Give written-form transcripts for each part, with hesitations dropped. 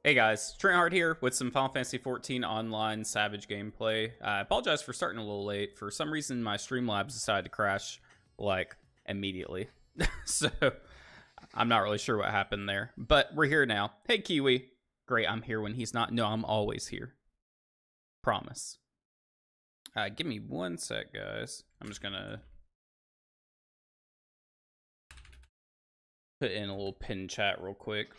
Hey guys, Trent Hart here with some Final Fantasy XIV Online Savage gameplay. I apologize for starting a little late. For some reason, my Streamlabs decided to crash, like, immediately. So, I'm not really sure what happened there. But we're here now. Hey Kiwi. Great, I'm here when he's not. No, I'm always here. Promise. Give me one sec, guys. I'm just gonna put in a little pin chat real quick.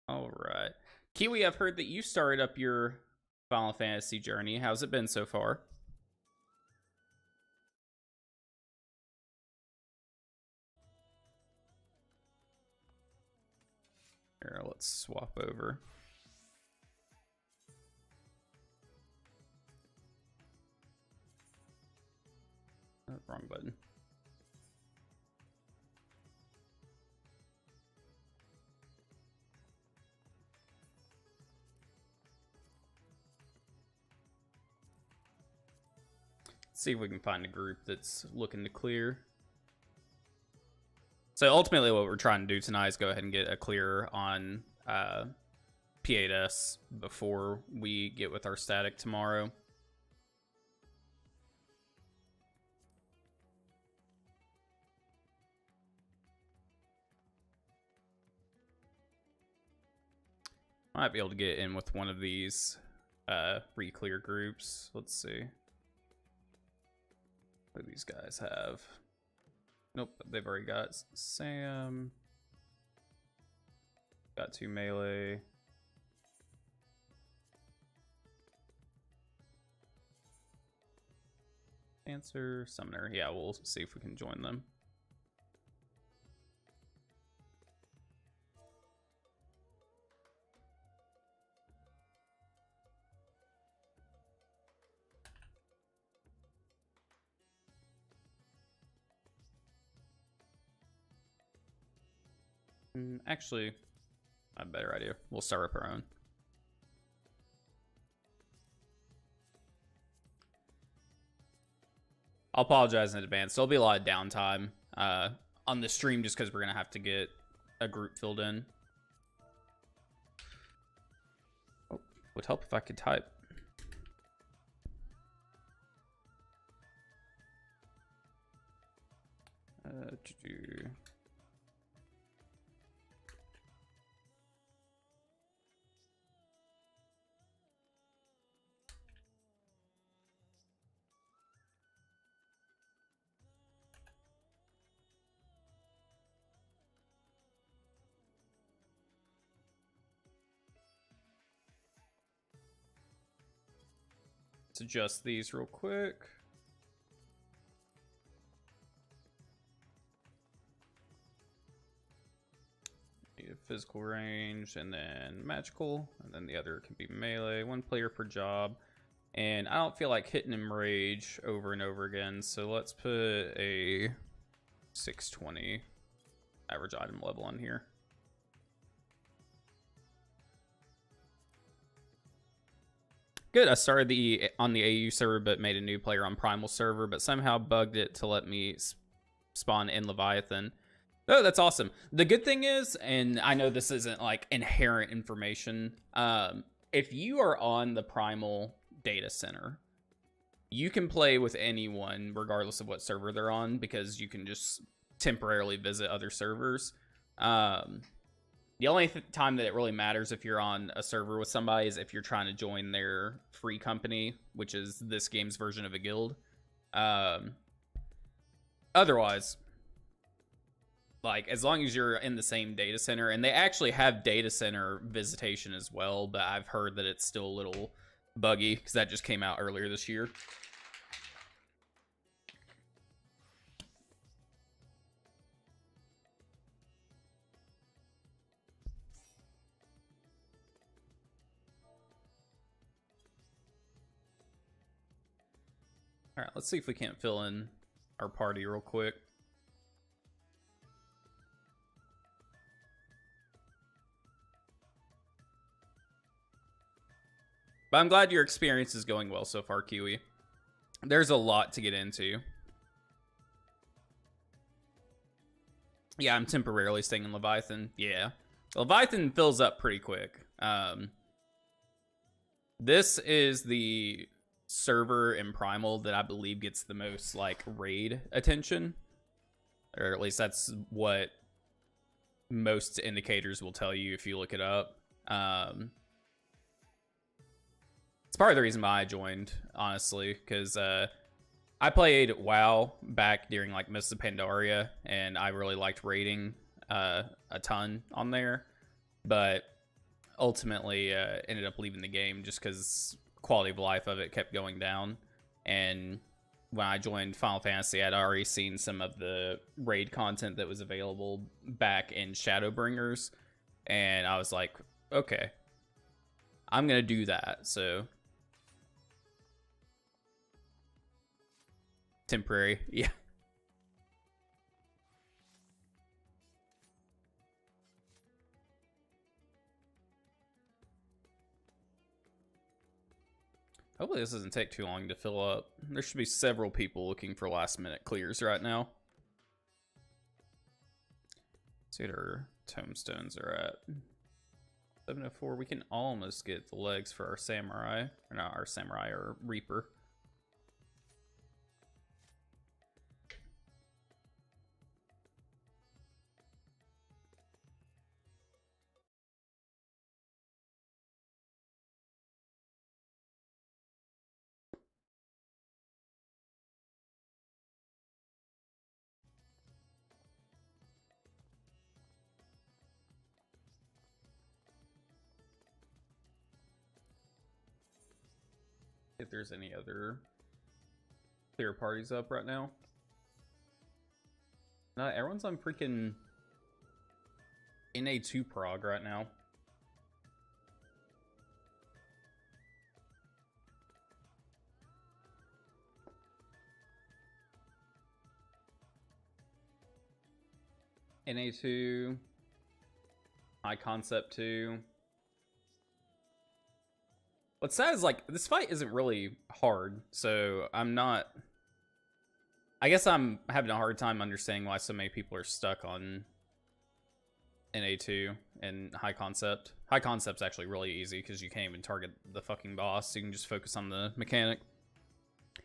All right. Kiwi, I've heard that you started up your Final Fantasy journey. How's it been so far? Here, let's swap over. Oh, wrong button. See if we can find a group that's looking to clear. So ultimately what we're trying to do tonight is go ahead and get a clear on P8S before we get with our static tomorrow. Might be able to get in with one of these re-clear groups. Let's see. What do these guys have? Nope, they've already got Sam. Got 2 melee. Answer, Summoner. Yeah, we'll see if we can join them. Actually, a better idea. We'll start up our own. I'll apologize in advance. There'll be a lot of downtime on the stream just because we're going to have to get a group filled in. Oh, would help if I could type. Let's adjust these real quick. Need a physical range and then magical, and then the other can be melee. 1 player per job. And I don't feel like hitting him rage over and over again, so let's put a 620 average item level on here. Good, I started on the AU server, but made a new player on Primal server, but somehow bugged it to let me spawn in Leviathan. Oh, that's awesome. The good thing is, and I know this isn't like inherent information, if you are on the Primal data center, you can play with anyone regardless of what server they're on, because you can just temporarily visit other servers. The only time that it really matters if you're on a server with somebody is if you're trying to join their free company, which is this game's version of a guild. Otherwise, like, as long as you're in the same data center, and they actually have data center visitation as well, but I've heard that it's still a little buggy because that just came out earlier this year. All right, let's see if we can't fill in our party real quick. But I'm glad your experience is going well so far, Kiwi. There's a lot to get into. Yeah, I'm temporarily staying in Leviathan. Yeah. Leviathan fills up pretty quick. This is the server in Primal that I believe gets the most, like, raid attention. Or at least that's what most indicators will tell you if you look it up. It's part of the reason why I joined, honestly, because I played WoW back during like Mists of Pandaria, and I really liked raiding a ton on there, but ultimately ended up leaving the game just because quality of life of it kept going down. And when I joined Final Fantasy, I'd already seen some of the raid content that was available back in Shadowbringers, and I was like, okay, I'm gonna do that. So temporary, yeah. Hopefully this doesn't take too long to fill up. There should be several people looking for last minute clears right now. Let's see what our tombstones are at. 704. We can almost get the legs for our samurai. Or not our samurai, or reaper. If there's any other clear parties up right now. No, everyone's on freaking NA2 Prog right now. NA2, High Concept 2. What's sad is, like, this fight isn't really hard, so I'm not... I guess I'm having a hard time understanding why so many people are stuck on NA2 and High Concept. High Concept's actually really easy, because you can't even target the fucking boss. You can just focus on the mechanic.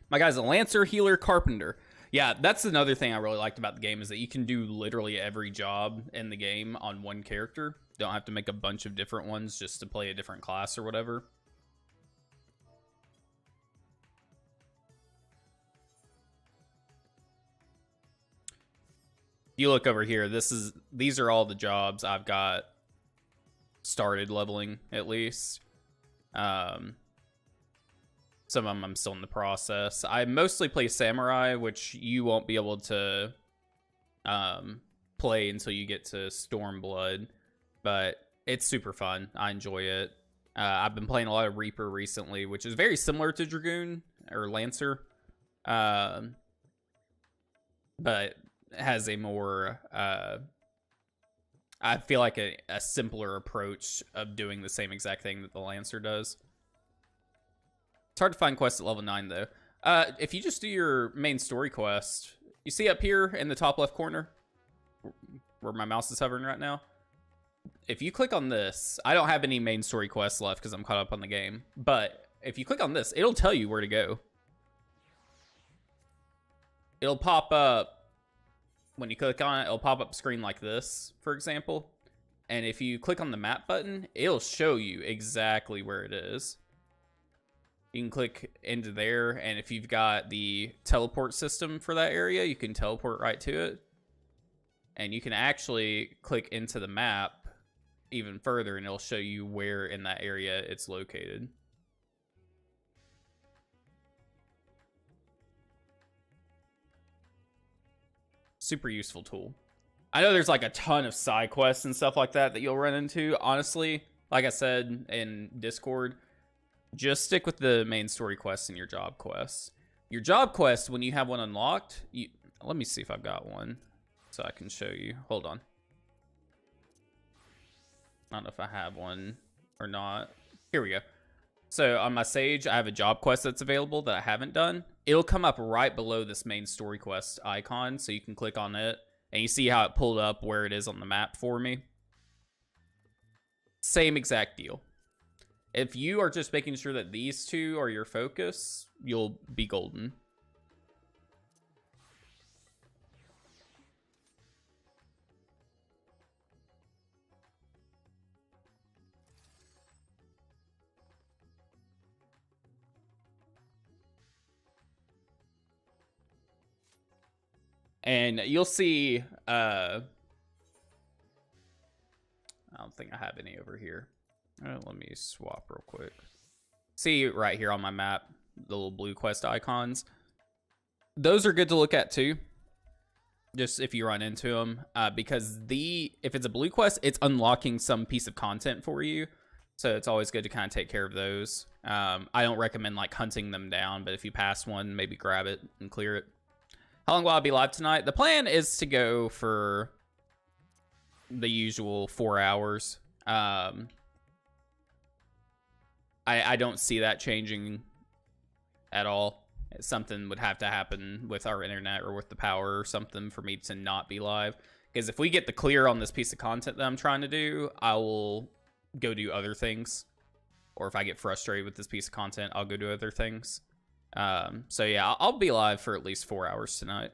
My guy's a Lancer, Healer, Carpenter. Yeah, that's another thing I really liked about the game, is that you can do literally every job in the game on one character. Don't have to make a bunch of different ones just to play a different class or whatever. You look over here, these are all the jobs I've got started leveling, at least. Some of them I'm still in the process. I mostly play Samurai, which you won't be able to play until you get to Stormblood, but it's super fun. I enjoy it. I've been playing a lot of Reaper recently, which is very similar to Dragoon or Lancer, but has a more I feel like a simpler approach of doing the same exact thing that the Lancer does. It's hard to find quests at level 9 though. If you just do your main story quest, you see up here in the top left corner where my mouse is hovering right now, if you click on this, I don't have any main story quests left because I'm caught up on the game, but if you click on this, it'll tell you where to go. It'll pop up. When you click on it, it'll pop up a screen like this, for example. And if you click on the map button, it'll show you exactly where it is. You can click into there, and if you've got the teleport system for that area, you can teleport right to it. And you can actually click into the map even further, and it'll show you where in that area it's located. Super useful tool. I know there's like a ton of side quests and stuff like that you'll run into. Honestly, like I said in Discord, just stick with the main story quests and your job quests. Your job quests, when you have one unlocked, let me see if I've got one so I can show you. Hold on. I don't know if I have one or not. Here we go. So on my Sage, I have a job quest that's available that I haven't done. It'll come up right below this main story quest icon, so you can click on it, and you see how it pulled up where it is on the map for me. Same exact deal. If you are just making sure that these two are your focus, you'll be golden. And you'll see, I don't think I have any over here. Let me swap real quick. See right here on my map, the little blue quest icons. Those are good to look at too, just if you run into them, because if it's a blue quest, it's unlocking some piece of content for you. So it's always good to kind of take care of those. I don't recommend like hunting them down, but if you pass one, maybe grab it and clear it. How long will I be live tonight? The plan is to go for the usual 4 hours. I don't see that changing at all. Something would have to happen with our internet or with the power or something for me to not be live. Because if we get the clear on this piece of content that I'm trying to do, I will go do other things. Or if I get frustrated with this piece of content, I'll go do other things. So yeah, I'll be live for at least 4 hours tonight.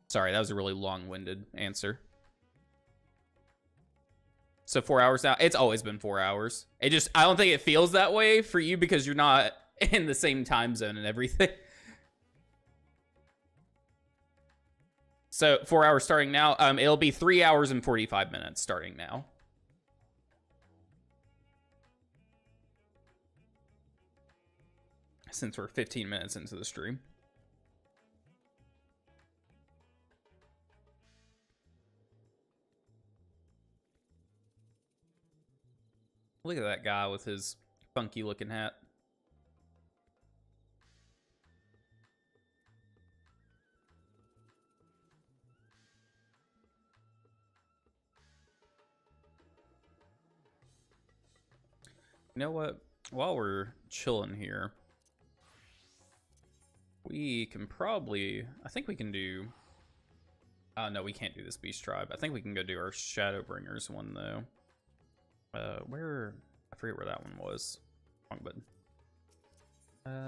Sorry, that was a really long-winded answer. So 4 hours now. It's always been 4 hours. I don't think it feels that way for you because you're not in the same time zone and everything. So 4 hours starting now. It'll be 3 hours and 45 minutes starting now. Since we're 15 minutes into the stream. Look at that guy with his funky looking hat. You know what? While we're chilling here, we can probably, I think we can do, no, we can't do this Beast Tribe. I think we can go do our Shadowbringers one, though. I forget where that one was. Wrong button.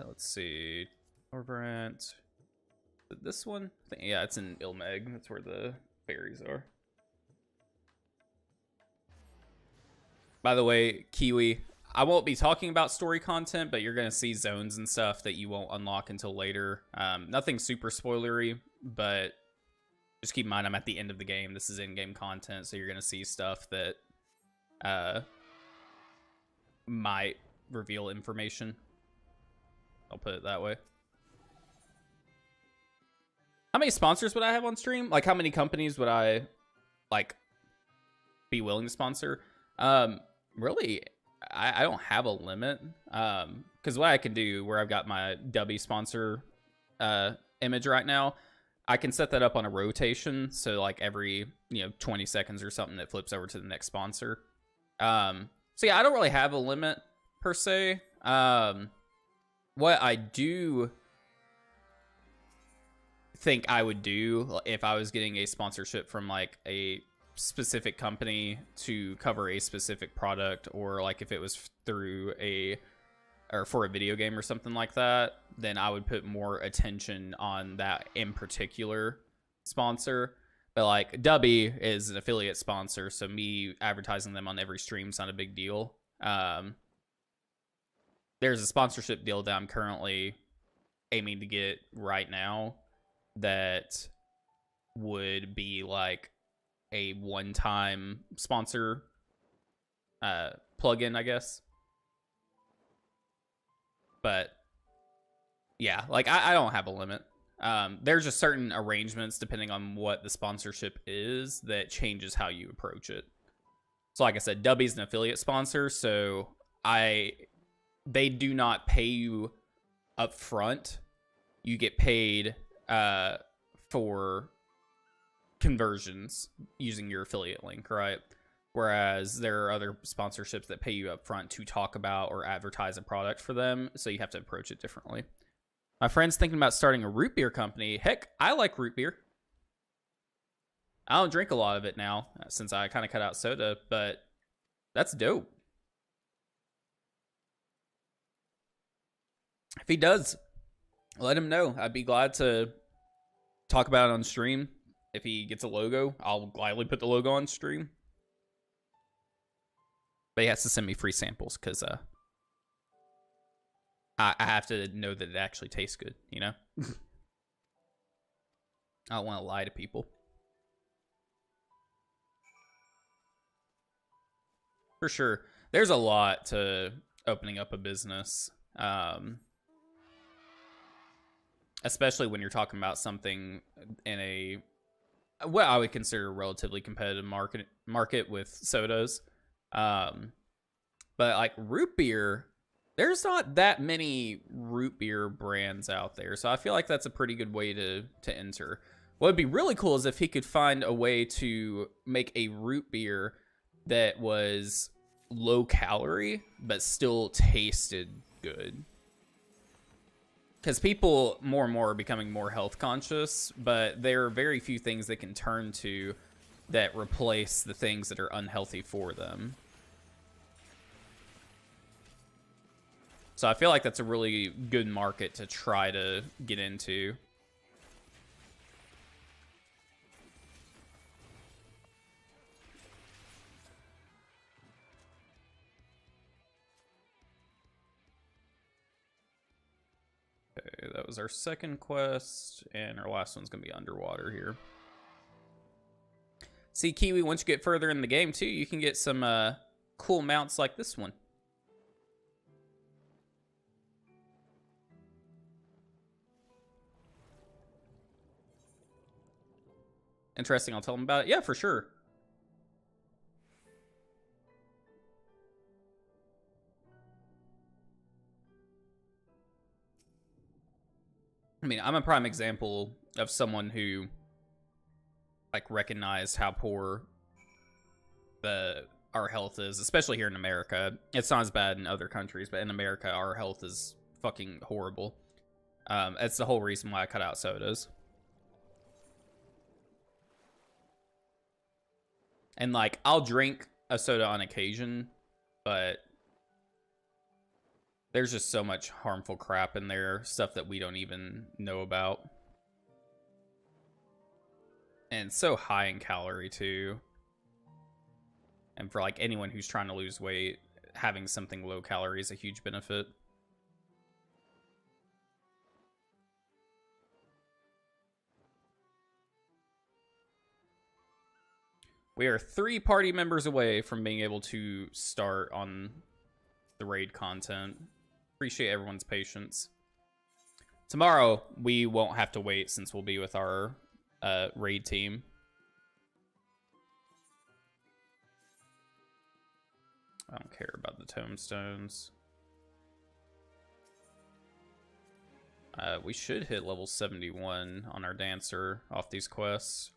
Let's see. Orbrant. This one? Yeah, it's in Ilmeg. That's where the berries are. By the way, Kiwi, I won't be talking about story content, but you're going to see zones and stuff that you won't unlock until later. Nothing super spoilery, but just keep in mind I'm at the end of the game. This is in-game content, so you're going to see stuff that might reveal information. I'll put it that way. How many sponsors would I have on stream? Like, how many companies would I, like, be willing to sponsor? Really, I don't have a limit. Because what I can do, where I've got my Dubby sponsor image right now, I can set that up on a rotation. So, like, every, 20 seconds or something, it flips over to the next sponsor. So yeah, I don't really have a limit per se. What I do think I would do if I was getting a sponsorship from like a specific company to cover a specific product, or like if it was through for a video game or something like that, then I would put more attention on that in particular sponsor. But like Dubby is an affiliate sponsor, so me advertising them on every stream is not a big deal. There's a sponsorship deal that I'm currently aiming to get right now that would be like a one-time sponsor plugin, I guess. But yeah, like I don't have a limit. There's just certain arrangements depending on what the sponsorship is that changes how you approach it. So like I said, Dubby's an affiliate sponsor, so they do not pay you up front. You get paid for conversions using your affiliate link, right? Whereas there are other sponsorships that pay you up front to talk about or advertise a product for them, so you have to approach it differently. My friend's thinking about starting a root beer company. Heck, I like root beer. I don't drink a lot of it now since I kind of cut out soda, but that's dope. If he does, let him know. I'd be glad to talk about it on stream. If he gets a logo, I'll gladly put the logo on stream. But he has to send me free samples because I have to know that it actually tastes good, you know? I don't want to lie to people. For sure. There's a lot to opening up a business. Especially when you're talking about something in a what I would consider a relatively competitive market with sodas. But like root beer, there's not that many root beer brands out there. So I feel like that's a pretty good way to enter. What would be really cool is if he could find a way to make a root beer that was low calorie, but still tasted good. Because people more and more are becoming more health conscious, but there are very few things they can turn to that replace the things that are unhealthy for them. So I feel like that's a really good market to try to get into. Okay, that was our second quest, and our last one's gonna be underwater here. See, Kiwi, once you get further in the game too, you can get some cool mounts like this one. Interesting, I'll tell them about it. Yeah, for sure. I mean, I'm a prime example of someone who like recognized how poor our health is, especially here in America. It's not as bad in other countries, but in America, our health is fucking horrible. That's the whole reason why I cut out sodas. And like, I'll drink a soda on occasion, but there's just so much harmful crap in there, stuff that we don't even know about. And it's so high in calorie too. And for like anyone who's trying to lose weight, having something low calorie is a huge benefit. We are 3 party members away from being able to start on the raid content. Appreciate everyone's patience. Tomorrow, we won't have to wait since we'll be with our raid team. I don't care about the tombstones. We should hit level 71 on our dancer off these quests.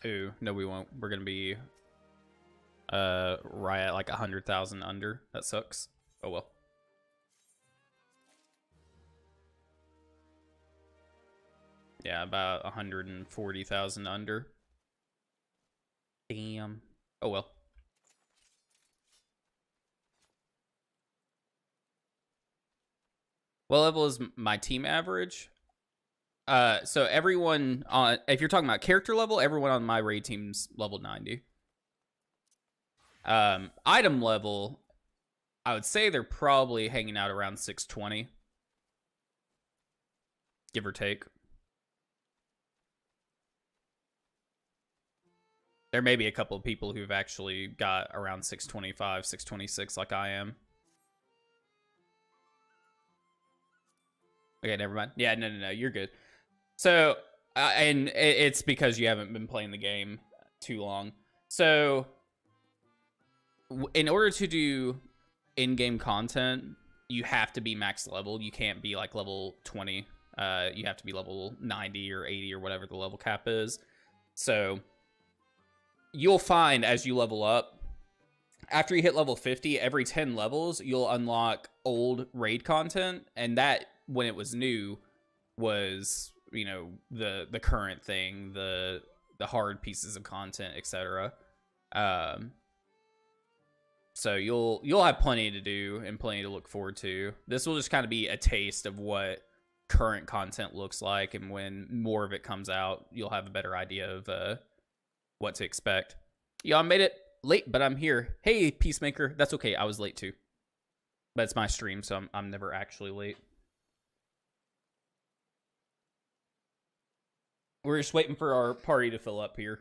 Ooh, no we won't. We're gonna be right at like 100,000 under. That sucks. Oh well. Yeah, about 140,000 under. Damn. Oh well. What level is my team average? So everyone on, if you're talking about character level, everyone on my raid team's level 90. Item level, I would say they're probably hanging out around 620. Give or take. There may be a couple of people who've actually got around 625, 626 like I am. Okay, never mind. Yeah, no, you're good. So, and it's because you haven't been playing the game too long. So, in order to do in-game content, you have to be max level. You can't be like level 20 You have to be level 90 or 80 or whatever the level cap is. So you'll find as you level up, after you hit level 50, every 10 levels, you'll unlock old raid content. And that, when it was new, was, you know, the current thing, the hard pieces of content, etc. So you'll have plenty to do and plenty to look forward to. This will just kind of be a taste of what current content looks like, and when more of it comes out, you'll have a better idea of what to expect. Yeah, I made it late, but I'm here. Hey, Peacemaker. That's okay. I was late too. But it's my stream, so I'm never actually late. We're just waiting for our party to fill up here.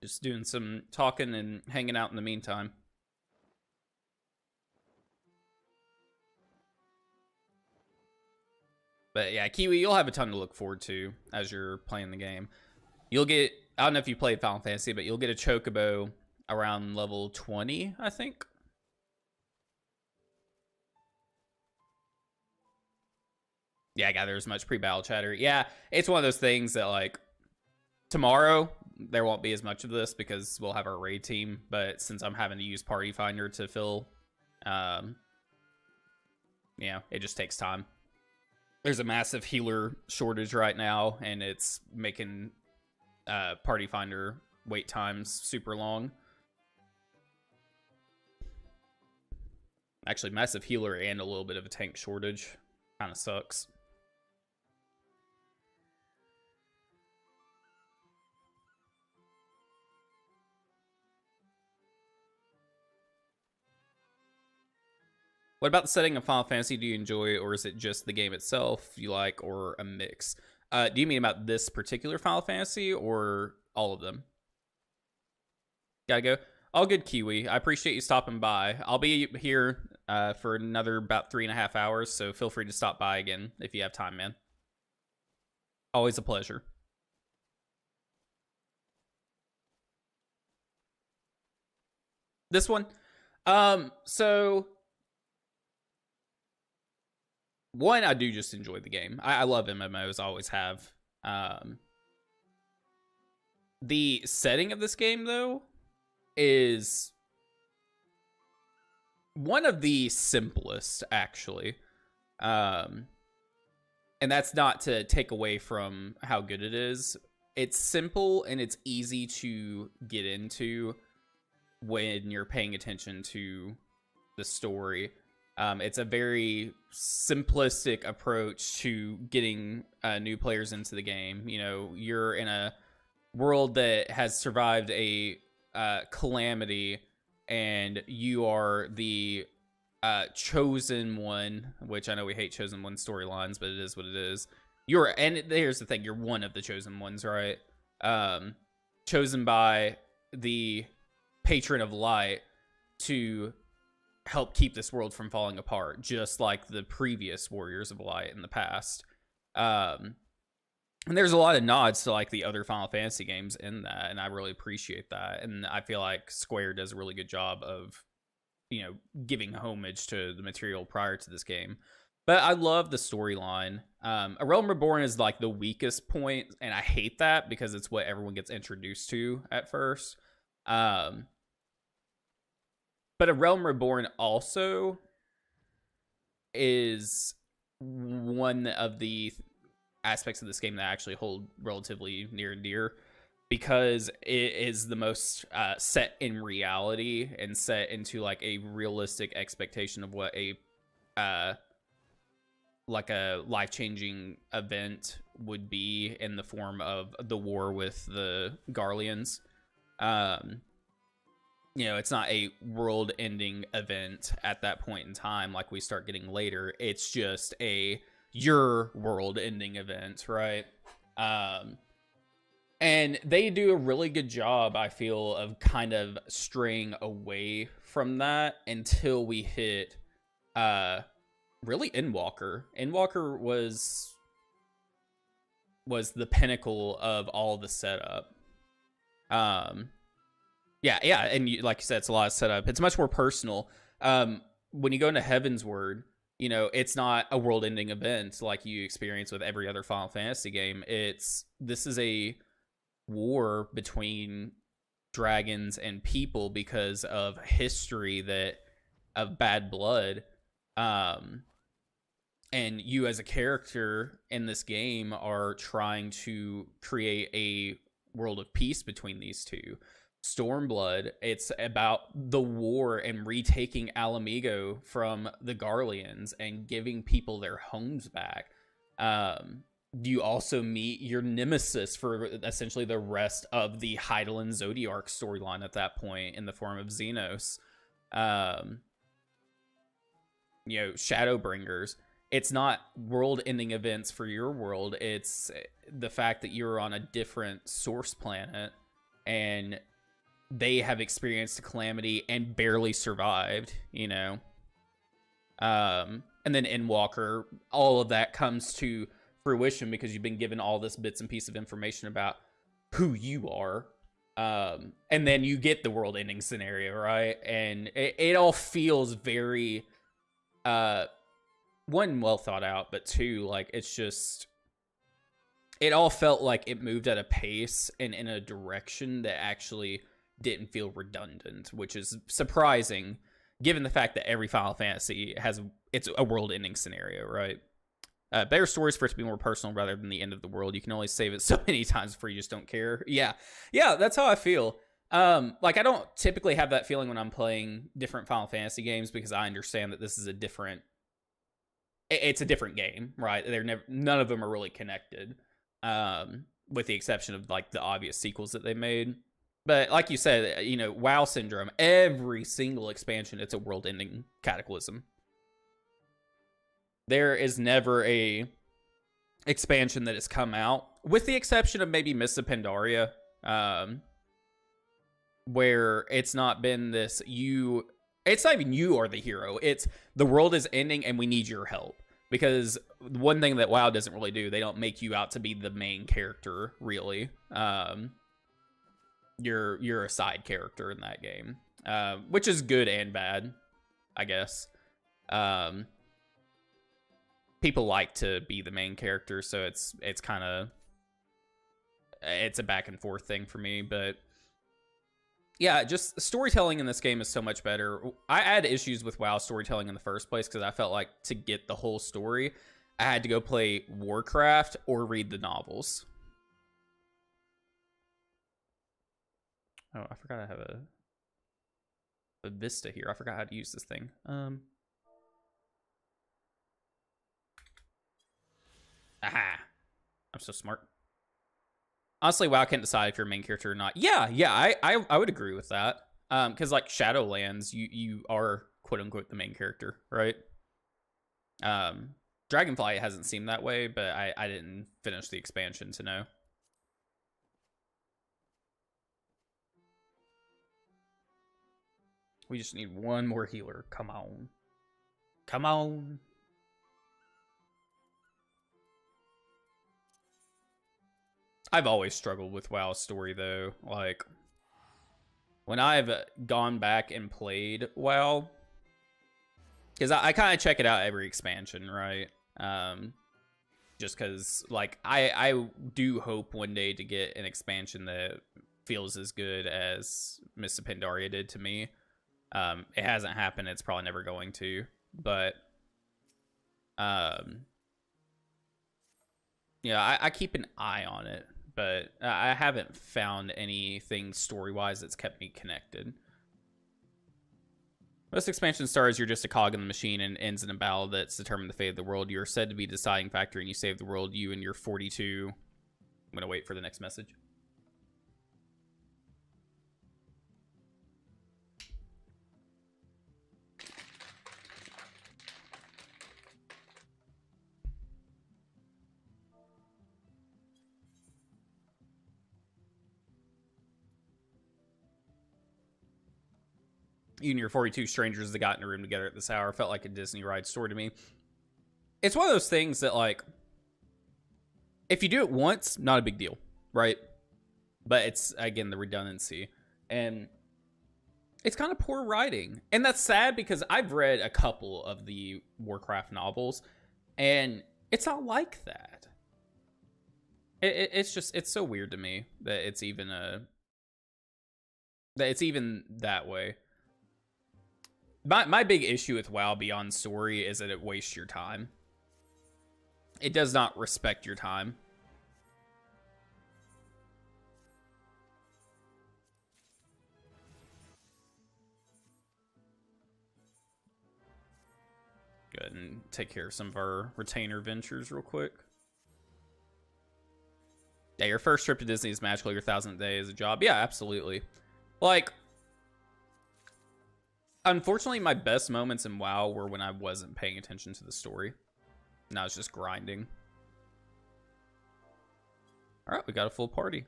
Just doing some talking and hanging out in the meantime. But yeah, Kiwi, you'll have a ton to look forward to as you're playing the game. You'll get, I don't know if you played Final Fantasy, but you'll get a Chocobo around level 20, I think. Yeah, I gather as much pre-battle chatter. Yeah, it's one of those things that, like, tomorrow there won't be as much of this because we'll have our raid team. But since I'm having to use Party Finder to fill, yeah, it just takes time. There's a massive healer shortage right now, and it's making Party Finder wait times super long. Actually, massive healer and a little bit of a tank shortage. Kind of sucks. What about the setting of Final Fantasy do you enjoy, or is it just the game itself you like, or a mix? Do you mean about this particular Final Fantasy, or all of them? Gotta go. All good, Kiwi. I appreciate you stopping by. I'll be here for another about 3.5 hours, so feel free to stop by again if you have time, man. Always a pleasure. This one? So one, I do just enjoy the game. I love MMOs, always have. The setting of this game, though, is one of the simplest, actually. And that's not to take away from how good it is. It's simple and it's easy to get into when you're paying attention to the story. It's a very simplistic approach to getting new players into the game. You know, you're in a world that has survived a calamity, and you are the chosen one, which I know we hate chosen one storylines, but it is what it is. And here's the thing, you're one of the chosen ones, right? Chosen by the patron of light to help keep this world from falling apart, just like the previous warriors of light in the past. And there's a lot of nods to like the other Final Fantasy games in that, and I really appreciate that. And I feel like Square does a really good job of, you know, giving homage to the material prior to this game. But I love the storyline. A Realm Reborn is like the weakest point, and I hate that because it's what everyone gets introduced to at first. But A Realm Reborn also is one of the aspects of this game that I actually hold relatively near and dear, because it is the most set in reality and set into like a realistic expectation of what a like a life-changing event would be in the form of the war with the Garleans. You know, it's not a world-ending event at that point in time like we start getting later. It's just your world-ending event, right? And they do a really good job, I feel, of kind of straying away from that until we hit really Endwalker. Endwalker was the pinnacle of all the setup. Yeah, and like you said, it's a lot of setup. It's much more personal. When you go into Heaven's Word, it's not a world-ending event like you experience with every other Final Fantasy game. This is a war between dragons and people because of history of bad blood. And you as a character in this game are trying to create a world of peace between these two. Stormblood, it's about the war and retaking Alamigo from the Garleans and giving people their homes back. You also meet your nemesis for essentially the rest of the Hydaelyn Zodiark storyline at that point in the form of Xenos. Shadowbringers. It's not world-ending events for your world. It's the fact that you're on a different source planet and they have experienced a calamity and barely survived, And then Endwalker, all of that comes to fruition because you've been given all this bits and pieces of information about who you are. And then you get the world-ending scenario, right? And it all feels very... one, well thought out, but two, like, it's just, it all felt like it moved at a pace and in a direction that actually didn't feel redundant, which is surprising given the fact that every Final Fantasy it's a world-ending scenario, right? Better stories for it to be more personal rather than the end of the world. You can only save it so many times before you just don't care. Yeah, that's how I feel. Like, I don't typically have that feeling when I'm playing different Final Fantasy games because I understand that this is it's a different game, right? None of them are really connected, with the exception of like the obvious sequels that they made. But like you said, WoW syndrome, every single expansion, it's a world-ending cataclysm. There is never a expansion that has come out, with the exception of maybe Mists of Pandaria, where it's not been this it's not even you are the hero. It's the world is ending and we need your help. Because one thing that WoW doesn't really do, they don't make you out to be the main character, really. You're a side character in that game, which is good and bad, I guess. People like to be the main character, so it's kind of a back and forth thing for me, but yeah, just storytelling in this game is so much better. I had issues with WoW storytelling in the first place because I felt like to get the whole story, I had to go play Warcraft or read the novels. Oh, I forgot I have a Vista here. I forgot how to use this thing. Aha! I'm so smart. Honestly, WoW can't decide if you're a main character or not. Yeah, I would agree with that. Because like Shadowlands, you are quote unquote the main character, right? Dragonflight hasn't seemed that way, but I didn't finish the expansion to know. We just need one more healer. Come on. Come on. I've always struggled with WoW's story, though. Like, when I've gone back and played WoW, because I kind of check it out every expansion, right? Just because, like, I do hope one day to get an expansion that feels as good as Mists of Pandaria did to me. It hasn't happened. It's probably never going to. But, yeah, I keep an eye on it. But I haven't found anything story-wise that's kept me connected. Most expansion stars, you're just a cog in the machine and ends in a battle that's determined the fate of the world. You're said to be the deciding factor and you save the world. You and your 42... I'm going to wait for the next message. You and your 42 strangers that got in a room together at this hour felt like a Disney ride story to me. It's one of those things that, like, if you do it once, not a big deal, right? But it's, again, the redundancy. And It's kind of poor writing. And that's sad because I've read a couple of the Warcraft novels, and it's not like that. It's just, it's so weird to me that it's even that way. My big issue with WoW beyond story is that it wastes your time. It does not respect your time. Go ahead and take care of some of our retainer ventures real quick. Yeah, your first trip to Disney is magical. Your 1000th day is a job. Yeah, absolutely. Like, unfortunately, my best moments in WoW were when I wasn't paying attention to the story. And I was just grinding. All right, we got a full party.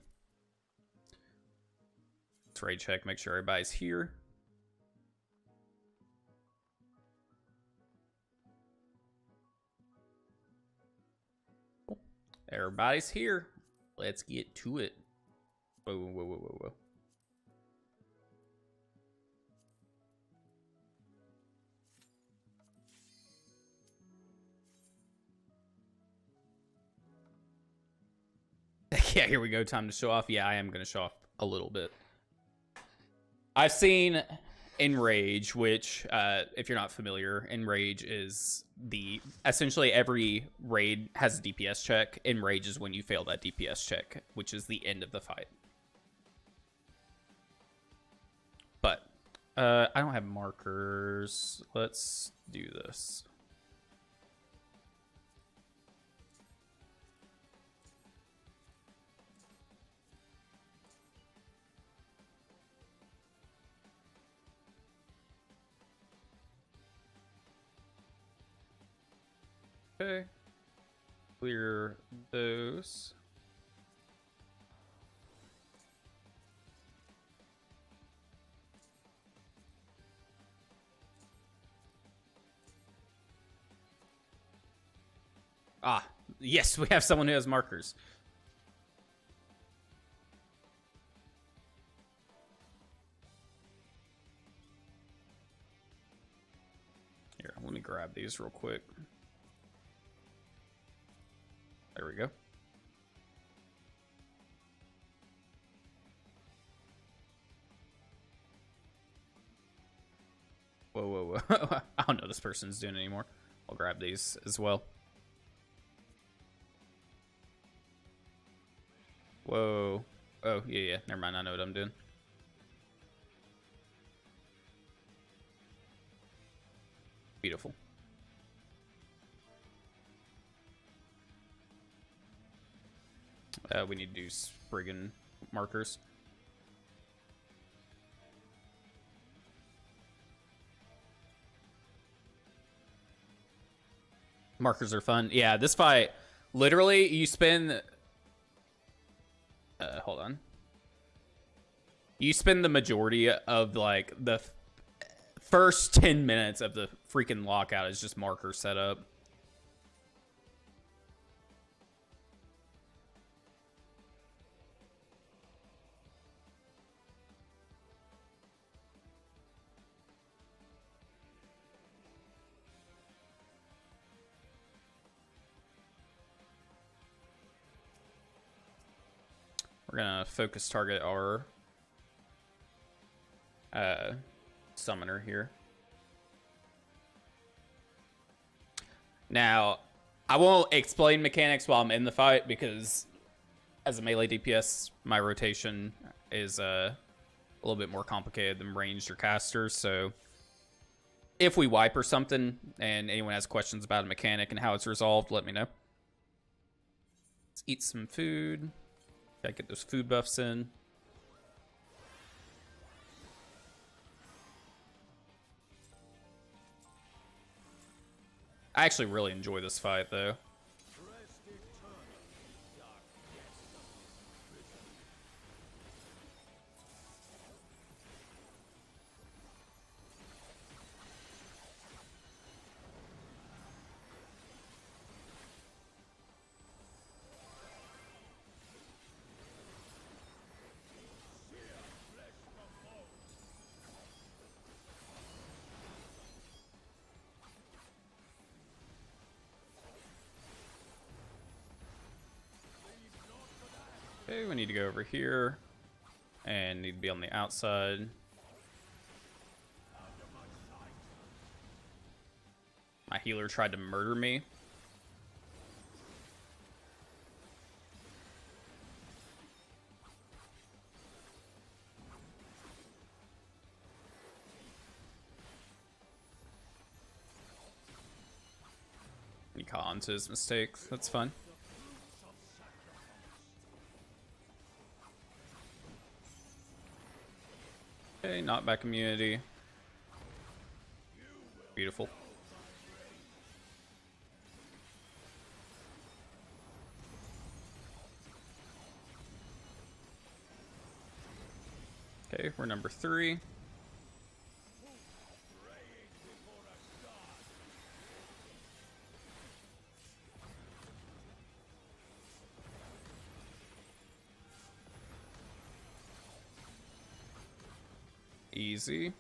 Let's raid check, make sure everybody's here. Everybody's here. Let's get to it. Whoa, whoa, whoa, whoa, whoa. Yeah, here we go. Time to show off. Yeah, I am going to show off a little bit. I've seen Enrage, which, if you're not familiar, Enrage is essentially every raid has a DPS check. Enrage is when you fail that DPS check, which is the end of the fight. But I don't have markers. Let's do this. Okay. Clear those. Ah, yes, we have someone who has markers. Here, let me grab these real quick. There we go. Whoa, whoa, whoa. I don't know what this person's doing anymore. I'll grab these as well. Whoa. Oh, yeah. Never mind. I know what I'm doing. Beautiful. We need to do friggin' markers. Markers are fun. Yeah, this fight, literally, you spend... hold on. You spend the majority of, like, the first 10 minutes of the freaking lockout is just marker setup. We're gonna focus target our summoner here. Now, I won't explain mechanics while I'm in the fight because as a melee DPS, my rotation is a little bit more complicated than ranged or casters. So if we wipe or something and anyone has questions about a mechanic and how it's resolved, let me know. Let's eat some food. Gotta get those food buffs in. I actually really enjoy this fight, though. Okay, we need to go over here. And need to be on the outside. My healer tried to murder me. He caught on to his mistake. That's fine. Okay, knockback immunity. Beautiful. Okay, we're number 3. Easy.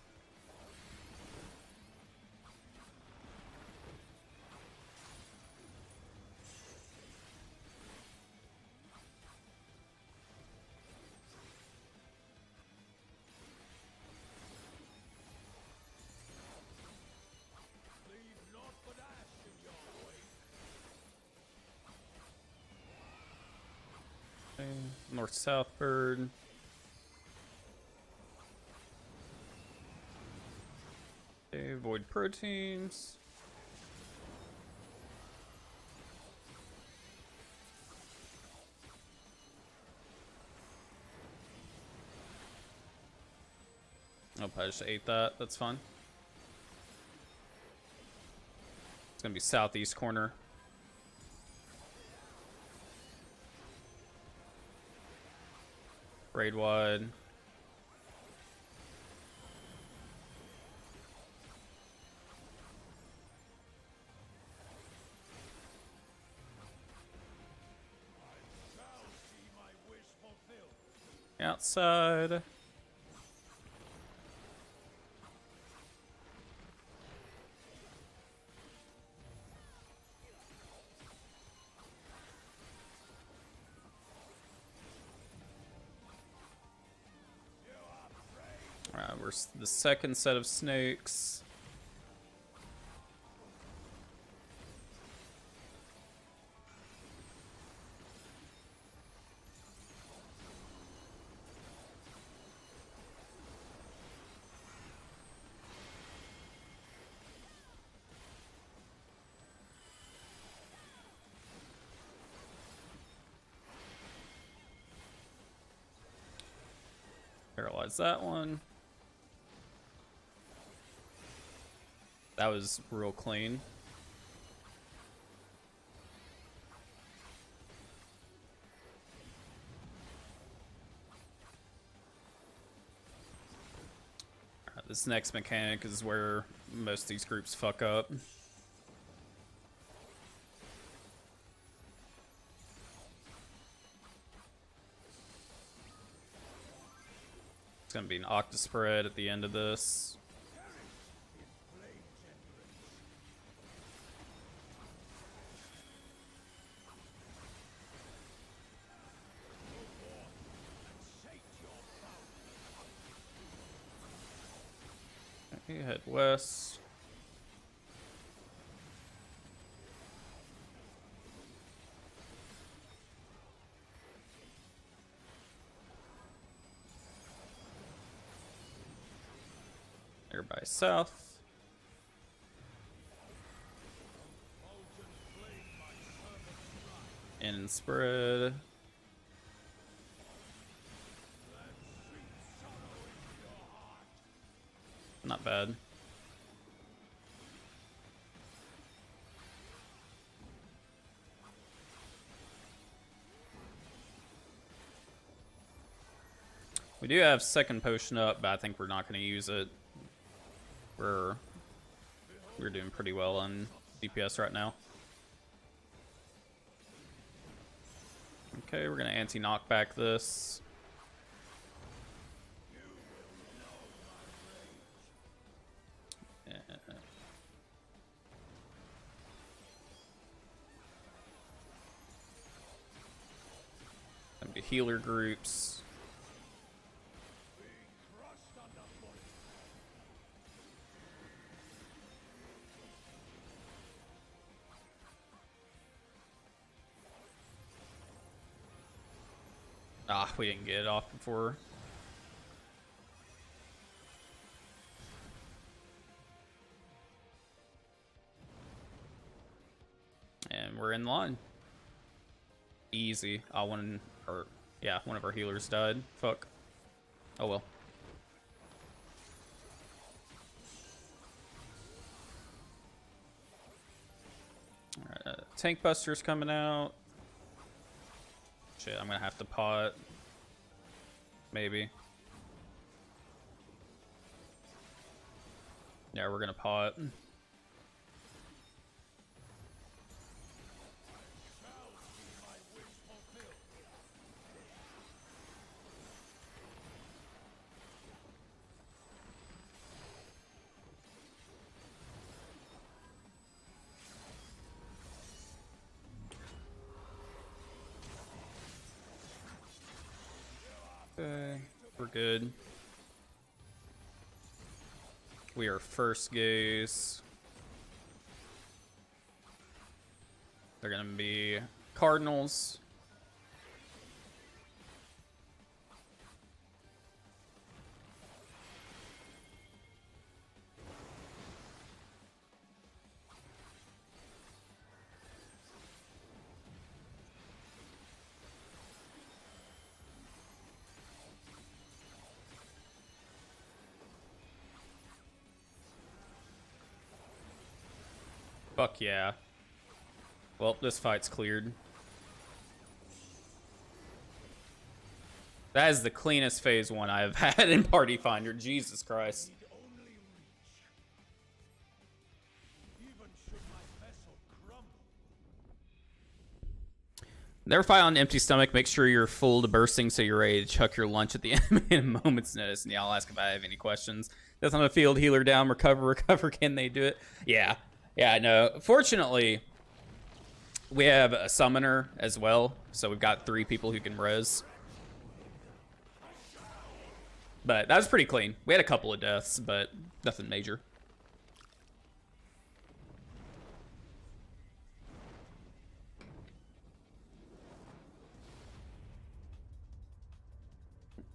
Okay, north-south bird. Okay, avoid proteins. Oh, I just ate that. That's fine. It's gonna be southeast corner. Raid wide. Outside. Alright, we're the second set of snakes. Paralyze that one. That was real clean. This next mechanic is where most of these groups fuck up. It's gonna be an octa spread at the end of this. Okay, head west. Everybody south. In and spread. Not bad. We do have second potion up, but I think we're not going to use it. We're doing pretty well on DPS right now. Okay, we're going to anti-knockback this. Gonna be healer groups. Ah, we didn't get it off before. And we're in line. Easy. One of our healers died. Fuck. Oh well. Alright, tank buster's coming out. Shit, I'm gonna have to pot. Maybe. Yeah, we're gonna pot. Okay, we're good. We are first gaze. They're gonna be Cardinals. Fuck yeah. Well, this fight's cleared. That is the cleanest phase 1 I have had in Party Finder. Jesus Christ. Never fight on an empty stomach. Make sure you're full to bursting so you're ready to chuck your lunch at the enemy in a moment's notice. And yeah, I'll ask if I have any questions. Death on the field, healer down, recover. Can they do it? Yeah. Yeah, no. Fortunately, we have a summoner as well. So we've got 3 people who can res. But that was pretty clean. We had a couple of deaths, but nothing major.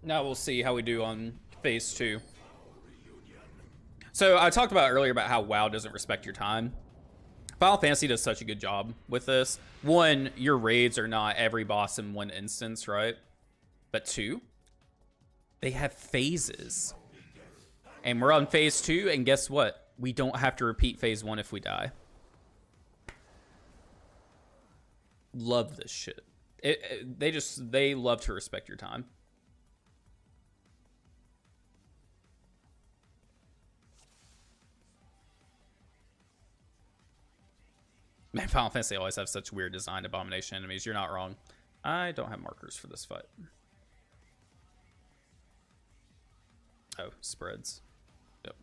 Now we'll see how we do on phase 2. So I talked about earlier about how WoW doesn't respect your time. Final Fantasy does such a good job with this. 1, your raids are not every boss in 1 instance, right? But 2, they have phases. And we're on phase 2, and guess what? We don't have to repeat phase 1 if we die. Love this shit. They love to respect your time. Man, Final Fantasy always have such weird design abomination enemies. You're not wrong. I don't have markers for this fight. Oh, spreads. Yep.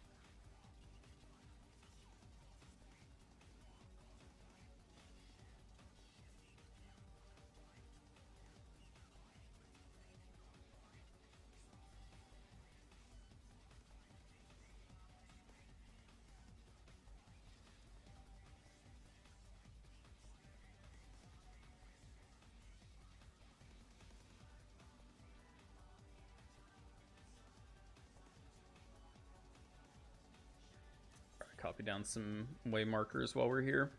Copy down some way markers while we're here.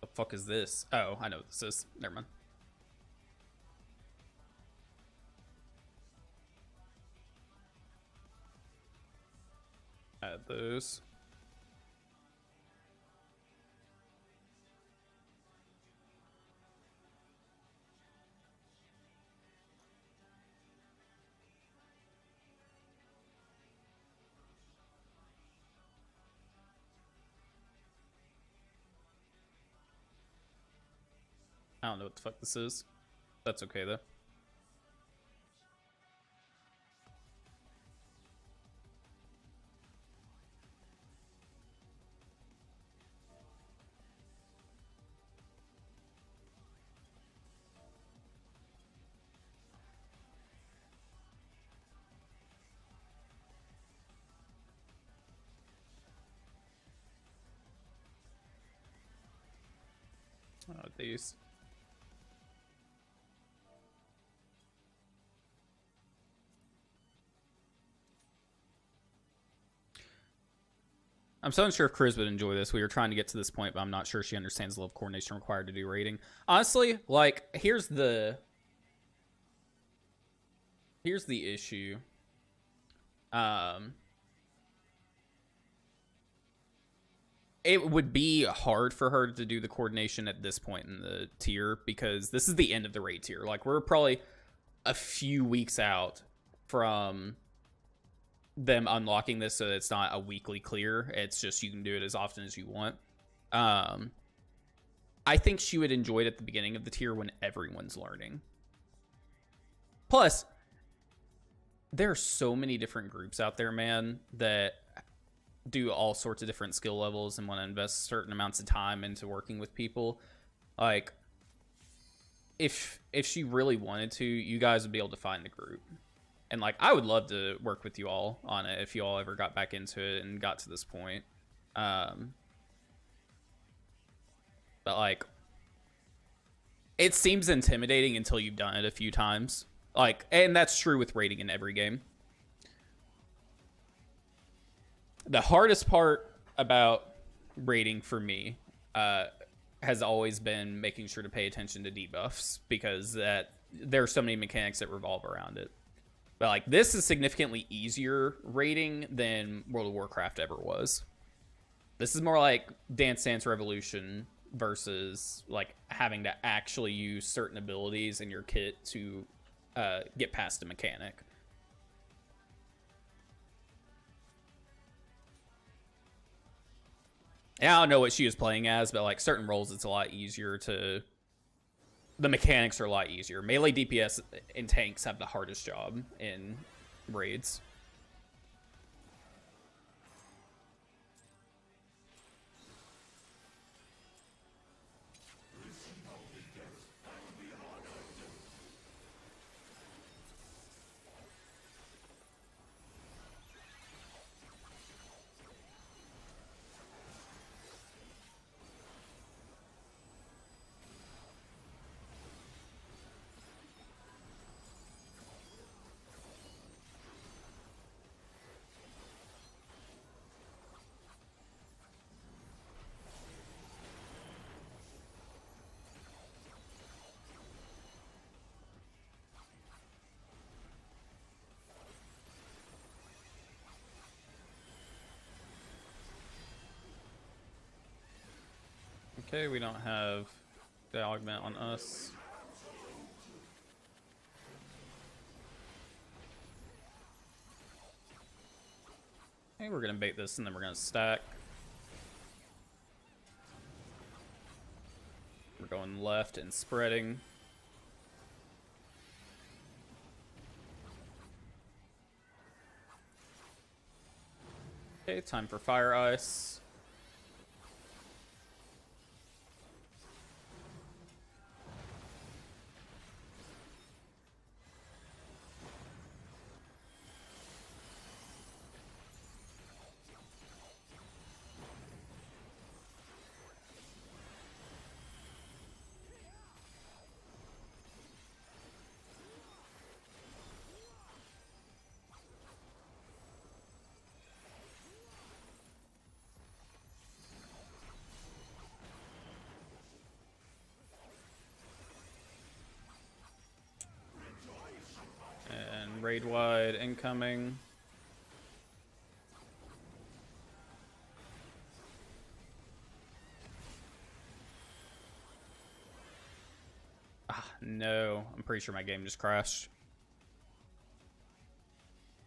The fuck is this? Oh, I know what this is. Never mind. Add those. I don't know what the fuck this is. That's okay, though. Oh, these. I'm so unsure if Chris would enjoy this. We were trying to get to this point, but I'm not sure she understands the level of coordination required to do raiding. Honestly, like, here's the issue. It would be hard for her to do the coordination at this point in the tier because this is the end of the raid tier. Like, we're probably a few weeks out from them unlocking this, so it's not a weekly clear. It's just you can do it as often as you want. I think she would enjoy it at the beginning of the tier when everyone's learning. Plus, there are so many different groups out there, man, that do all sorts of different skill levels and want to invest certain amounts of time into working with people. Like, if she really wanted to, you guys would be able to find the group. And, like, I would love to work with you all on it if you all ever got back into it and got to this point. But, like, it seems intimidating until you've done it a few times. Like, and that's true with raiding in every game. The hardest part about raiding for me has always been making sure to pay attention to debuffs, because there are so many mechanics that revolve around it. But, like, this is significantly easier raiding than World of Warcraft ever was. This is more like Dance Dance Revolution versus, like, having to actually use certain abilities in your kit to get past a mechanic. And I don't know what she was playing as, but, like, certain roles, it's a lot easier to... The mechanics are a lot easier. Melee DPS and tanks have the hardest job in raids. Okay, we don't have the augment on us. Okay, we're gonna bait this and then we're gonna stack. We're going left and spreading. Okay, time for Fire Ice. Raid wide incoming. Ah, no. I'm pretty sure my game just crashed.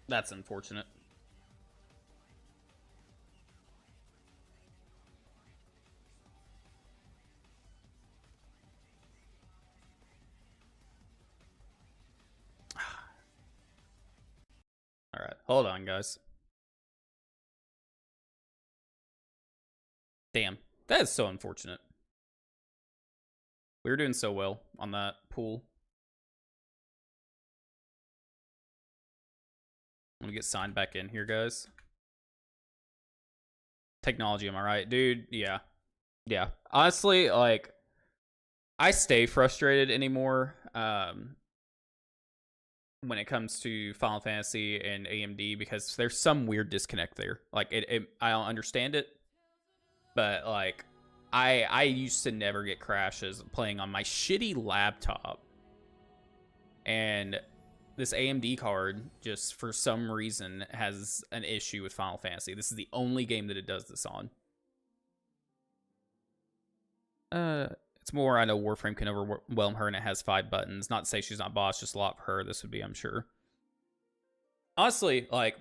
That's unfortunate. All right, hold on, guys. Damn, that is so unfortunate. We were doing so well on that pool. I'm gonna get signed back in here, guys. Technology, am I right? Dude, yeah. Yeah. Honestly, like, I stay frustrated anymore when it comes to Final Fantasy and AMD because there's some weird disconnect there. Like I don't understand it, but like I used to never get crashes playing on my shitty laptop, and this AMD card just for some reason has an issue with Final Fantasy. This is the only game that it does this on. It's more, I know Warframe can overwhelm her and it has 5 buttons. Not to say she's not boss, just a lot for her. This would be, I'm sure. Honestly, like,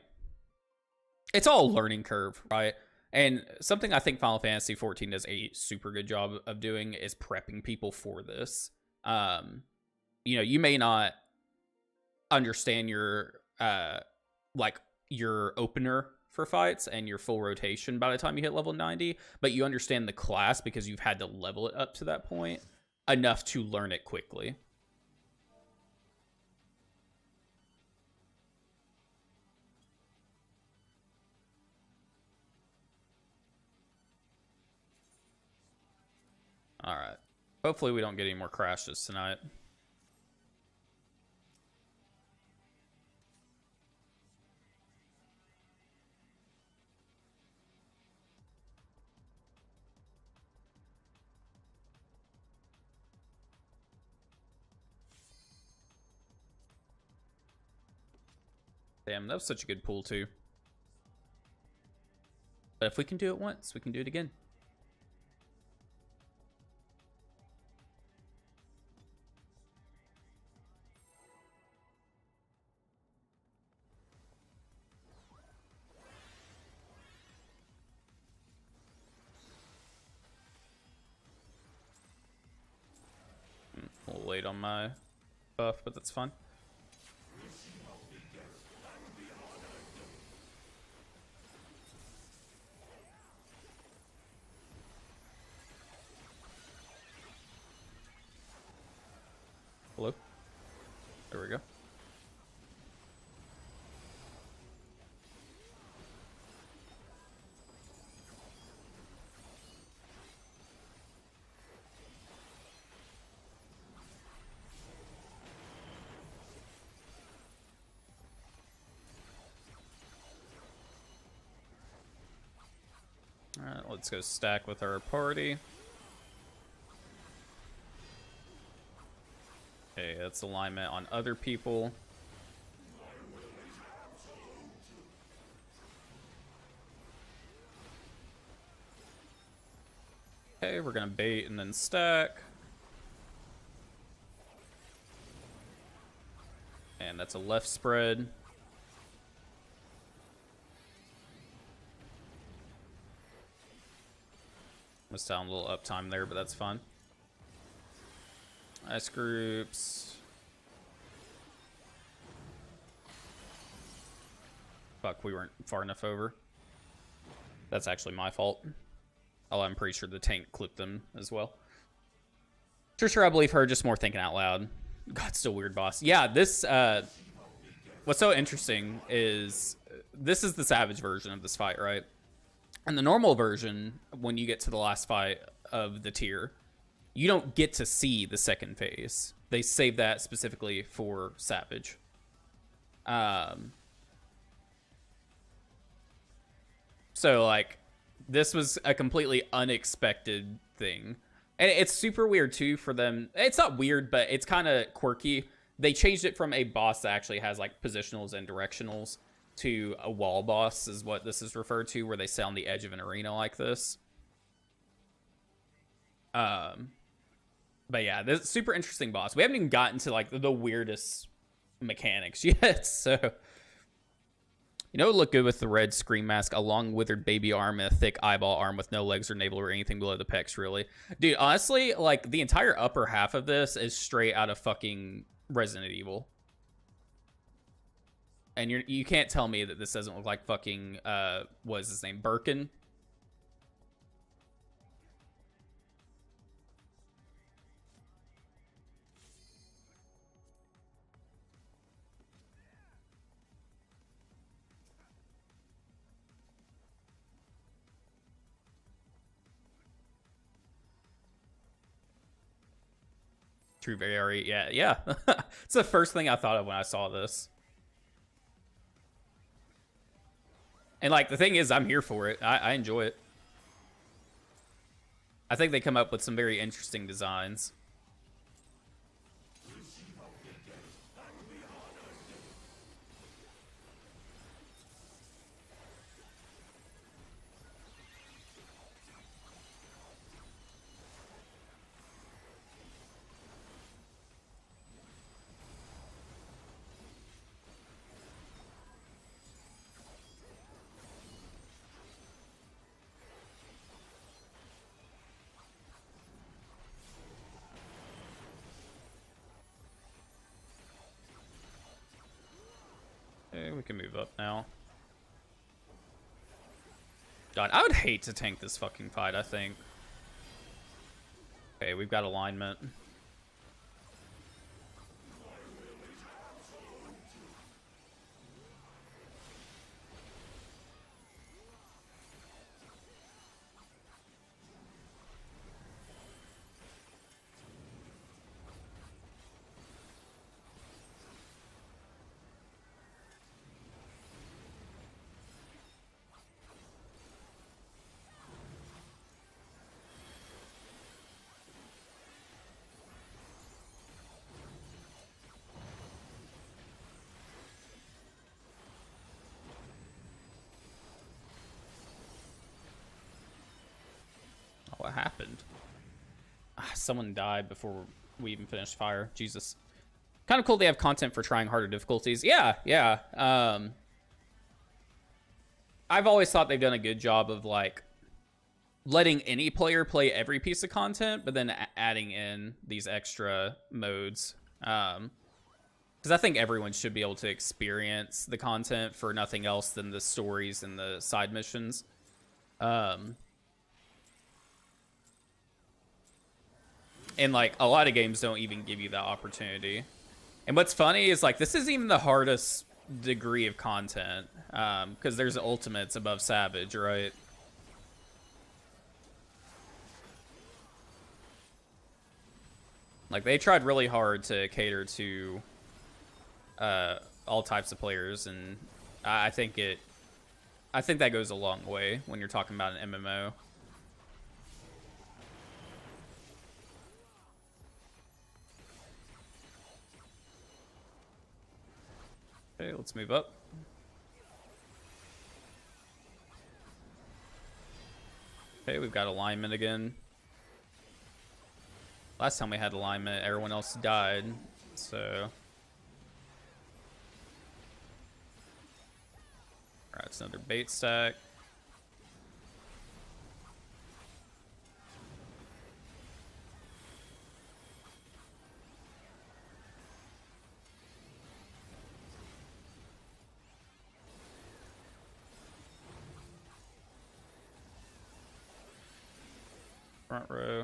it's all a learning curve, right? And something I think Final Fantasy XIV does a super good job of doing is prepping people for this. You know, you may not understand your your opener for fights and your full rotation by the time you hit level 90, but you understand the class because you've had to level it up to that point enough to learn it quickly. All right. Hopefully we don't get any more crashes tonight. Damn, that was such a good pool too. But if we can do it once, we can do it again. A little late on my buff, but that's fine. Hello? There we go. Alright, let's go stack with our party. Okay, that's alignment on other people. Okay, we're gonna bait and then stack. And that's a left spread. Must sound a little uptime there, but that's fine. Ice groups. Fuck, we weren't far enough over. That's actually my fault. Oh, I'm pretty sure the tank clipped them as well. Sure, I believe her, just more thinking out loud. God, still weird boss. Yeah, this, what's so interesting is this is the Savage version of this fight, right? And the normal version, when you get to the last fight of the tier, you don't get to see the second phase. They save that specifically for Savage. So, like, this was a completely unexpected thing. And it's super weird, too, for them. It's not weird, but it's kind of quirky. They changed it from a boss that actually has, like, positionals and directionals to a wall boss is what this is referred to, where they sit on the edge of an arena like this. But yeah, this is super interesting boss. We haven't even gotten to like the weirdest mechanics yet, so you know, it would look good with the red scream mask, a long withered baby arm, and a thick eyeball arm with no legs or navel or anything below the pecs, really. Dude, honestly, like the entire upper half of this is straight out of fucking Resident Evil. And you can't tell me that this doesn't look like fucking, what is his name, Birkin? True Very, yeah, yeah. It's the first thing I thought of when I saw this. And like the thing is, I'm here for it. I enjoy it. I think they come up with some very interesting designs. Okay, we can move up now. God, I would hate to tank this fucking fight, I think. Okay, we've got alignment. What happened? Someone died before we even finished fire. Jesus. Kind of cool they have content for trying harder difficulties. Yeah, yeah. I've always thought they've done a good job of like letting any player play every piece of content, but then adding in these extra modes. Because I think everyone should be able to experience the content for nothing else than the stories and the side missions. And like a lot of games don't even give you that opportunity. And what's funny is like this isn't even the hardest degree of content, because there's ultimates above Savage, right? Like they tried really hard to cater to all types of players, and I think that goes a long way when you're talking about an MMO. Okay, let's move up. Okay, we've got alignment again. Last time we had alignment, everyone else died, so... Alright, it's another bait stack. Front row.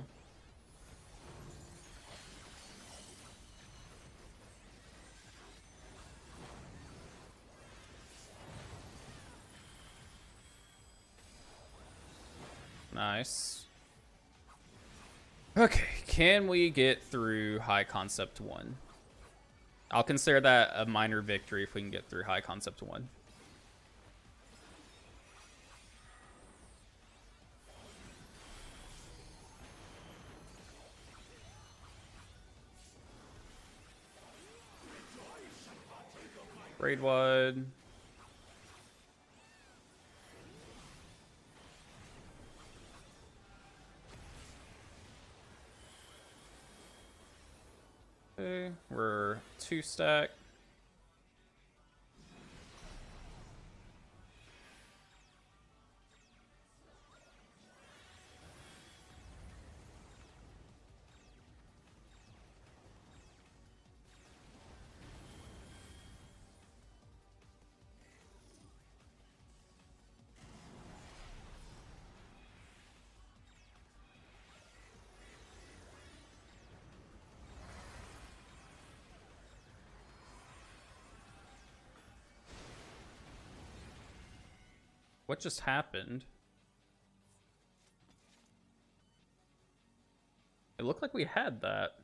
Nice. Okay, can we get through High Concept 1? I'll consider that a minor victory if we can get through High Concept 1. Raid wide. Okay, we're 2 stack. What just happened? It looked like we had that.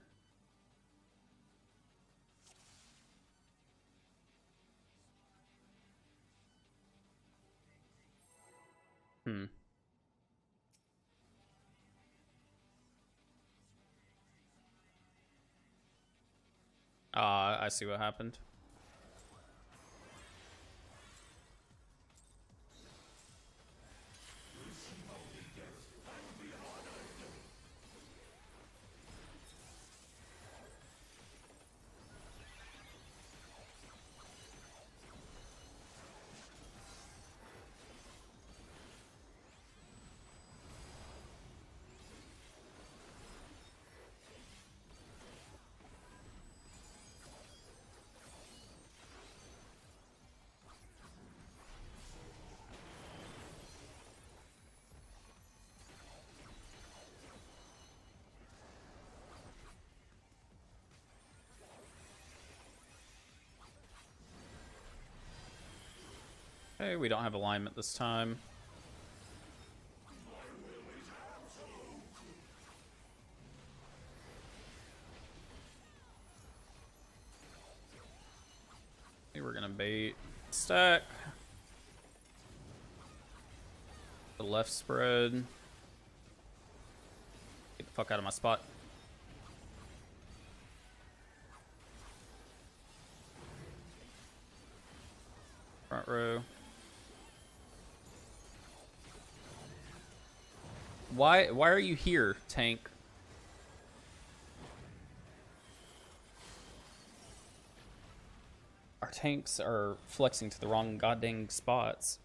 Hmm. I see what happened. Okay, we don't have alignment this time. Okay, we're gonna bait stack. The left spread. Get the fuck out of my spot. Front row. Why are you here, tank? Our tanks are flexing to the wrong goddamn spots.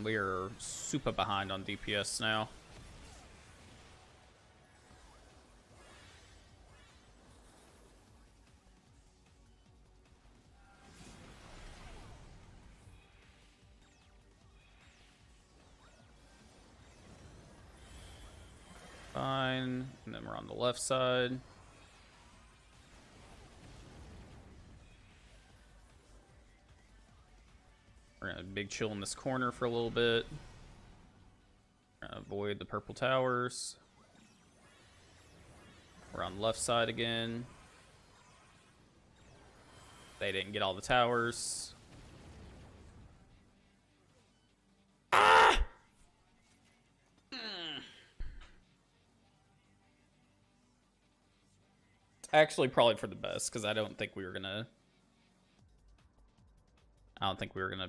We are super behind on DPS now. Fine. And then we're on the left side. We're gonna big chill in this corner for a little bit. Avoid the purple towers. We're on the left side again. They didn't get all the towers. Ah! It's actually probably for the best, because I don't think we were gonna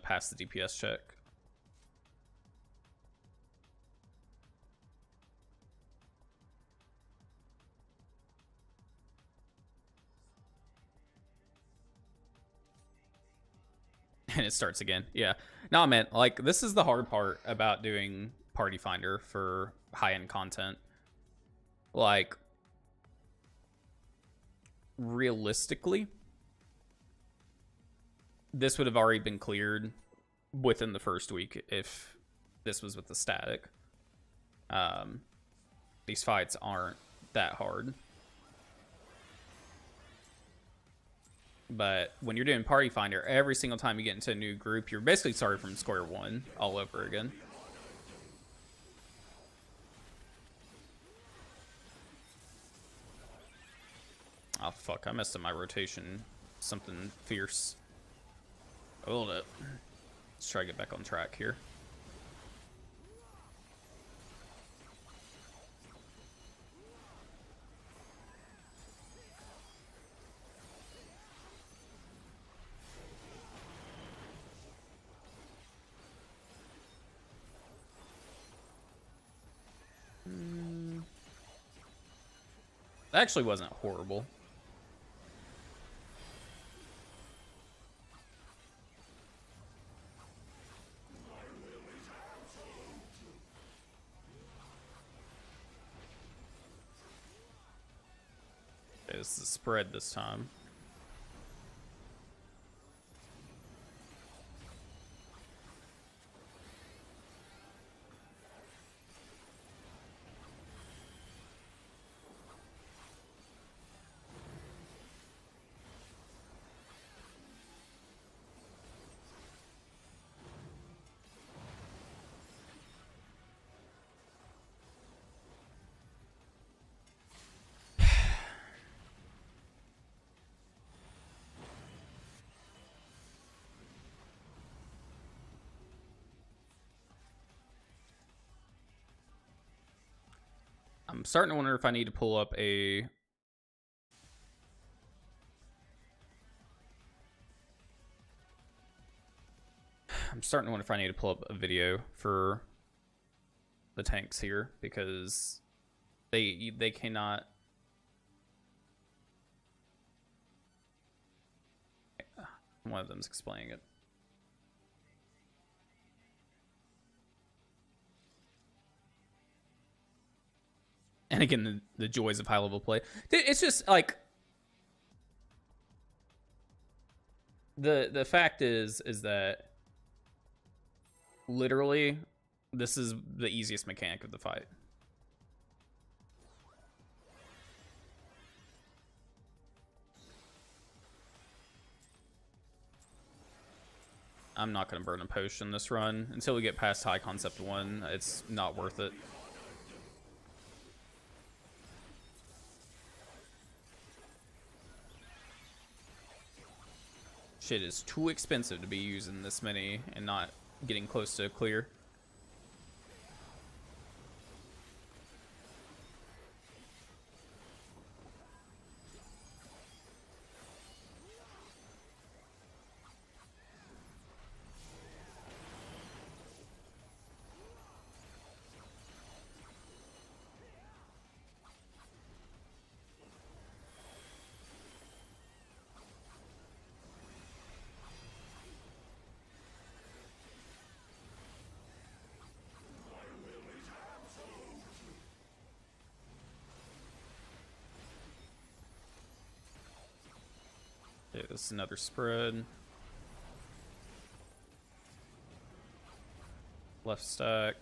pass the DPS check. And it starts again. Yeah. No, man, like, this is the hard part about doing Party Finder for high-end content. Like, realistically, this would have already been cleared within the first week if this was with the static. These fights aren't that hard. But when you're doing Party Finder, every single time you get into a new group, you're basically starting from square one all over again. Oh, fuck. I messed up my rotation. Something fierce. Hold it. Let's try to get back on track here. That actually wasn't horrible. It's the spread this time. I'm starting to wonder if I need to pull up a... I'm starting to wonder if I need to pull up a video for the tanks here, because they cannot... One of them's explaining it. And again, the joys of high level play. It's just like the fact is that literally this is the easiest mechanic of the fight. I'm not going to burn a potion this run until we get past high concept 1. It's not worth it. Shit is too expensive to be using this many and not getting close to clear. Okay, this is another spread. Left stack.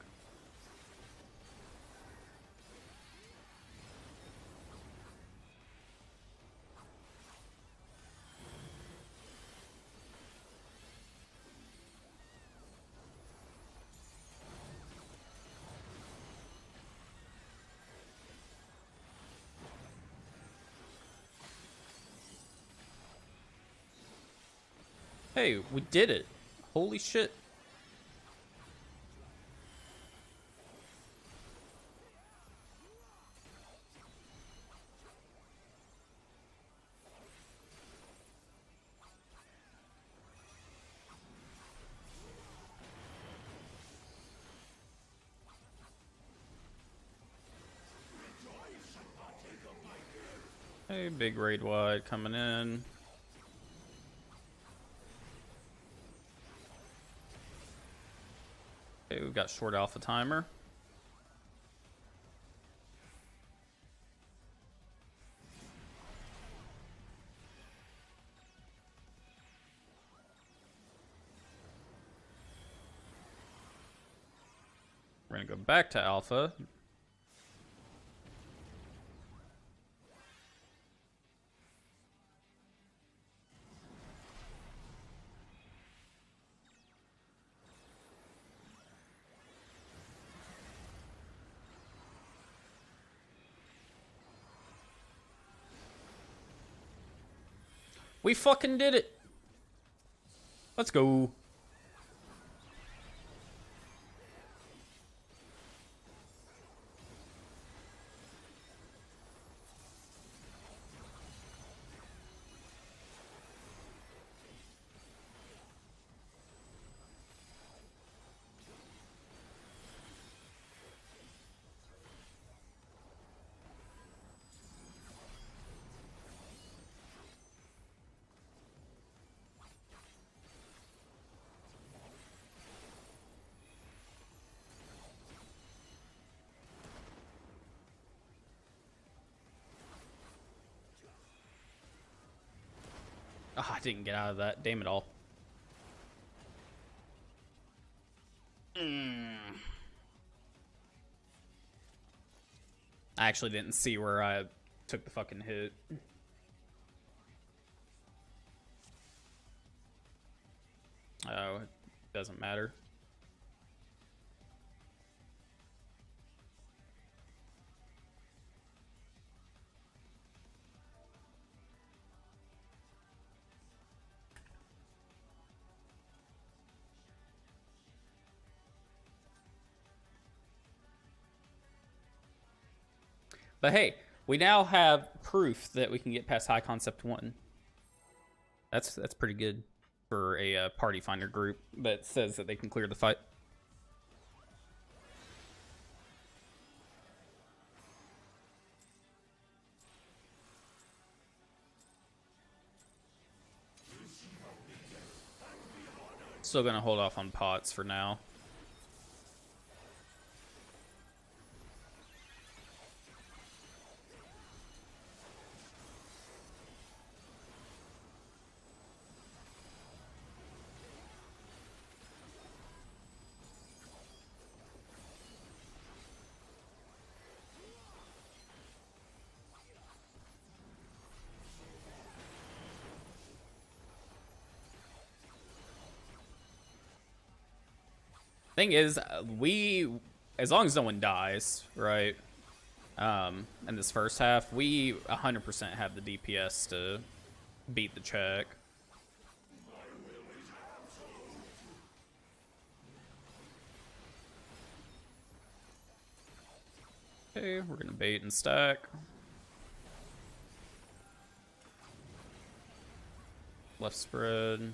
Hey, we did it. Holy shit. Hey, big raid wide coming in. Okay, we've got short alpha timer. We're gonna go back to alpha. We fucking did it. Let's go. Oh, I didn't get out of that. Damn it all. I actually didn't see where I took the fucking hit. Oh, it doesn't matter. But hey, we now have proof that we can get past High Concept 1. That's pretty good for a party finder group that says that they can clear the fight. Still gonna hold off on pots for now. Thing is, as long as no one dies, right? In this first half, we 100% have the DPS to beat the check. Okay, we're gonna bait and stack. Left spread.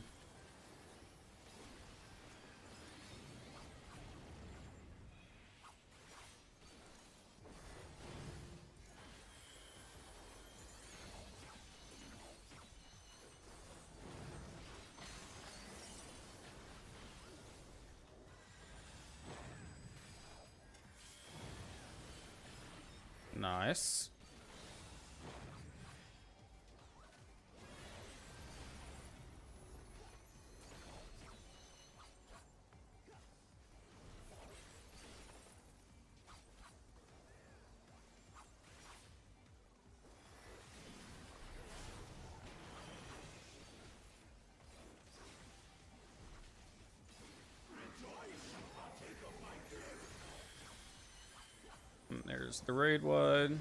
Nice. And there's the raid wide.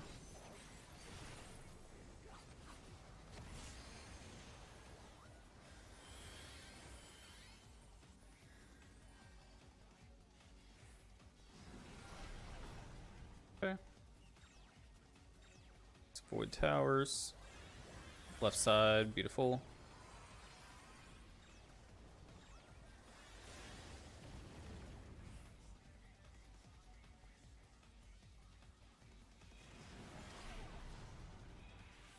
Okay. Let's avoid towers. Left side, beautiful.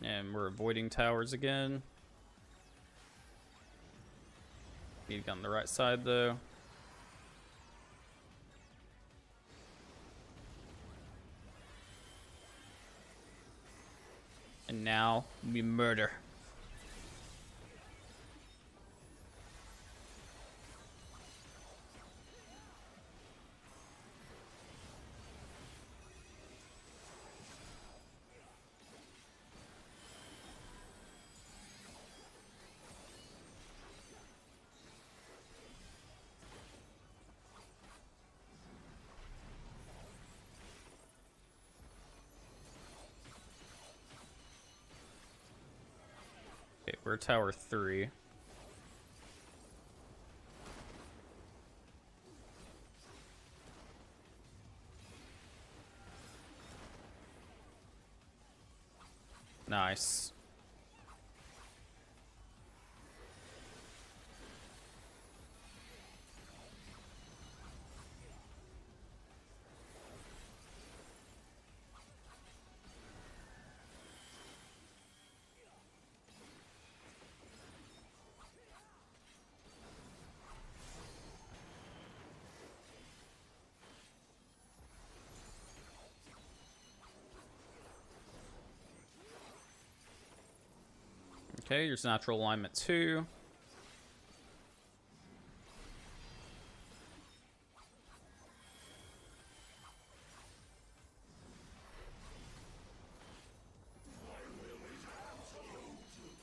And we're avoiding towers again. Need to get on the right side though. And now we murder. Okay, we're tower 3. Nice. Okay, here's natural alignment 2.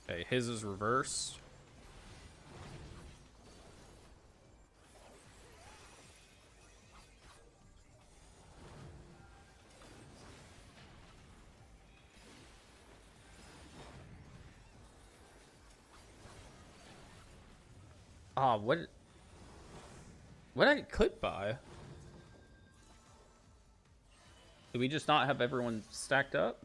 Okay, his is reversed. Ah, what did I get clipped by? Do we just not have everyone stacked up?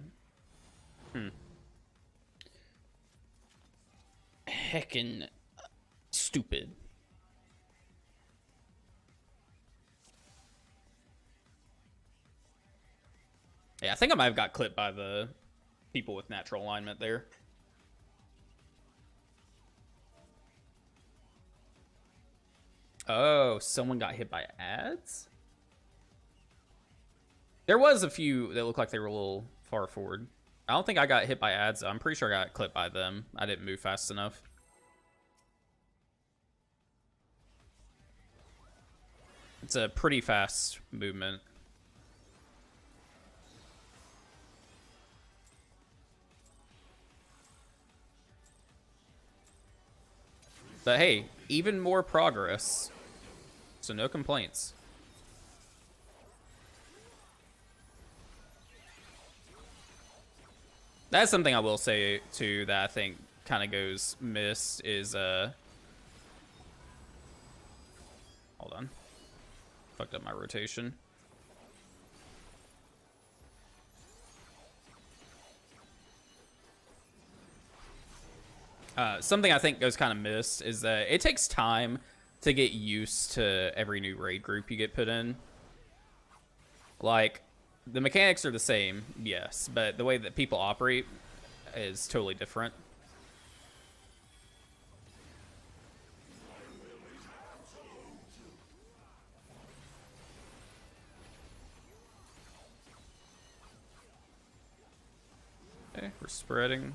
Heckin' stupid. Yeah, I think I might have got clipped by the people with natural alignment there. Oh, someone got hit by ads? There was a few that looked like they were a little far forward. I don't think I got hit by ads. I'm pretty sure I got clipped by them. I didn't move fast enough. It's a pretty fast movement. But hey, even more progress. So no complaints. That's something I will say too that I think kind of goes missed is hold on. Fucked up my rotation. Something I think goes kind of missed is that it takes time to get used to every new raid group you get put in. Like, the mechanics are the same, yes, but the way that people operate is totally different. Okay, we're spreading.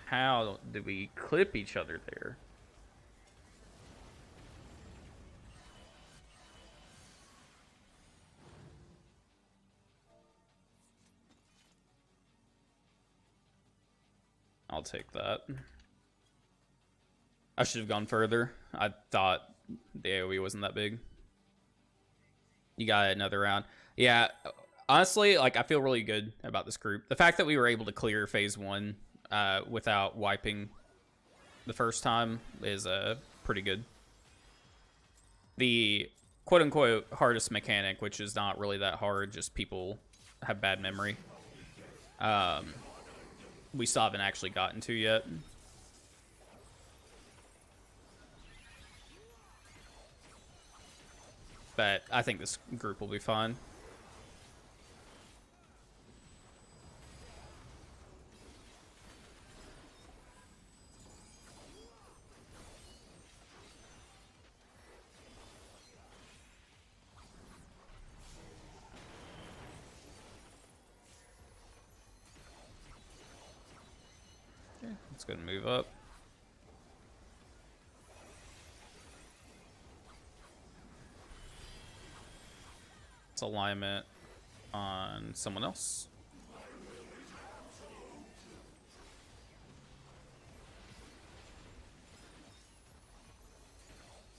How did we clip each other there? I'll take that. I should have gone further. I thought the AoE wasn't that big. You got another round. Yeah, honestly, like, I feel really good about this group. The fact that we were able to clear phase 1 without wiping the first time is pretty good. The quote-unquote hardest mechanic, which is not really that hard, just people have bad memory, we still haven't actually gotten to yet. But I think this group will be fine. Okay, let's go and move up. It's alignment on someone else.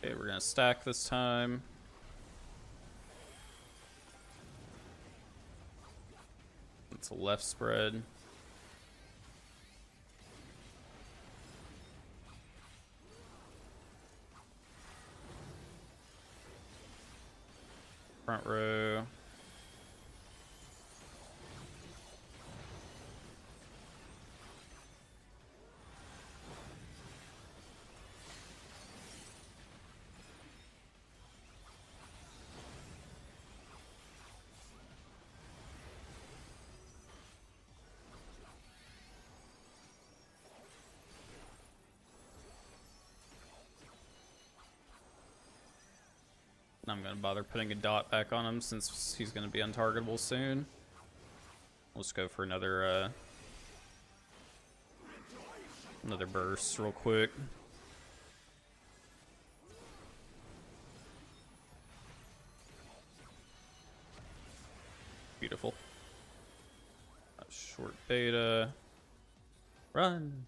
Okay, we're gonna stack this time. It's a left spread. Front row. I'm gonna bother putting a dot back on him since he's gonna be untargetable soon. Let's go for another burst real quick. Beautiful. Short beta. Run.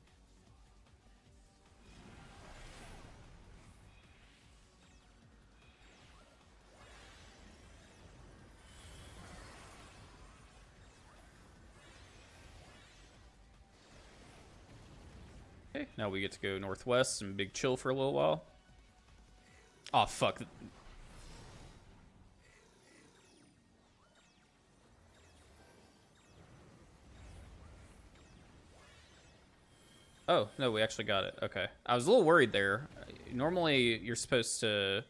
Okay, now we get to go northwest and big chill for a little while. Oh, fuck. Oh, no, we actually got it. Okay. I was a little worried there. Normally, you're supposed to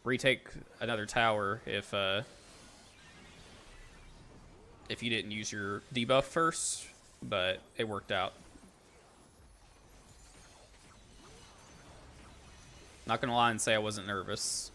retake another tower if you didn't use your debuff first, but it worked out. Not gonna lie and say I wasn't nervous.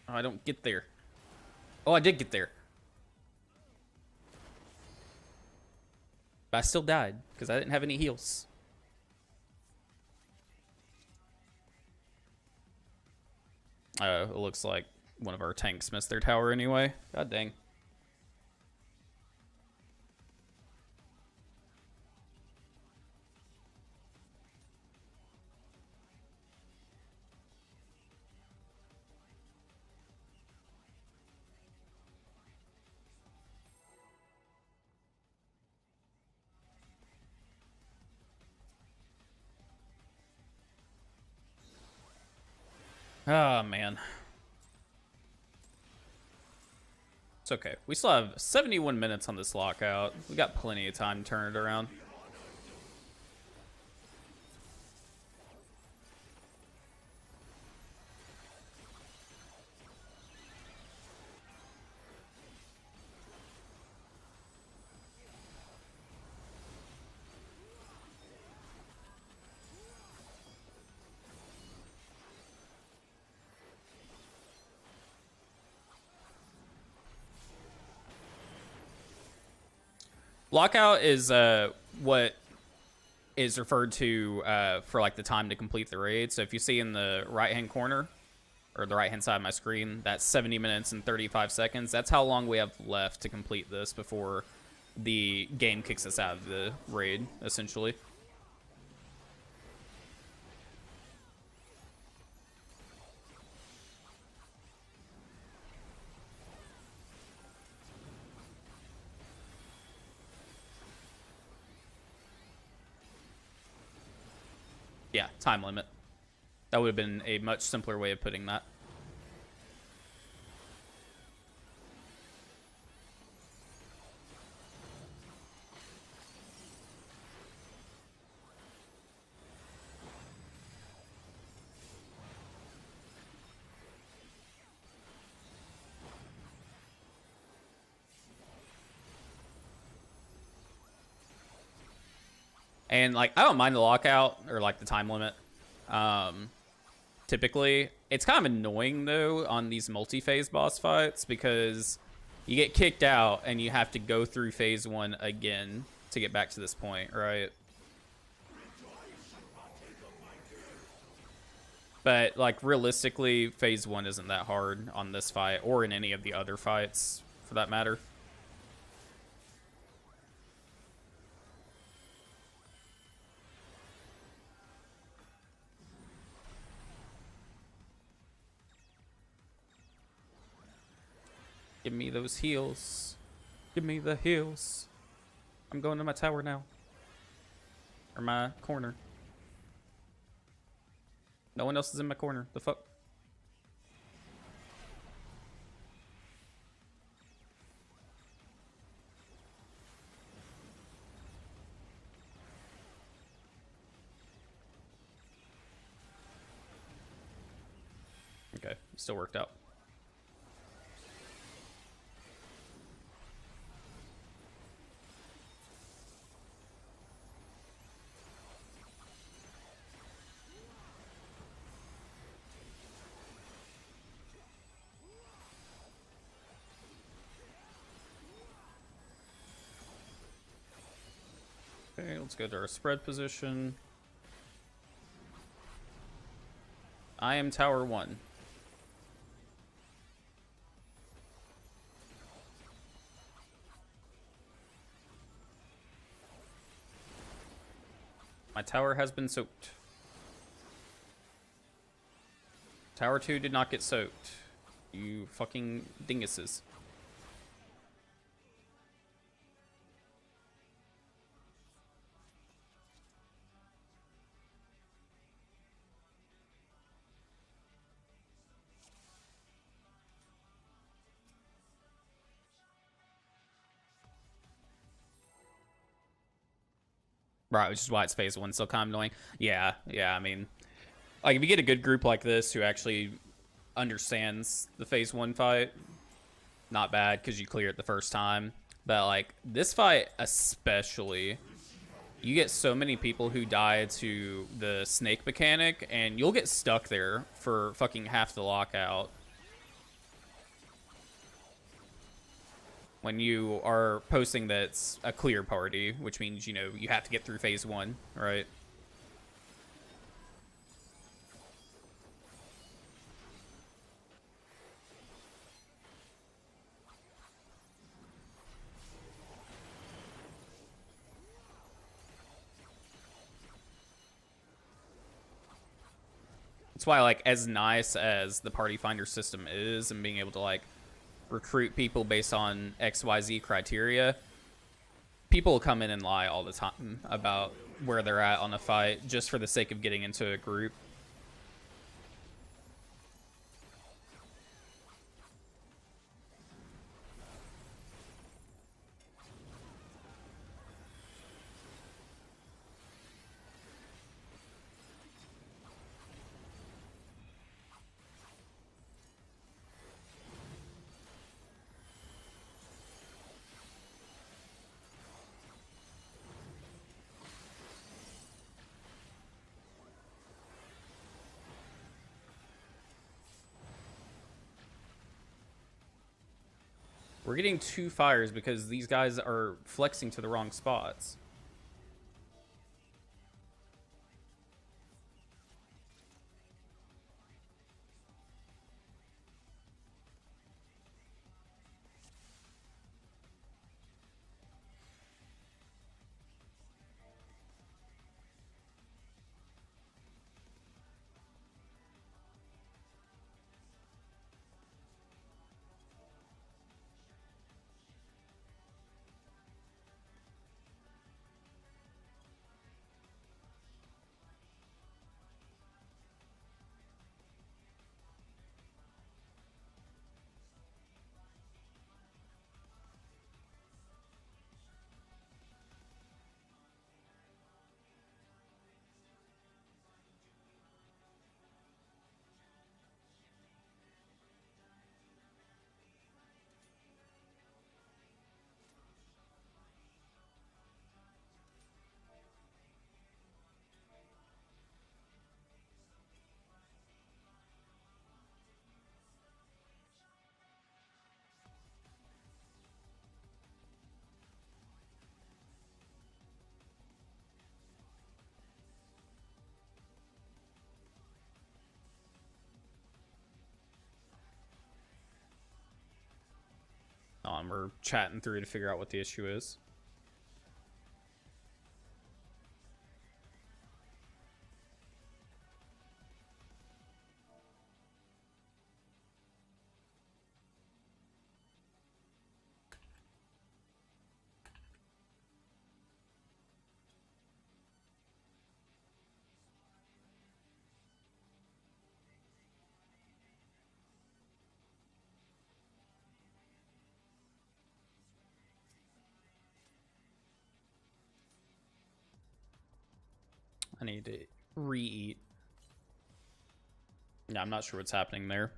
Oh, I don't get there. Oh, I did get there. But I still died because I didn't have any heals. It looks like one of our tanks missed their tower anyway. God dang. Oh, man. It's okay. We still have 71 minutes on this lockout. We got plenty of time to turn it around. Lockout is what is referred to for like the time to complete the raid. So if you see in the right hand corner or the right hand side of my screen, that's 70 minutes and 35 seconds. That's how long we have left to complete this before the game kicks us out of the raid, essentially. Yeah, time limit. That would have been a much simpler way of putting that. And like, I don't mind the lockout or like the time limit. Typically, it's kind of annoying though on these multi-phase boss fights because you get kicked out and you have to go through phase one again to get back to this point, right? But like realistically, phase one isn't that hard on this fight or in any of the other fights for that matter. Give me those heals. Give me the heals. I'm going to my tower now. Or my corner. No one else is in my corner. The fuck? Okay, still worked out. Okay, let's go to our spread position. I am tower 1. My tower has been soaked. Tower 2 did not get soaked. You fucking dinguses. Right, which is why it's phase 1 so kind of annoying. Yeah, I mean, like, if you get a good group like this who actually understands the phase 1 fight, not bad, because you clear it the first time. But, like, this fight especially, you get so many people who die to the snake mechanic, and you'll get stuck there for fucking half the lockout. When you are posting that it's a clear party, which means, you know, you have to get through phase 1, right? That's why, like, as nice as the party finder system is and being able to, like, recruit people based on XYZ criteria, people will come in and lie all the time about where they're at on a fight just for the sake of getting into a group. We're getting 2 fires because these guys are flexing to the wrong spots. We're chatting through to figure out what the issue is. I need to re-eat. Yeah, I'm not sure what's happening there.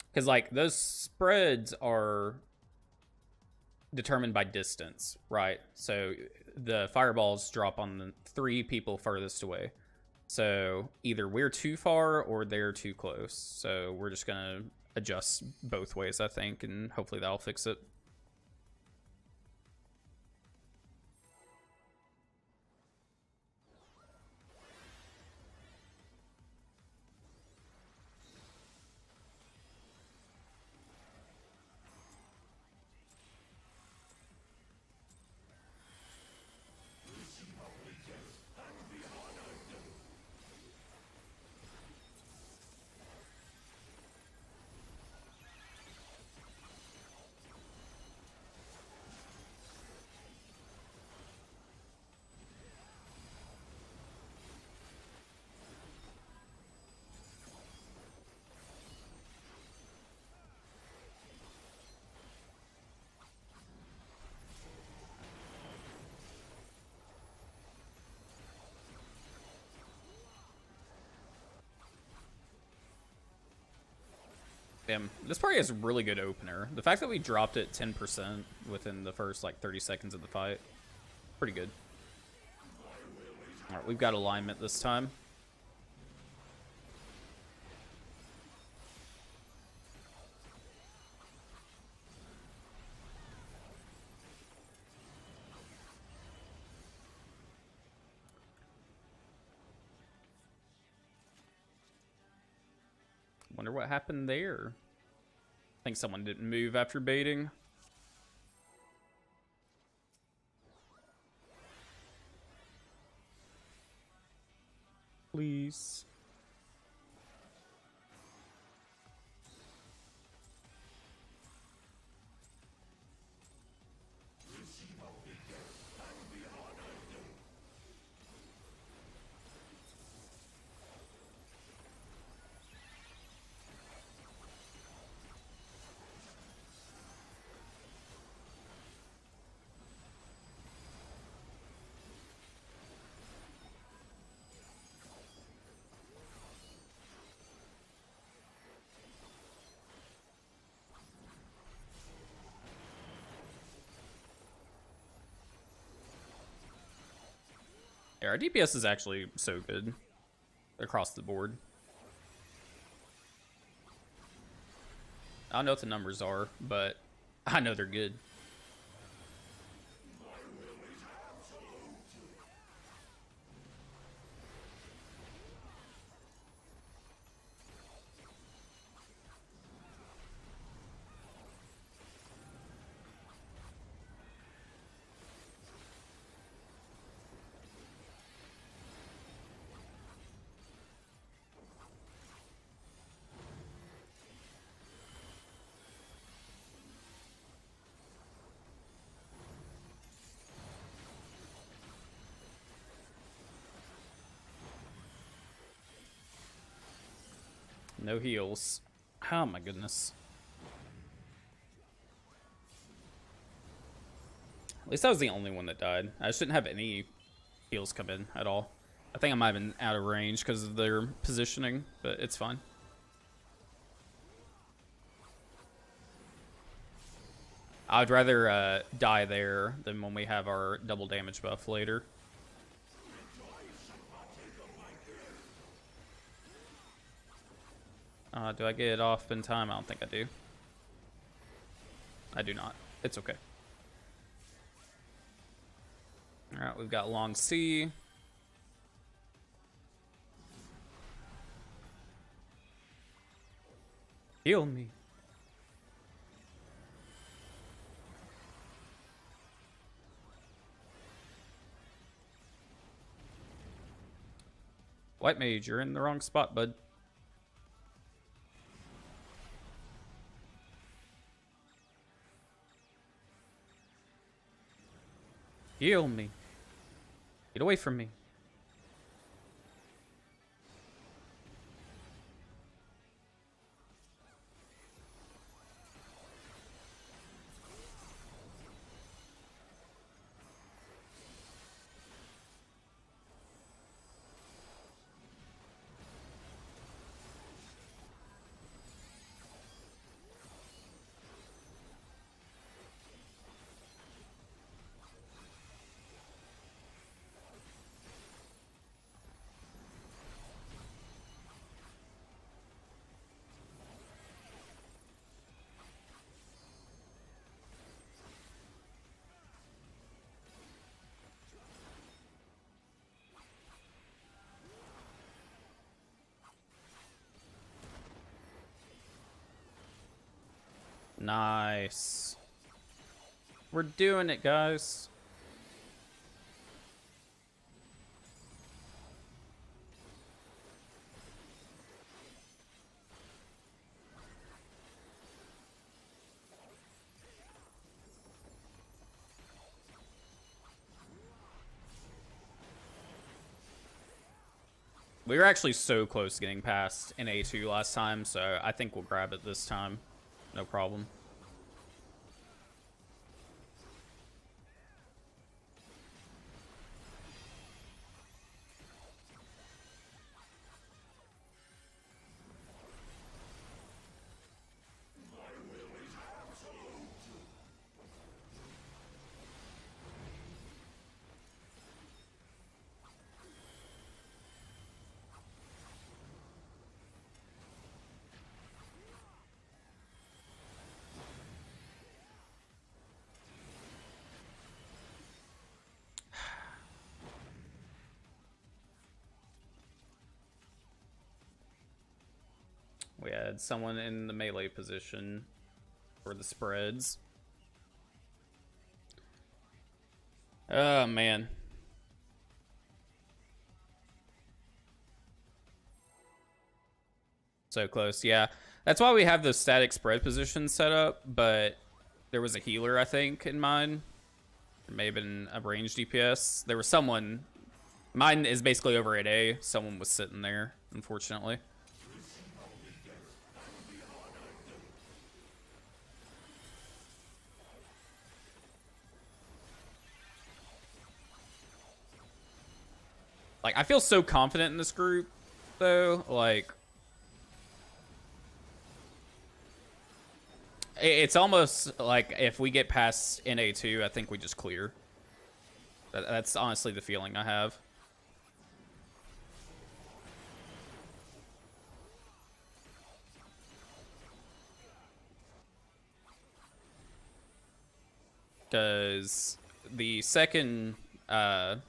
Because, like, those spreads are determined by distance, right? So the fireballs drop on the 3 people furthest away. So either we're too far or they're too close. So we're just going to adjust both ways, I think, and hopefully that'll fix it. Damn, this party has a really good opener. The fact that we dropped it 10% within the first like 30 seconds of the fight, pretty good. All right, we've got alignment this time. Wonder what happened there. I think someone didn't move after baiting. Please. Yeah, our DPS is actually so good across the board. I don't know what the numbers are, but I know they're good. No heals. Oh my goodness. At least I was the only one that died. I shouldn't have any heals come in at all. I think I might have been out of range because of their positioning, but it's fine. I'd rather die there than when we have our double damage buff later. Do I get it off in time? I don't think I do. I do not. It's okay. Alright, we've got long C. Heal me. White mage, you're in the wrong spot, bud. Heal me. Get away from me. Nice. We're doing it, guys. We were actually so close to getting past an A2 last time, so I think we'll grab it this time. No problem. We had someone in the melee position for the spreads. Oh, man. So close, yeah. That's why we have those static spread positions set up, but there was a healer, I think, in mine. There may have been a ranged DPS. There was someone... Mine is basically over at A. Someone was sitting there, unfortunately. Like, I feel so confident in this group, though. Like... It's almost like if we get past NA2, I think we just clear. That's honestly the feeling I have. Because the second high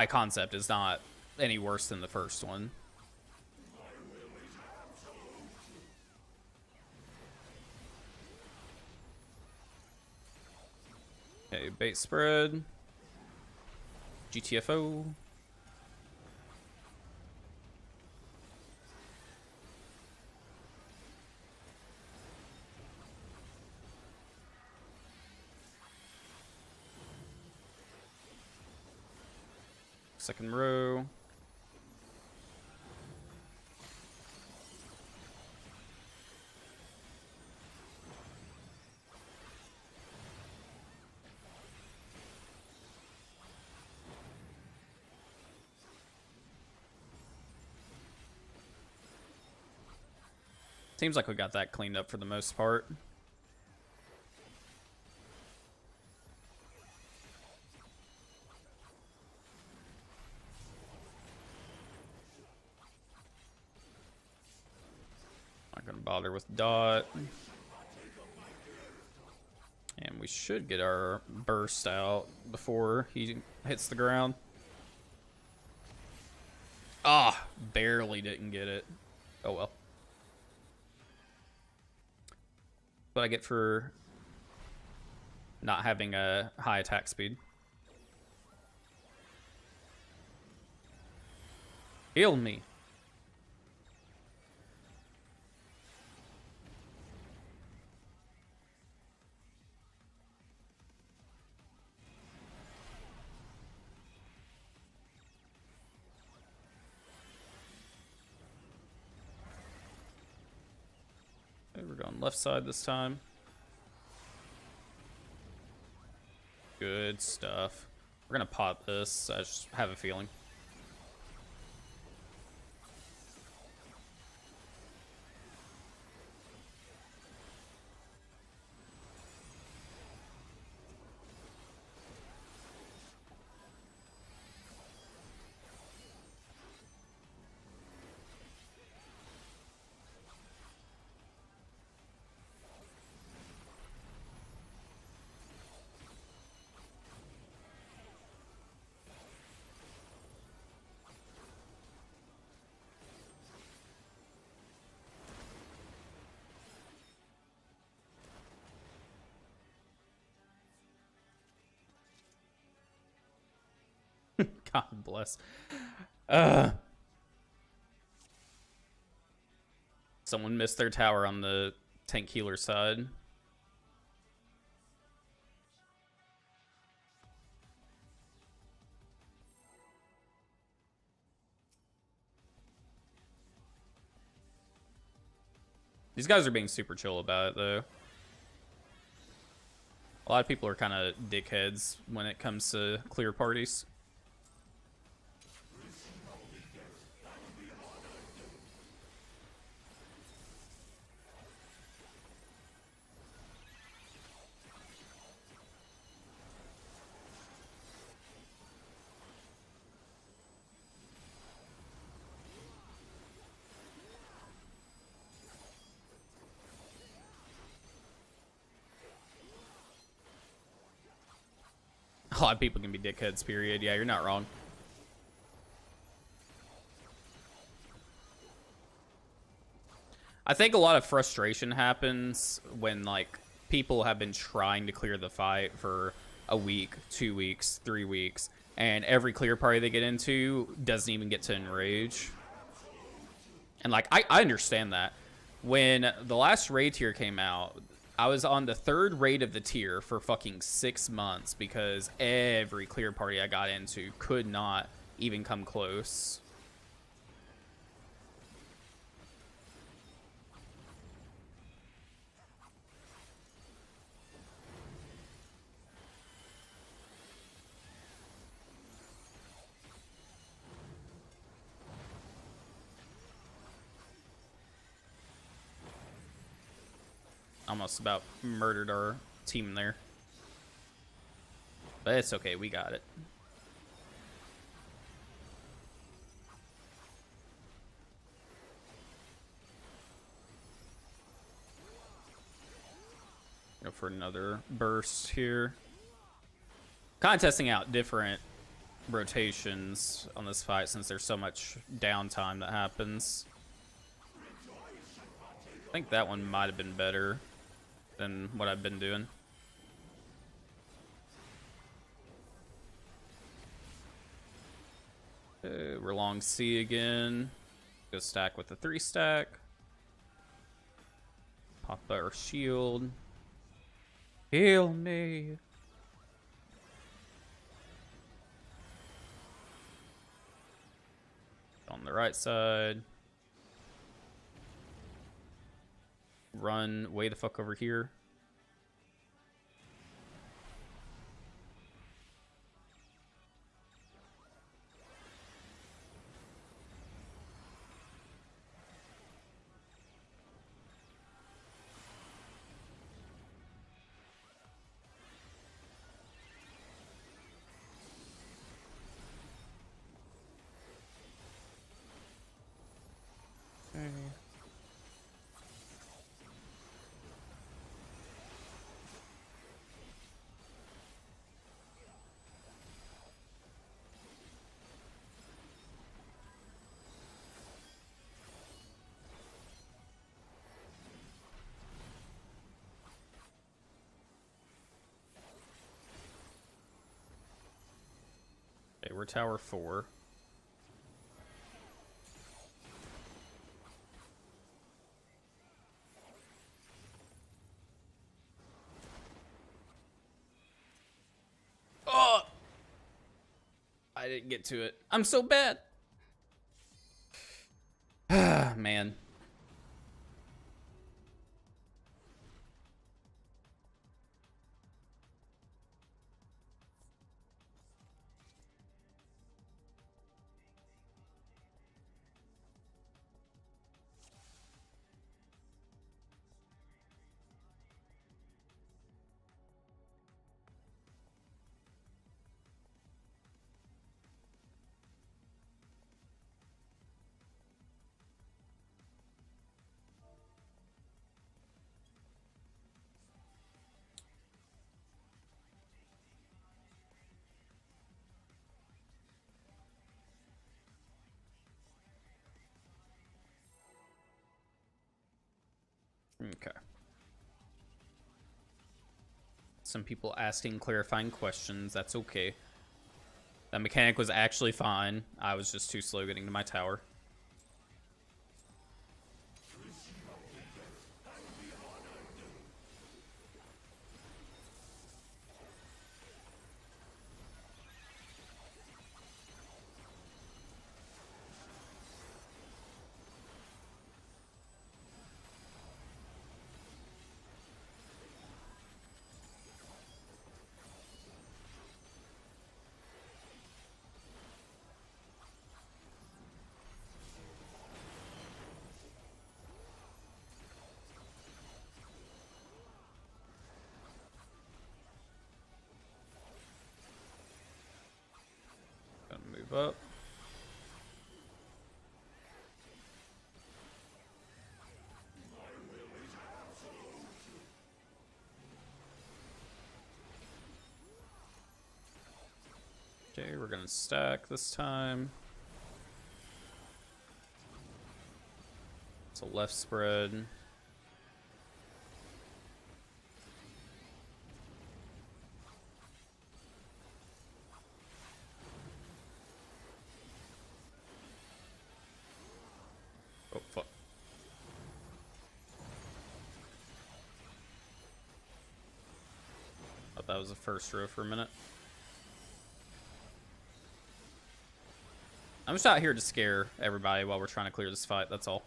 concept is not any worse than the first one. Okay, bait spread. GTFO. Second row. Seems like we got that cleaned up for the most part. Not gonna bother with dot. And we should get our burst out before he hits the ground. Ah, barely didn't get it. Oh well. What I get for not having a high attack speed. Heal me. Okay, we're going left side this time. Good stuff. We're gonna pop this. I just have a feeling. God bless. Someone missed their tower on the tank healer side. These guys are being super chill about it, though. A lot of people are kind of dickheads when it comes to clear parties. A lot of people can be dickheads, period. Yeah, you're not wrong. I think a lot of frustration happens when like people have been trying to clear the fight for a week, 2 weeks, 3 weeks, and every clear party they get into doesn't even get to enrage. And like I understand that. When the last raid tier came out, I was on the 3rd raid of the tier for fucking 6 months because every clear party I got into could not even come close. Almost about murdered our team there. But it's okay, we got it. Go for another burst here. Kind of testing out different rotations on this fight since there's so much downtime that happens. I think that one might have been better than what I've been doing. We're long C again. Go stack with the 3 stack. Pop our shield. Heal me. On the right side. Run way the fuck over here. Okay, we're tower 4. Oh! I didn't get to it. I'm so bad. Ah, man. Okay. Some people asking clarifying questions. That's okay. That mechanic was actually fine. I was just too slow getting to my tower. Gonna move up. Okay, we're gonna stack this time. So left spread. Oh, fuck. Thought that was the first row for a minute. I'm just out here to scare everybody while we're trying to clear this fight, that's all.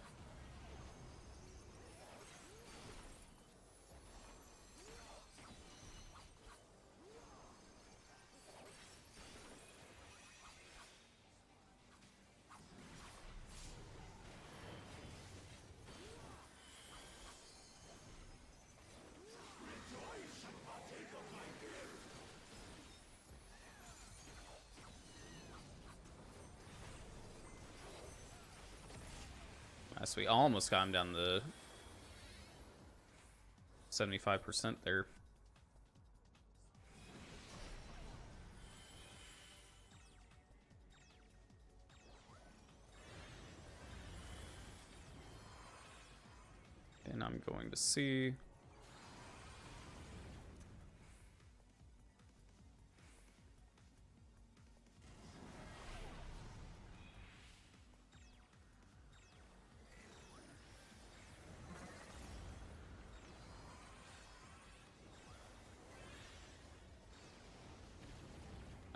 So we almost got him down to 75% there. And I'm going to see.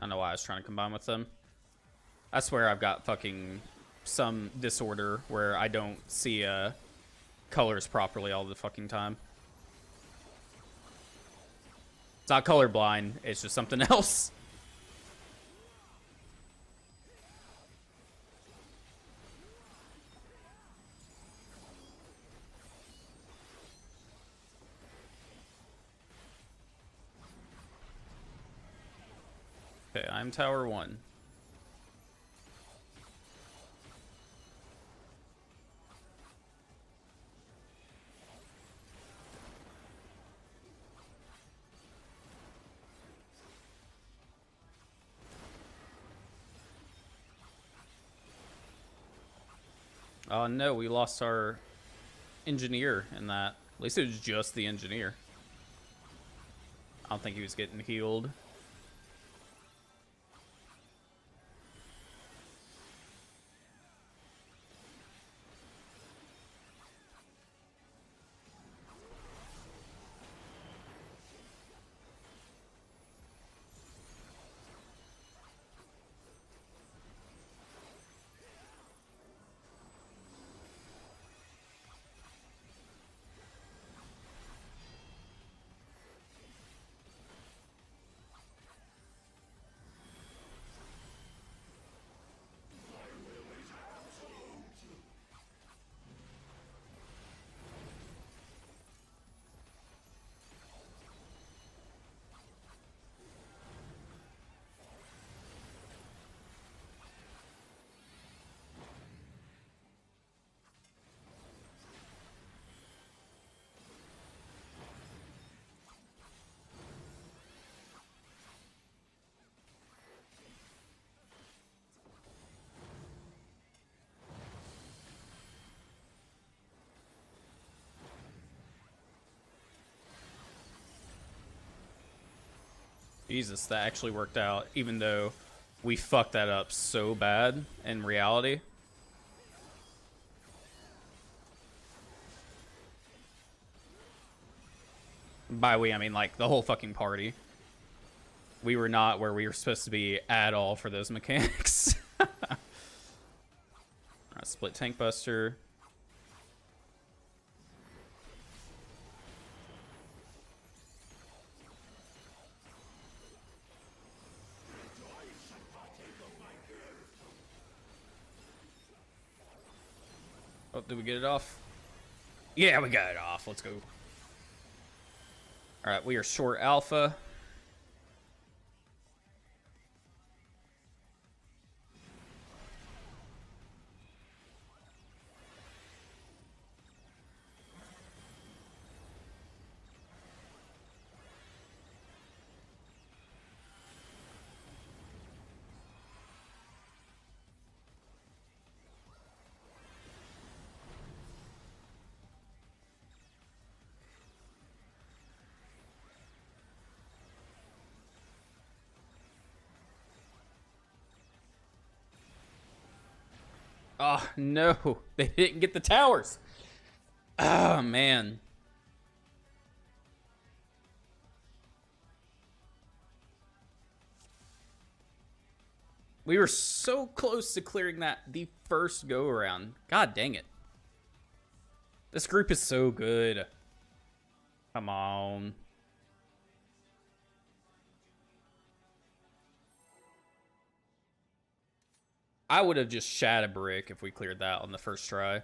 I don't know why I was trying to combine with them. I swear I've got fucking some disorder where I don't see colors properly all the fucking time. It's not colorblind, it's just something else. Okay, I'm Tower 1. Oh no, we lost our engineer in that. At least it was just the engineer. I don't think he was getting healed. Jesus, that actually worked out, even though we fucked that up so bad in reality. By we, I mean like the whole fucking party. We were not where we were supposed to be at all for those mechanics. Alright, split tank buster. Oh, did we get it off? Yeah, we got it off. Let's go. Alright, we are short alpha. Oh, no. They didn't get the towers. Oh, man. We were so close to clearing that the first go around. God dang it. This group is so good. Come on. I would have just shat a brick if we cleared that on the first try.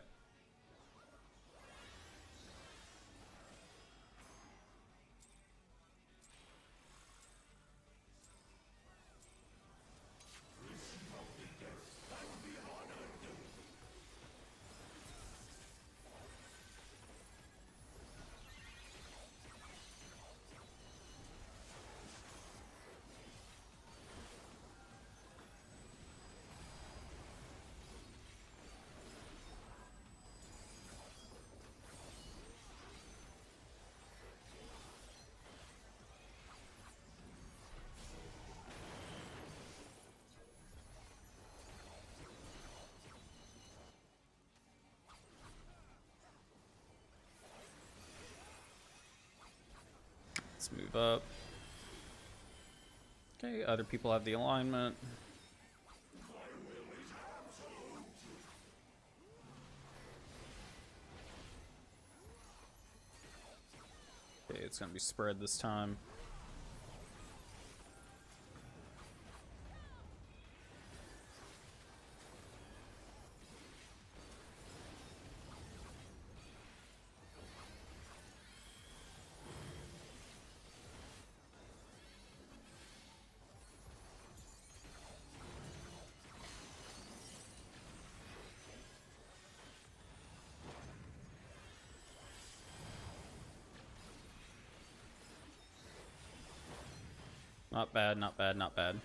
Let's move up. Okay, other people have the alignment. Okay, it's gonna be spread this time. Not bad, not bad, not bad.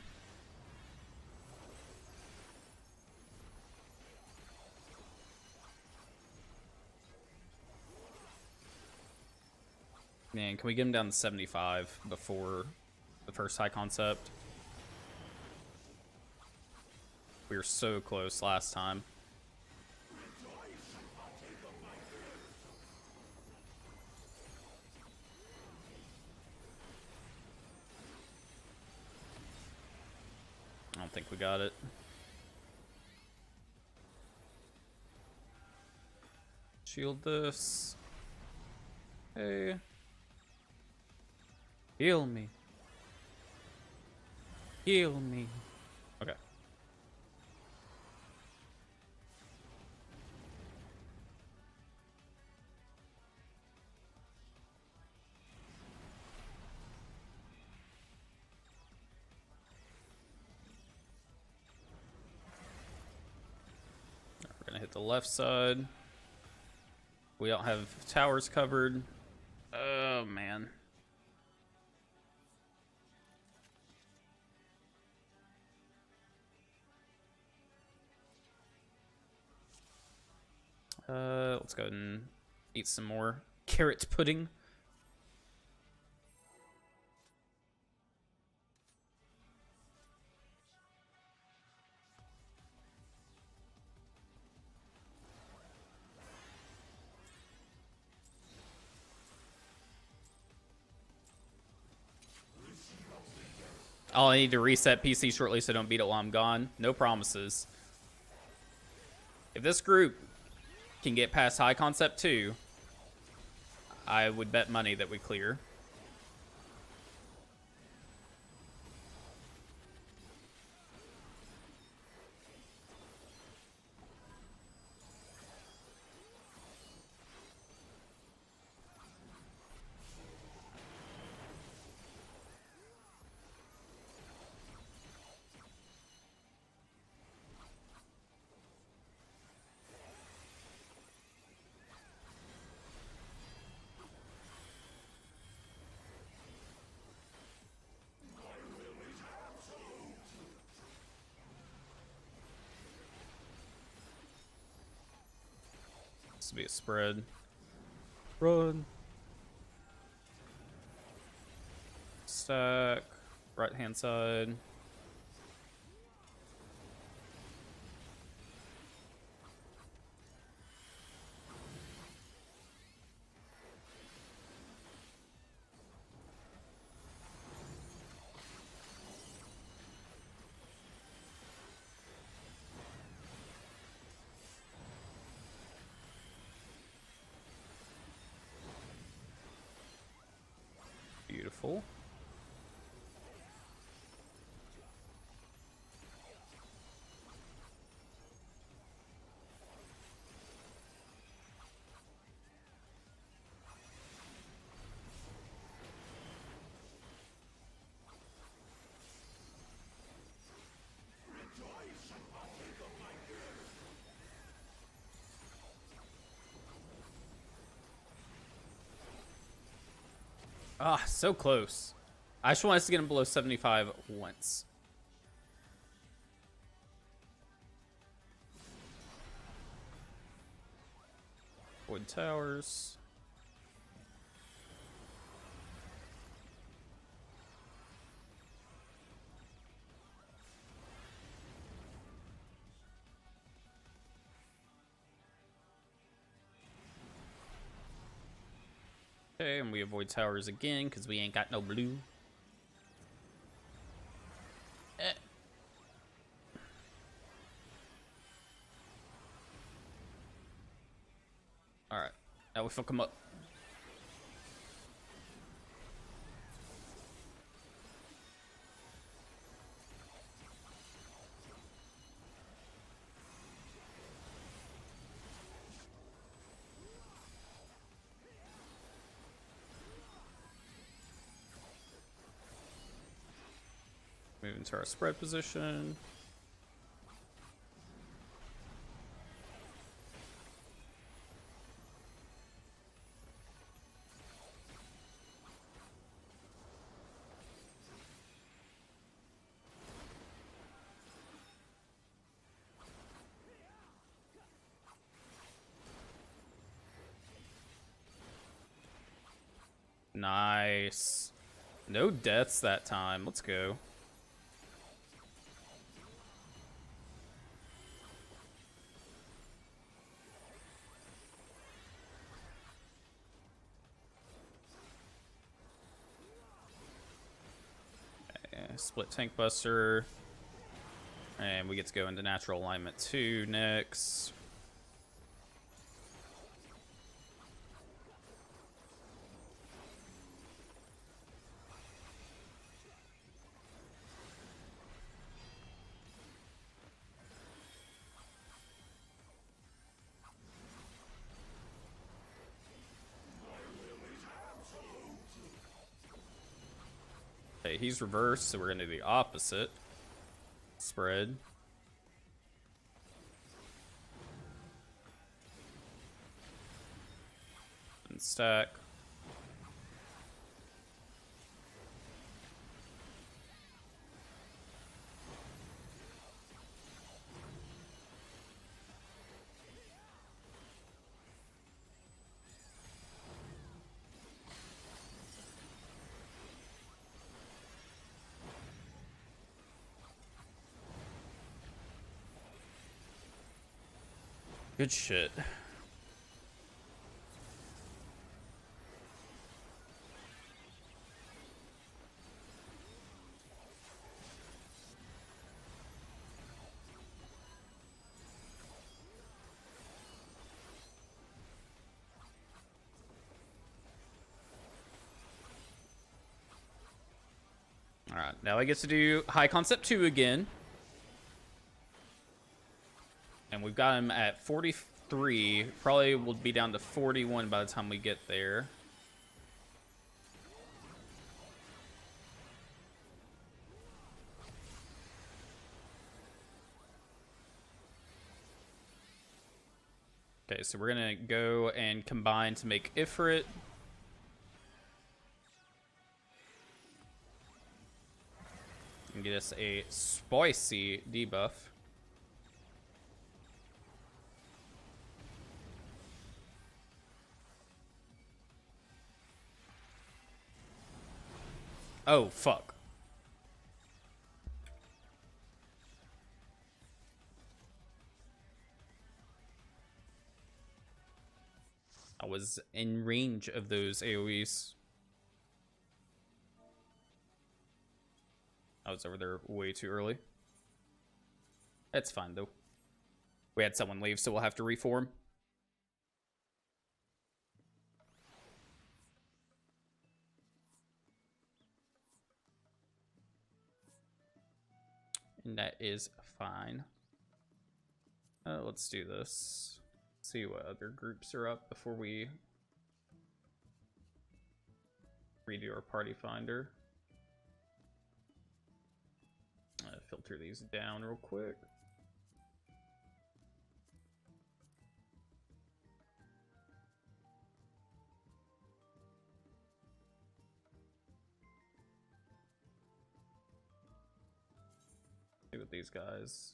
Man, can we get him down to 75 before the first high concept? We were so close last time. I don't think we got it. Shield this. Hey. Heal me. Heal me. Okay. We're gonna hit the left side. We don't have towers covered. Oh, man. Let's go ahead and eat some more carrot pudding. I'll need to reset PC shortly, so don't beat it while I'm gone. No promises. If this group can get past High Concept 2, I would bet money that we clear. This will be a spread. Run. Stack. Right hand side. Beautiful. Ah, so close. I just want us to get him below 75 once. Void towers. Okay, and we avoid towers again because we ain't got no blue. Alright, now we fuck him up. Move into our spread position. Nice. No deaths that time. Let's go. Split tank buster, and we get to go into natural alignment 2 next. Okay, he's reversed, so we're gonna do the opposite. Spread. And stack. Good shit. All right, now I get to do high concept 2 again. And we've got him at 43. Probably will be down to 41 by the time we get there. Okay, so we're gonna go and combine to make Ifrit. And get us a spicy debuff. Oh, fuck. I was in range of those AoEs. I was over there way too early. That's fine, though. We had someone leave, so we'll have to reform. and that is fine. Let's do this. See what other groups are up before we redo our party finder. Filter these down real quick. See what these guys.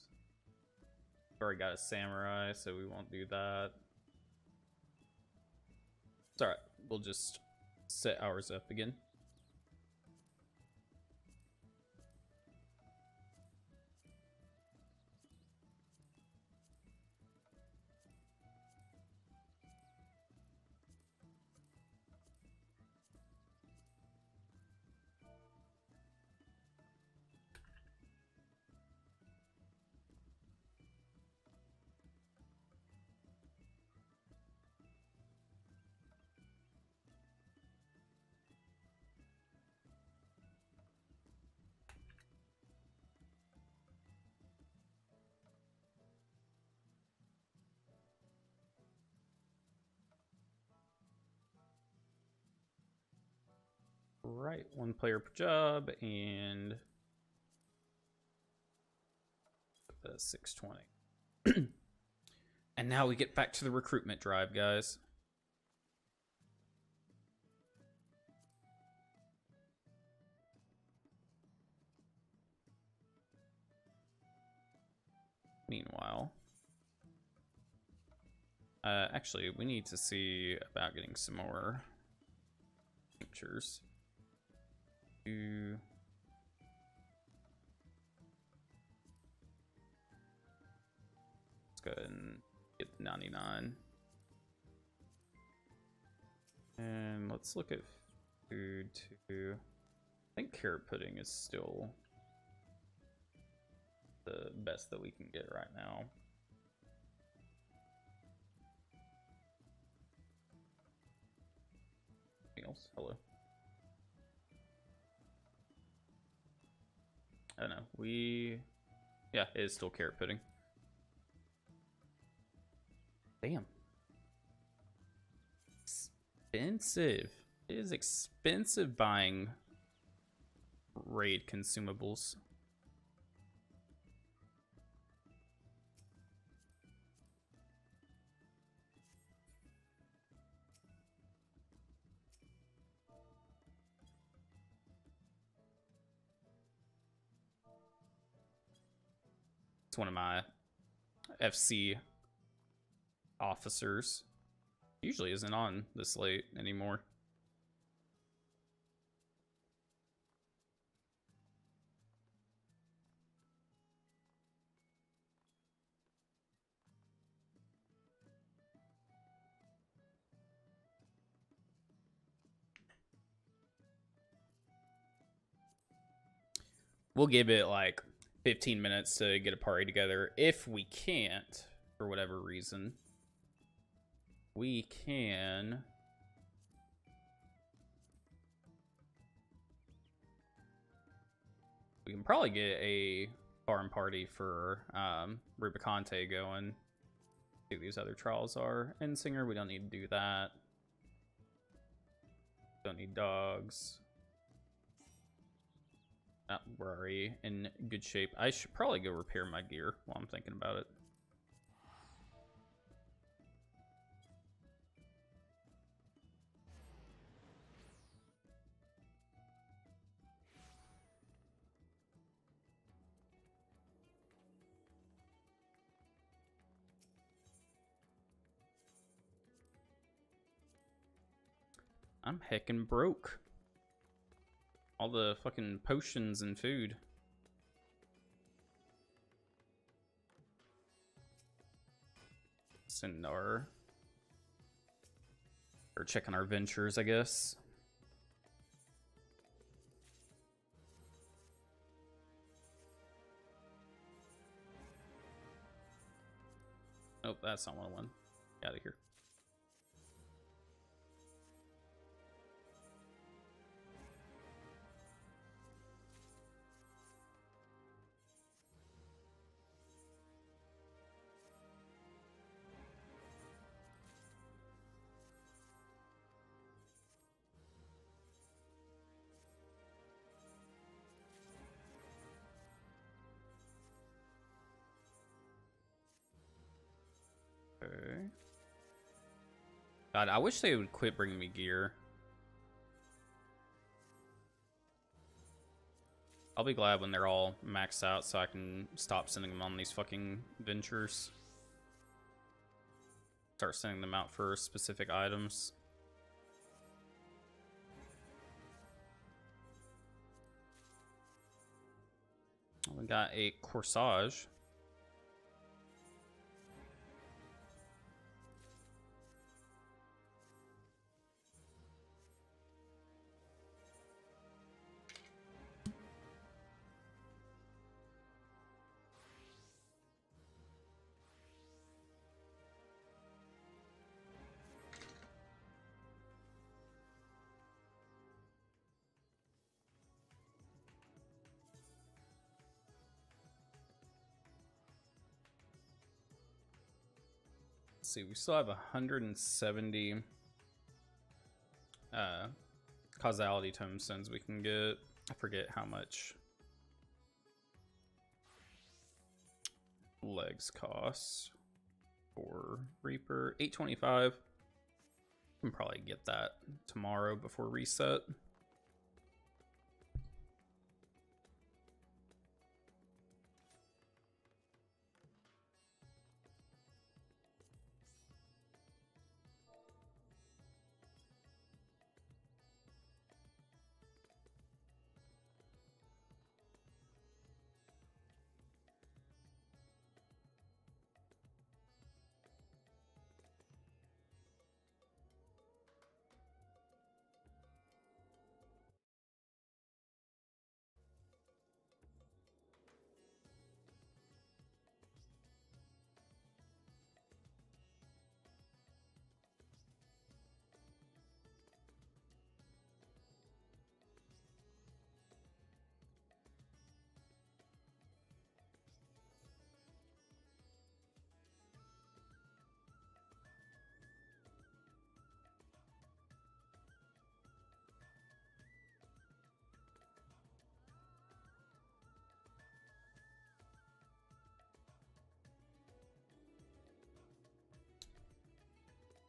Already got a samurai, so we won't do that. It's alright, we'll just set ours up again. Right, 1 player per job, and 620. And now we get back to the recruitment drive, guys. Meanwhile, actually, we need to see about getting some more pictures. Let's go ahead and get 99. And let's look at food too. I think carrot pudding is still the best that we can get right now. Meals, hello. I don't know. Yeah, it is still carrot pudding. Damn. Expensive. It is expensive buying raid consumables. It's one of my FC officers. Usually isn't on this late anymore. We'll give it like 15 minutes to get a party together. If we can't, for whatever reason, we can probably get a farm party for Rubicante going. See what these other trials are. Endsinger, we don't need to do that. Don't need dogs. We're already in good shape. I should probably go repair my gear while I'm thinking about it. I'm heckin' broke. All the fucking potions and food. Send our... Or checking our ventures, I guess. Nope, that's not 101. Get out of here. God, I wish they would quit bringing me gear. I'll be glad when they're all maxed out so I can stop sending them on these fucking ventures. Start sending them out for specific items. We got a corsage. Let's see, we still have 170 causality tombstones we can get. I forget how much legs cost for Reaper. 825. Can probably get that tomorrow before reset.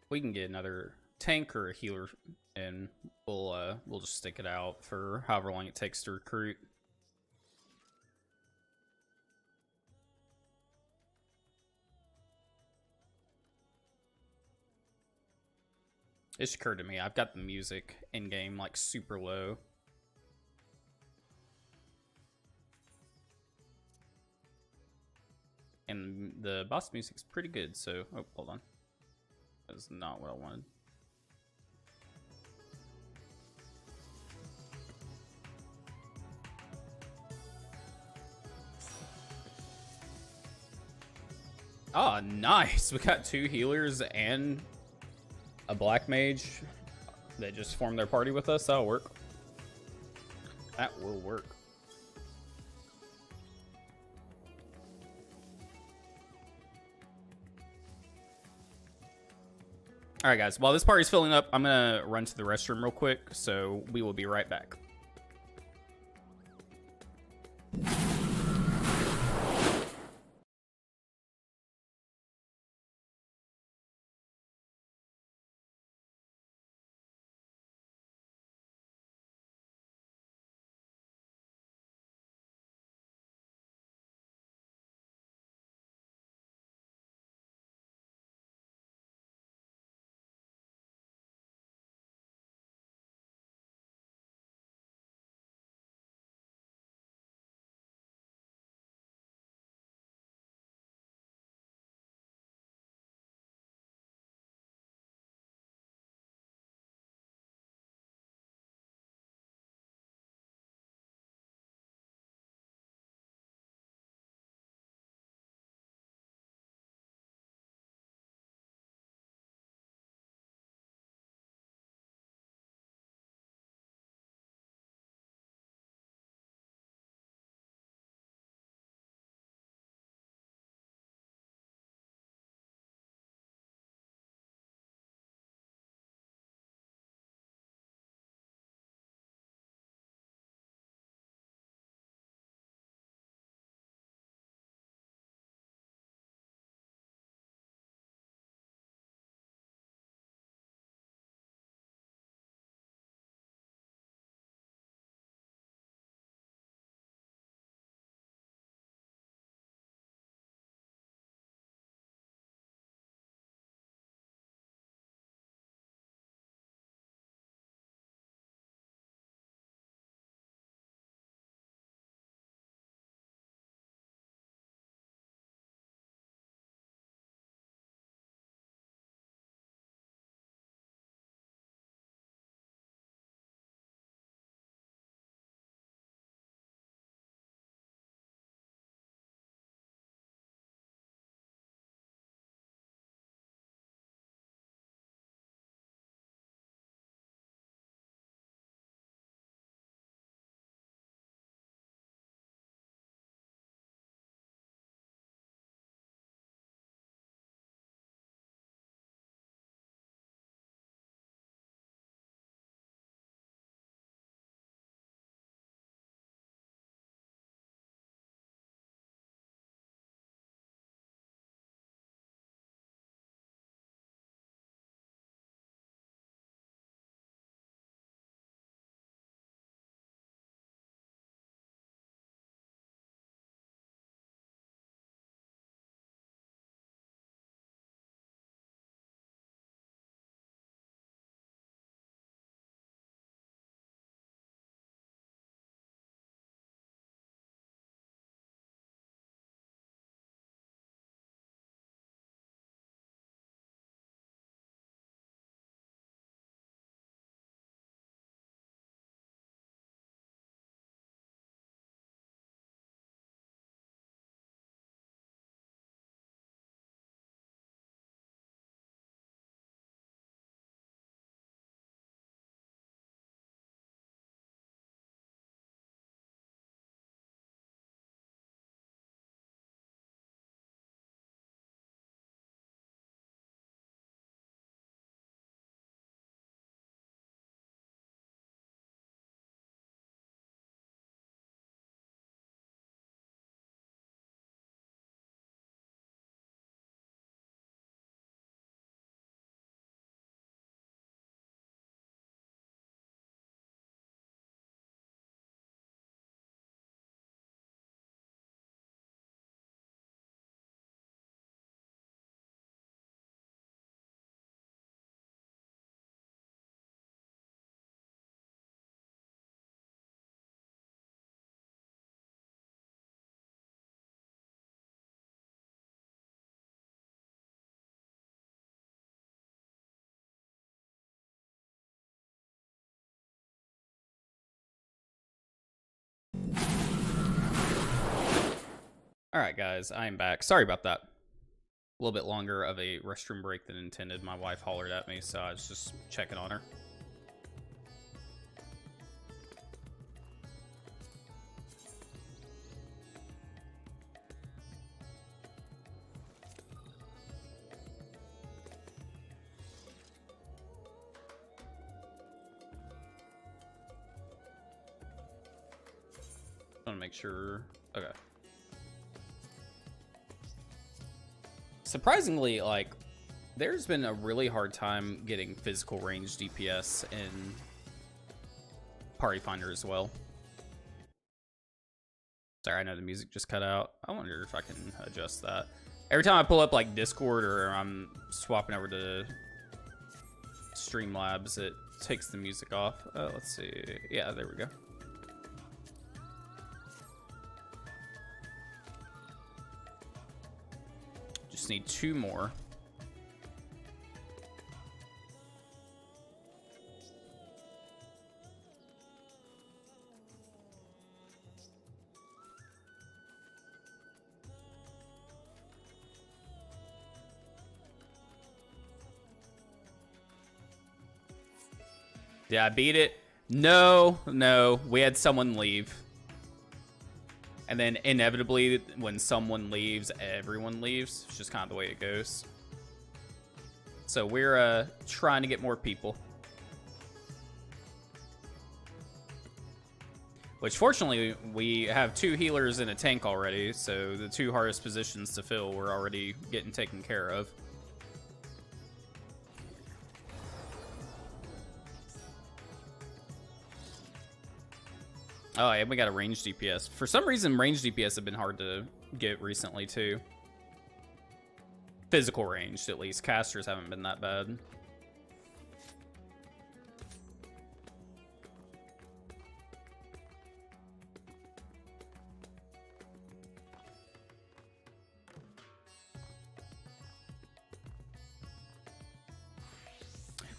We can get another tank or a healer, and we'll just stick it out for however long it takes to recruit. It just occurred to me, I've got the music in game like super low. And the boss music's pretty good, so oh, hold on. That's not what I wanted. Oh, nice. We got 2 healers and a black mage that just formed their party with us. That'll work. That will work. All right, guys. While this party's filling up, I'm going to run to the restroom real quick, so we will be right back. All right, guys, I am back. Sorry about that. A little bit longer of a restroom break than intended. My wife hollered at me, so I was just checking on her. I want to make sure. Okay. Surprisingly, like, there's been a really hard time getting physical range DPS in Party Finder as well. Sorry, I know the music just cut out. I wonder if I can adjust that. Every time I pull up like Discord or I'm swapping over to Streamlabs, it takes the music off. Let's see. Yeah, there we go. Just need 2 more. Did I beat it? No, we had someone leave. And then inevitably, when someone leaves, everyone leaves. It's just kind of the way it goes. So we're trying to get more people. Which, fortunately, we have 2 healers and a tank already. So the 2 hardest positions to fill we're already getting taken care of. Oh, and we got a range DPS. For some reason, range DPS have been hard to get recently, too. Physical range, at least. Casters haven't been that bad.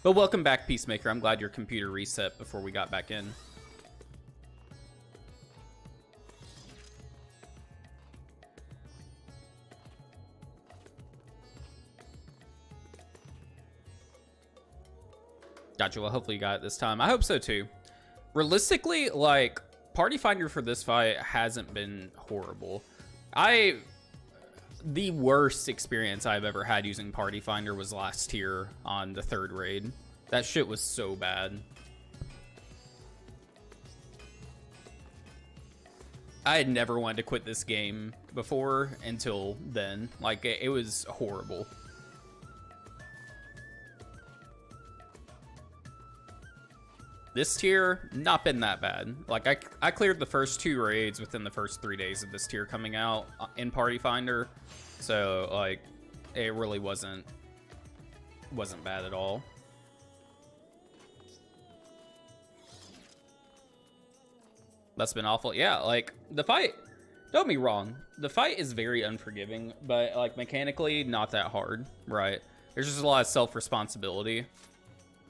But welcome back, Peacemaker. I'm glad your computer reset before we got back in. Gotcha. Well, hopefully you got it this time. I hope so, too. Realistically, like, Party Finder for this fight hasn't been horrible. The worst experience I've ever had using Party Finder was last tier on the 3rd raid. That shit was so bad. I had never wanted to quit this game before until then. Like, it was horrible. This tier, not been that bad. Like, I cleared the first 2 raids within the first 3 days of this tier coming out in Party Finder. So, like, it really wasn't bad at all. That's been awful. Yeah, like, the fight, don't get me wrong, the fight is very unforgiving, but, like, mechanically, not that hard, right? There's just a lot of self-responsibility.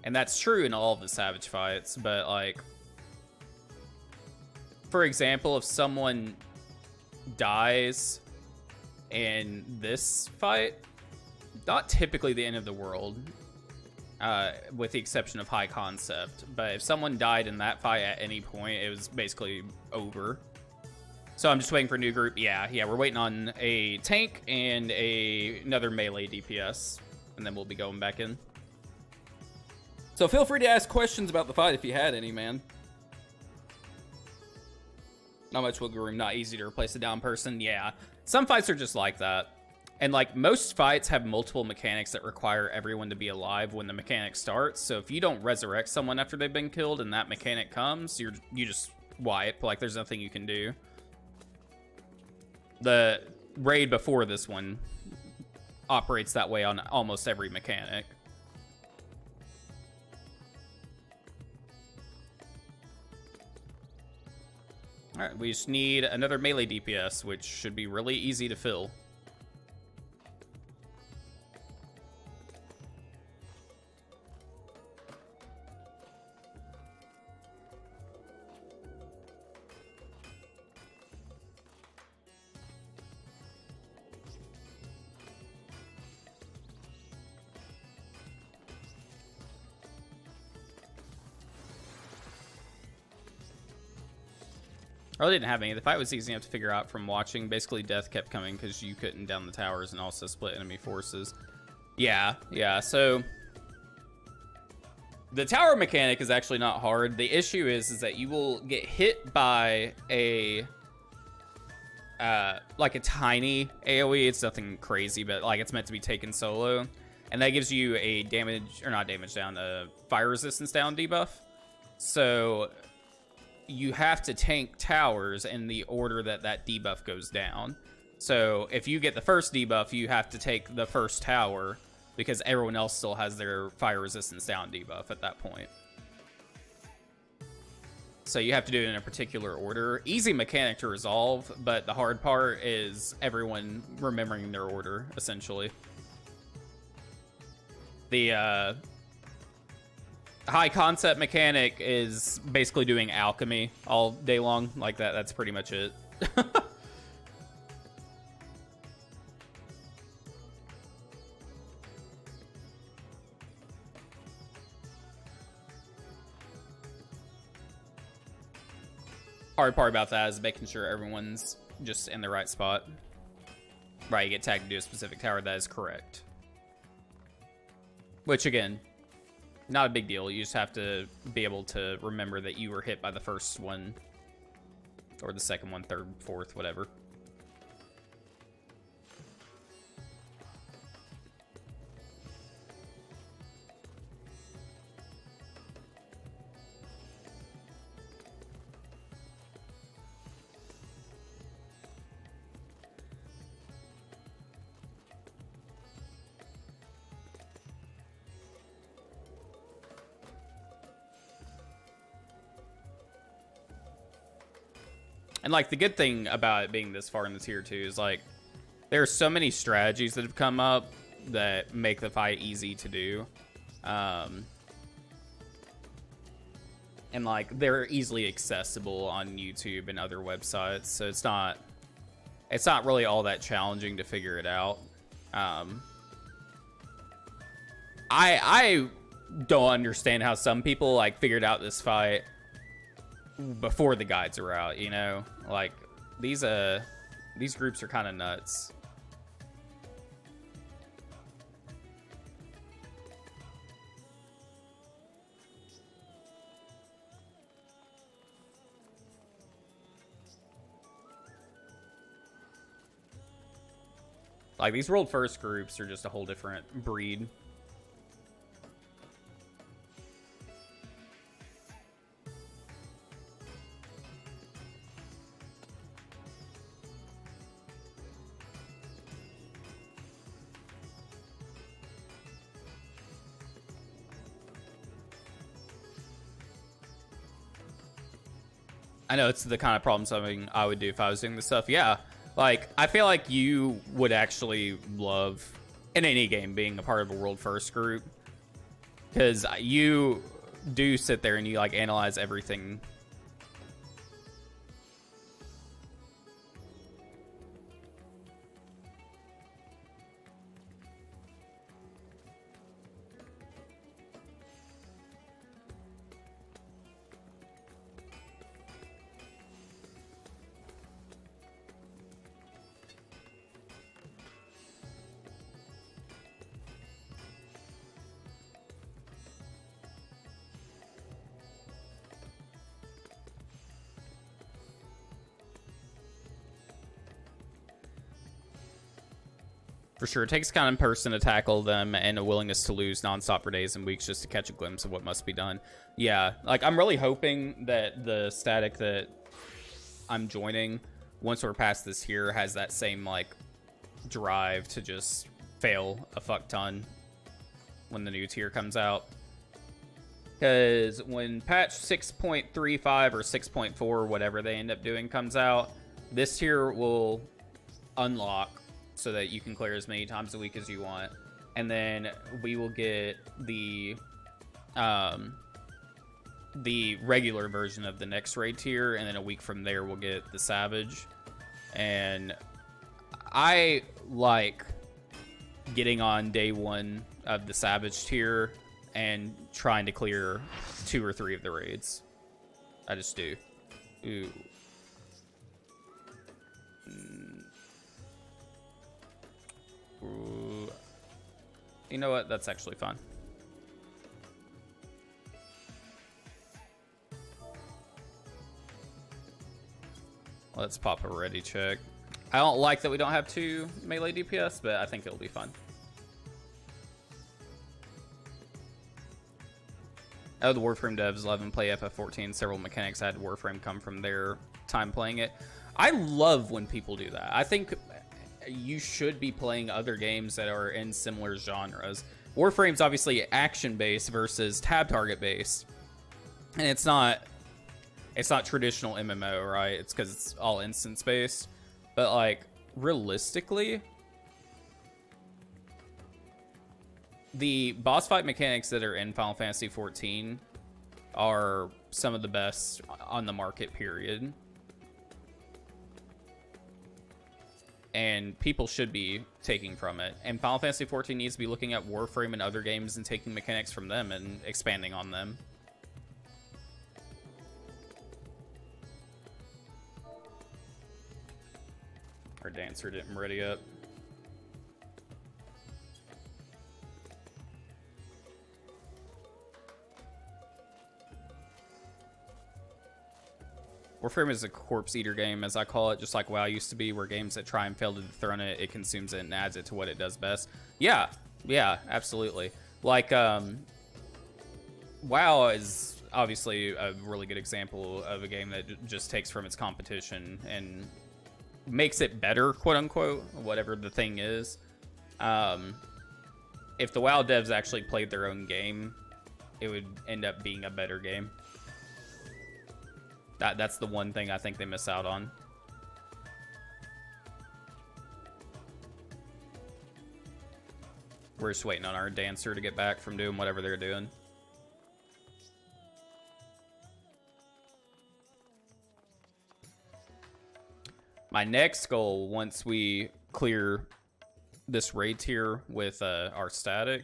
And that's true in all of the Savage fights, but, like, for example, if someone dies in this fight, not typically the end of the world, with the exception of High Concept, but if someone died in that fight at any point, it was basically over. So I'm just waiting for a new group. Yeah, we're waiting on a tank and another melee DPS, and then we'll be going back in. So feel free to ask questions about the fight if you had any, man. Not much wiggle room, not easy to replace a down person. Yeah, some fights are just like that. And like most fights have multiple mechanics that require everyone to be alive when the mechanic starts. So if you don't resurrect someone after they've been killed and that mechanic comes, you just wipe. Like there's nothing you can do. The raid before this one operates that way on almost every mechanic. All right, we just need another melee DPS, which should be really easy to fill. I really didn't have any. The fight was easy enough to figure out from watching. Basically, death kept coming because you couldn't down the towers and also split enemy forces. Yeah, so the tower mechanic is actually not hard. The issue is that you will get hit by a like a tiny AoE. It's nothing crazy, but like it's meant to be taken solo, and that gives you a damage, or not damage down, a fire resistance down debuff. So you have to tank towers in the order that that debuff goes down. So if you get the first debuff, you have to take the first tower because everyone else still has their fire resistance down debuff at that point. So you have to do it in a particular order. Easy mechanic to resolve, but the hard part is everyone remembering their order, essentially. The high concept mechanic is basically doing alchemy all day long. Like that, that's pretty much it. Hard part about that is making sure everyone's just in the right spot. Right, you get tagged to do a specific tower, that is correct. Which again, not a big deal. You just have to be able to remember that you were hit by the first one, or the second one, third, fourth, whatever. And like the good thing about it being this far in the tier 2 is like there are so many strategies that have come up that make the fight easy to do. And like they're easily accessible on YouTube and other websites, so it's not really all that challenging to figure it out. I don't understand how some people like figured out this fight before the guides are out, you know? Like these groups are kind of nuts. Like these world first groups are just a whole different breed. I know it's the kind of problem solving I would do if I was doing this stuff. Yeah, like I feel like you would actually love in any game being a part of a world first group, because you do sit there and you like analyze everything. For sure, it takes a kind of person to tackle them and a willingness to lose nonstop for days and weeks just to catch a glimpse of what must be done. Yeah, like I'm really hoping that the static that I'm joining, once we're past this here, has that same like drive to just fail a fuck ton when the new tier comes out. Because when patch 6.35 or 6.4, whatever they end up doing, comes out, this tier will unlock so that you can clear as many times a week as you want, and then we will get the regular version of the next raid tier, and then a week from there we'll get the Savage. And I like getting on day one of the Savage tier and trying to clear 2 or 3 of the raids. I just do. Ooh. Ooh. You know what? That's actually fine. Let's pop a ready check. I don't like that we don't have 2 melee DPS, but I think it'll be fun. Oh, the Warframe devs love and play FF14. Several mechanics had Warframe come from their time playing it. I love when people do that. I think you should be playing other games that are in similar genres. Warframe's obviously action-based versus tab target-based. And it's not traditional MMO, right? It's because it's all instance-based. But, like, realistically, the boss fight mechanics that are in Final Fantasy XIV are some of the best on the market, period. And people should be taking from it. And Final Fantasy XIV needs to be looking at Warframe and other games and taking mechanics from them and expanding on them. Our dancer didn't ready up. Warframe is a corpse eater game, as I call it, just like WoW used to be, where games that try and fail to dethrone it, it consumes it and adds it to what it does best. Yeah, absolutely. Like, WoW is obviously a really good example of a game that just takes from its competition and makes it better, quote unquote, whatever the thing is. If the WoW devs actually played their own game, it would end up being a better game. That's the one thing I think they miss out on. We're just waiting on our dancer to get back from doing whatever they're doing. My next goal, once we clear this raid tier with our static,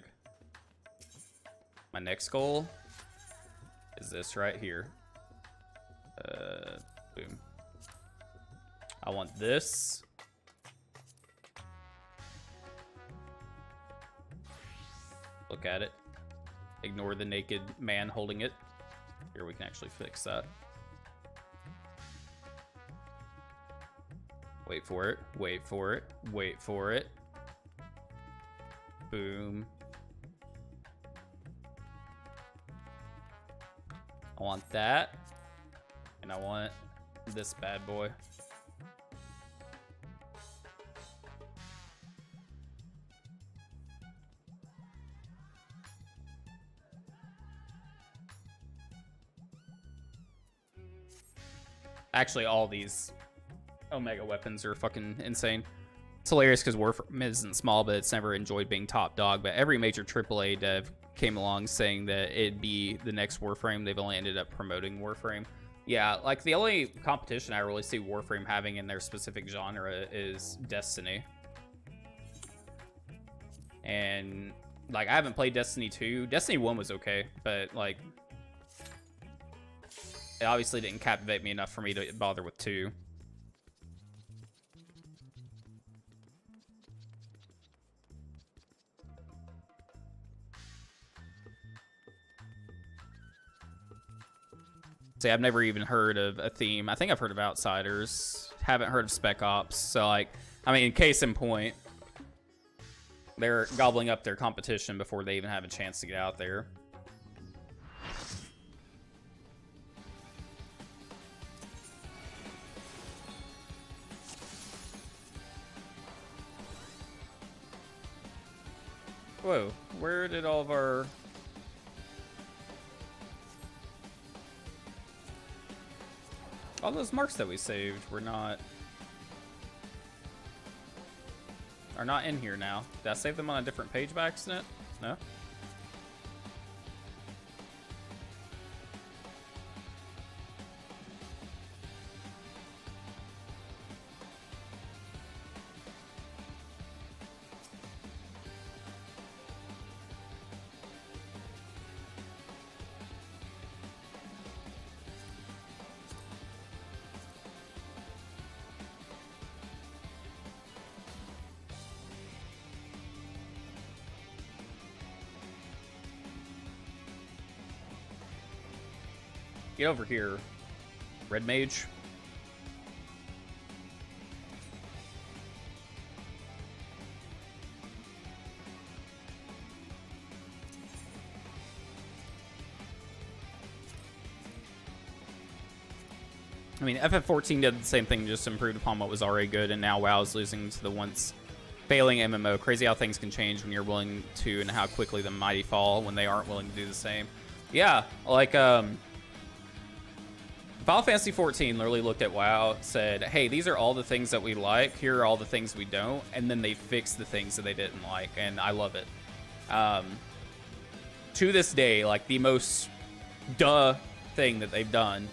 my next goal is this right here. Boom. I want this. Look at it. Ignore the naked man holding it. Here, we can actually fix that. Wait for it. Wait for it. Wait for it. Boom. I want that. And I want this bad boy. Actually, all these Omega weapons are fucking insane. It's hilarious because Warframe isn't small, but it's never enjoyed being top dog. But every major AAA dev came along saying that it'd be the next Warframe. They've only ended up promoting Warframe. Yeah, like the only competition I really see Warframe having in their specific genre is Destiny. And like, I haven't played Destiny 2. Destiny 1 was okay, but like, it obviously didn't captivate me enough for me to bother with 2. See, I've never even heard of a theme. I think I've heard of Outsiders. Haven't heard of Spec Ops. So, like, I mean, case in point, they're gobbling up their competition before they even have a chance to get out there. Whoa, where did all of our... all those marks that we saved are not in here now. Did I save them on a different page by accident? No? Get over here, Red Mage. I mean, FF14 did the same thing, just improved upon what was already good, and now WoW is losing to the once failing MMO. Crazy how things can change when you're willing to, and how quickly the mighty fall when they aren't willing to do the same. Yeah, like, Final Fantasy XIV literally looked at WoW, said, hey, these are all the things that we like, here are all the things we don't, and then they fixed the things that they didn't like, and I love it. To this day, like, the most duh thing that they've done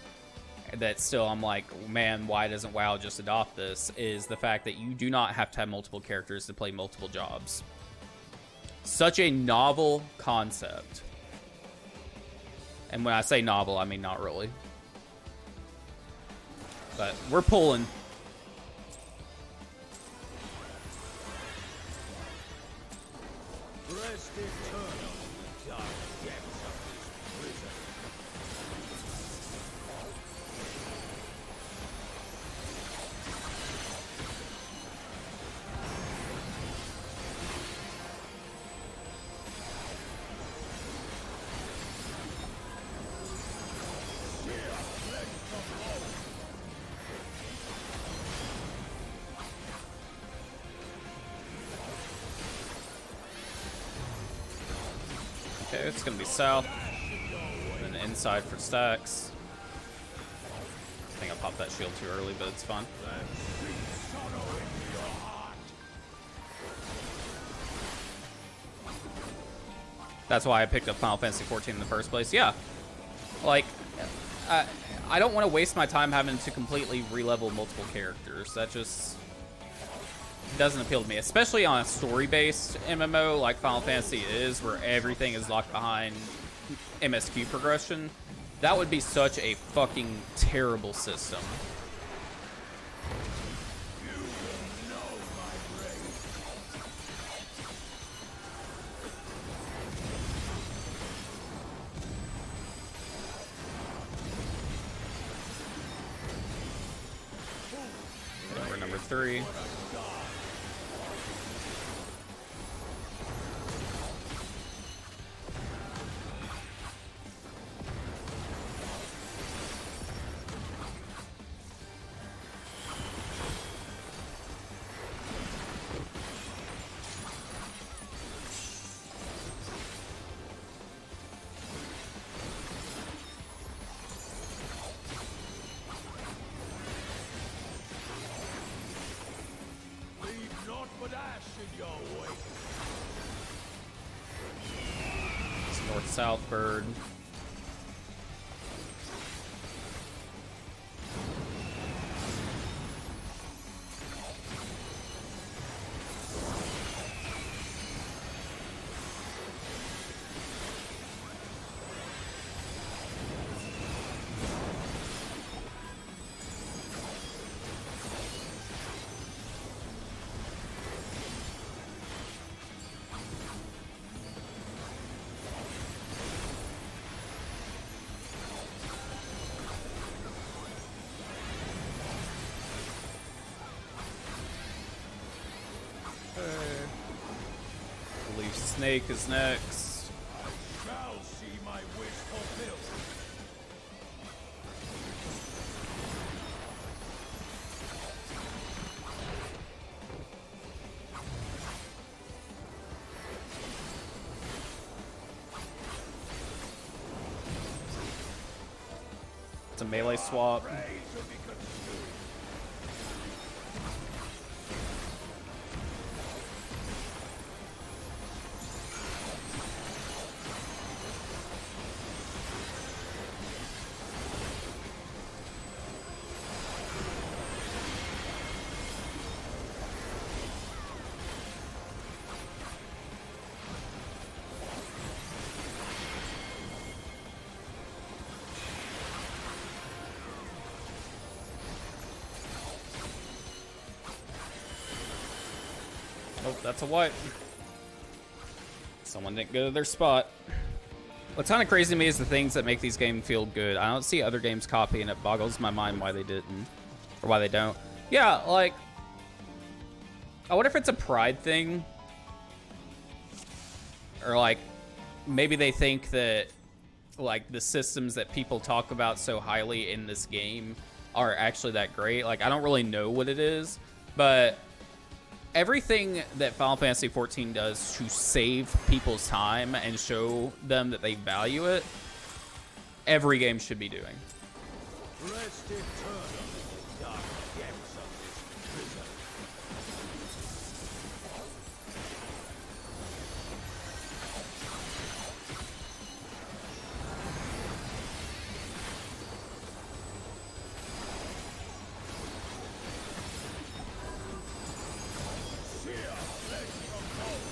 that still I'm like, man, why doesn't WoW just adopt this, is the fact that you do not have to have multiple characters to play multiple jobs. Such a novel concept. And when I say novel, I mean not really. But we're pulling. Rest eternal in the dark depths of this prison. Okay, it's gonna be south, and then inside for stacks. I think I popped that shield too early, but it's fine. That's why I picked up Final Fantasy XIV in the first place. Yeah, like, I don't want to waste my time having to completely re-level multiple characters. That just doesn't appeal to me, especially on a story-based MMO like Final Fantasy is, where everything is locked behind MSQ progression. That would be such a fucking terrible system. Number 3. North-south bird. Snake is next. I shall see my wish fulfilled. It's a melee swap. Oh, that's a wipe. Someone didn't go to their spot. What's kind of crazy to me is the things that make these games feel good. I don't see other games copying it. Boggles my mind why they didn't, or why they don't. Yeah, like, I wonder if it's a pride thing, or like, maybe they think that like the systems that people talk about so highly in this game are actually that great. Like, I don't really know what it is, but everything that Final Fantasy XIV does to save people's time and show them that they value it, every game should be doing. Rest eternal in the dark depths of this prison. Sear flesh from bone.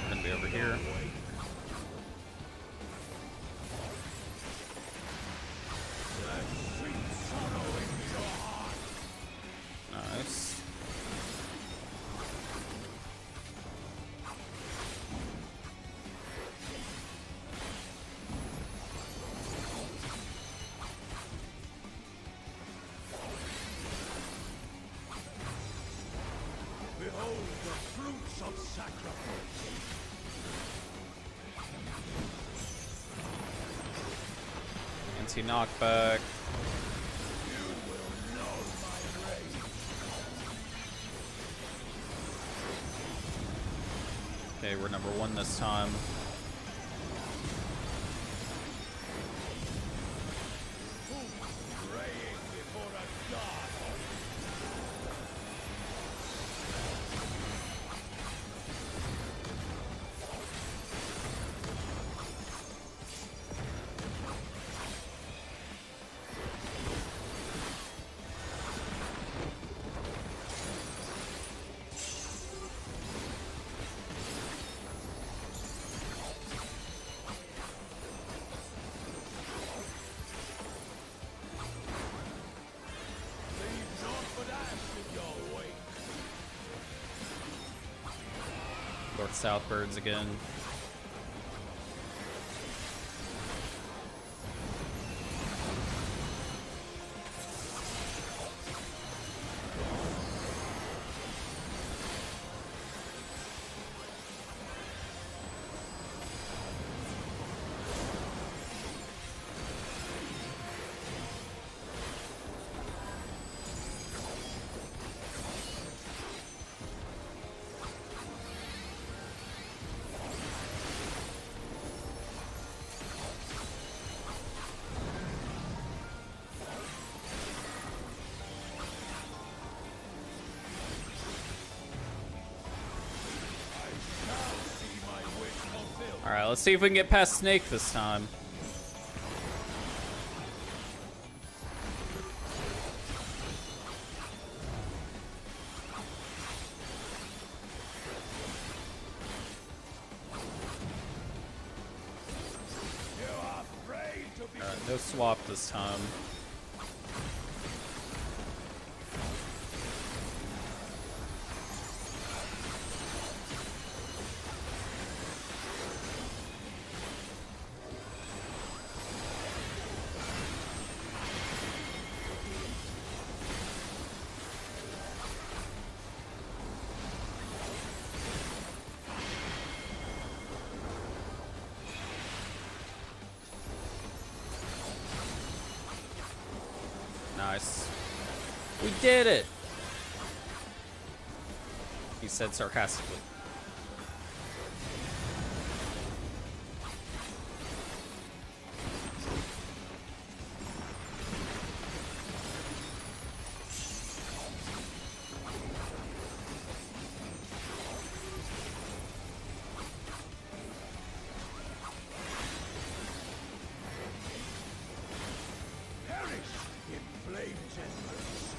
I'm gonna be over here. Nice. Behold the fruits of sacrifice. Anti-knockback. You will know my rage. Okay, we're number 1 this time. Praying before a god. Leave naught but ash in your wake. North-south birds again. See my wish fulfilled. All right, let's see if we can get past Snake this time. You are afraid to be All right, no swap this time. Nice. We did it! He said sarcastically. perish in flames endless.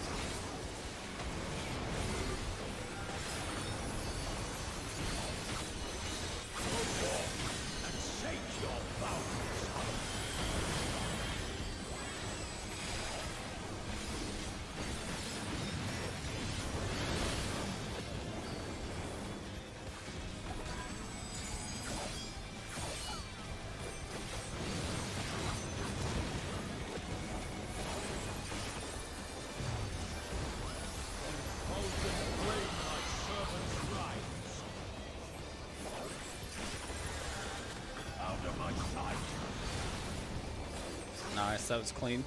That was clean.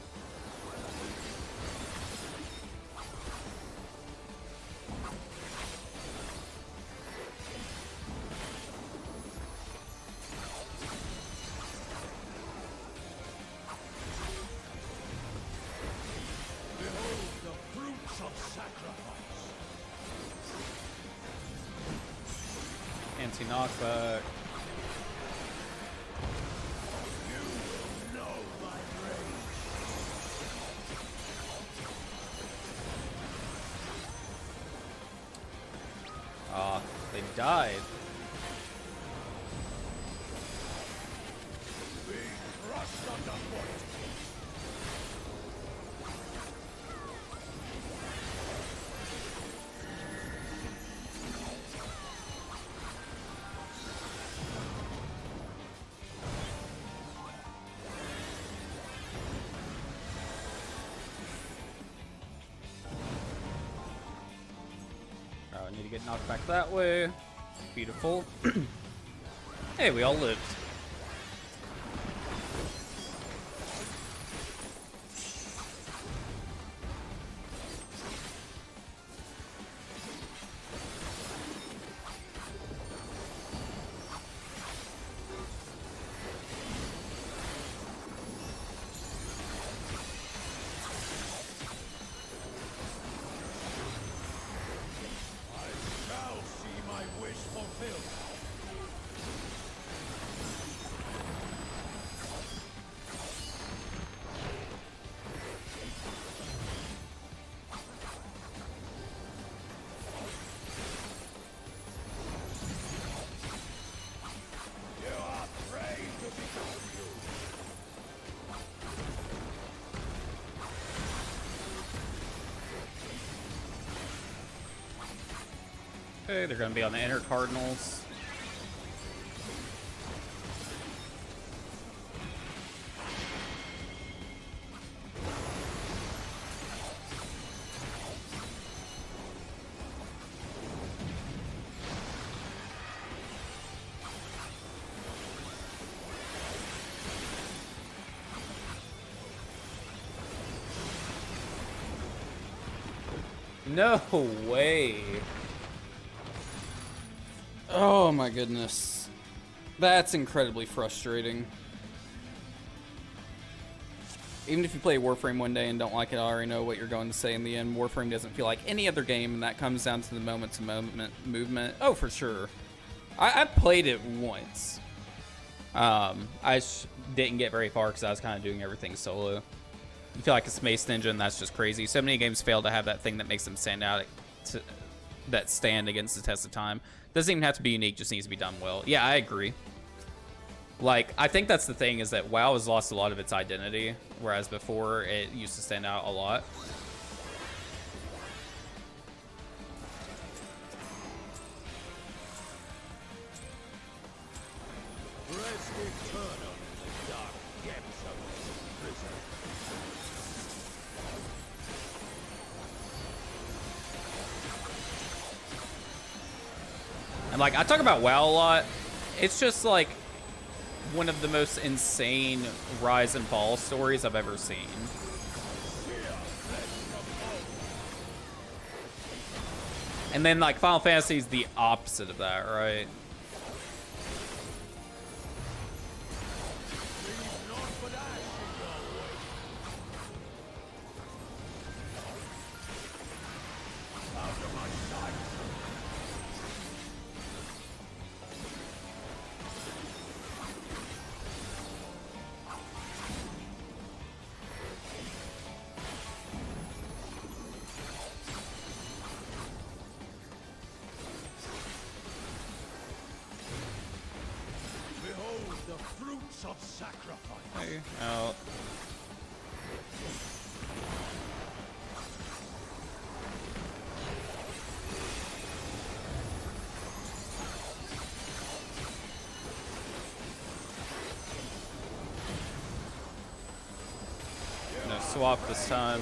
Behold the fruits of sacrifice. Anti-knockback. You will know my rage. Ah, they died. Be crushed underfoot. Oh, I need to get knocked back that way. Beautiful. Hey, we all lived. Shall see my wish fulfilled. You are prey to be confused. Okay, they're gonna be on the inner cardinals. No way. Oh my goodness. That's incredibly frustrating. Even if you play Warframe one day and don't like it, I already know what you're going to say in the end. Warframe doesn't feel like any other game, and that comes down to the moment-to-moment movement. Oh, for sure. I played it once. I didn't get very far because I was kind of doing everything solo. You feel like a Space Ninja, and that's just crazy. So many games fail to have that thing that makes them stand out, that stand against the test of time. Doesn't even have to be unique, just needs to be done well. Yeah, I agree. Like, I think that's the thing, is that WoW has lost a lot of its identity, whereas before it used to stand out a lot. Rest eternal in the dark depths of this prison. And like, I talk about WoW a lot. It's just like one of the most insane rise and fall stories I've ever seen. And then like Final Fantasy is the opposite of that, right? Behold the fruits of sacrifice. Hey, out. No swap this time.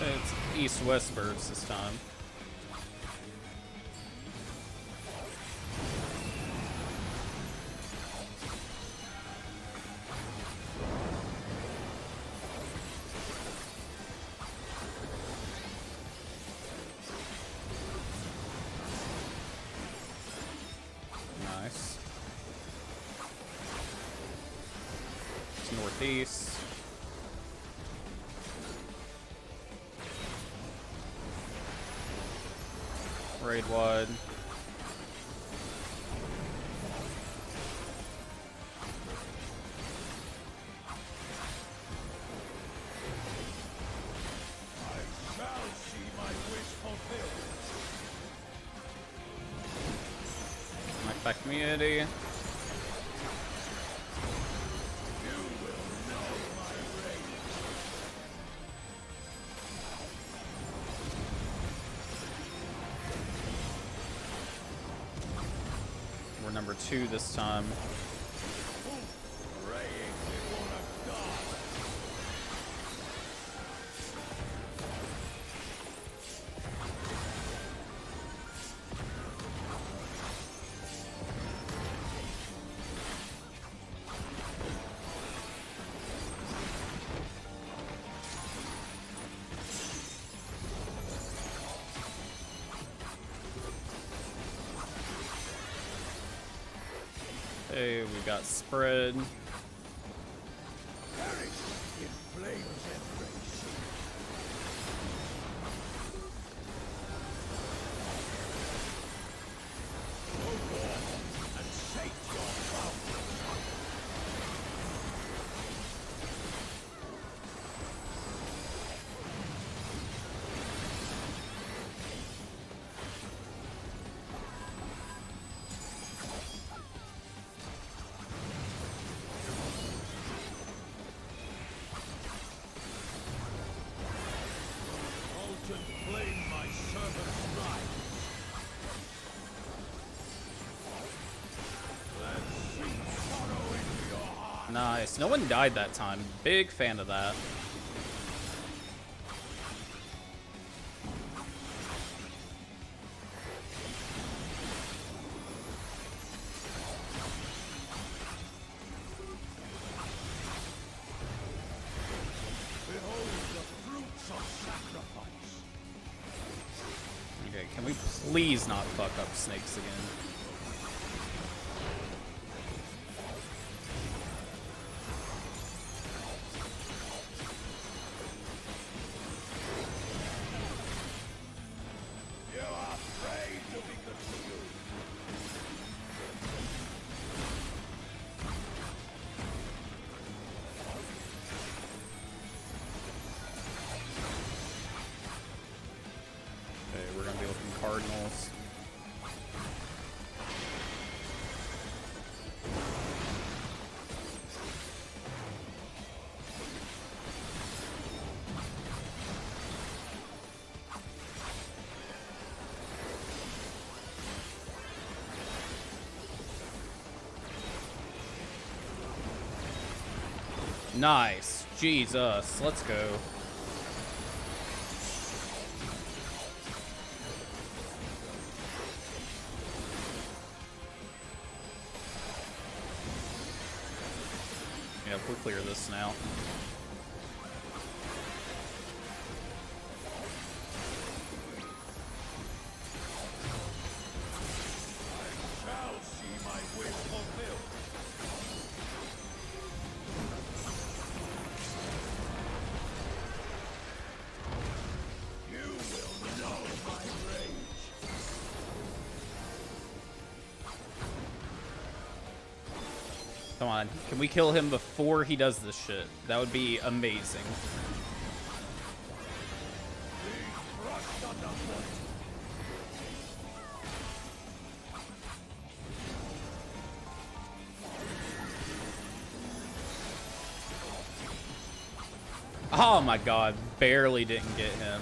It's east-west birds this time. Nice. It's northeast. Raid wide. I shall see my wish fulfilled. My back community. You will know my rage. We're number 2 this time. Praying before a god. Hey, we got spread. Perish in flames and rage. Go forth and shake your power. Molten flame, my servant's right. Let's sink sorrow into your heart. Nice. No one died that time. Big fan of that. Behold the fruits of sacrifice. Okay, can we please not fuck up snakes again? You are afraid to be good to you. Okay, we're gonna be looking cardinals. Nice. Jesus. Let's go. Yeah, we'll clear this now. Shall see my wish fulfilled. You will know my rage. Come on. Can we kill him before he does this shit? That would be amazing. Be crushed underfoot. Oh my god. Barely didn't get him.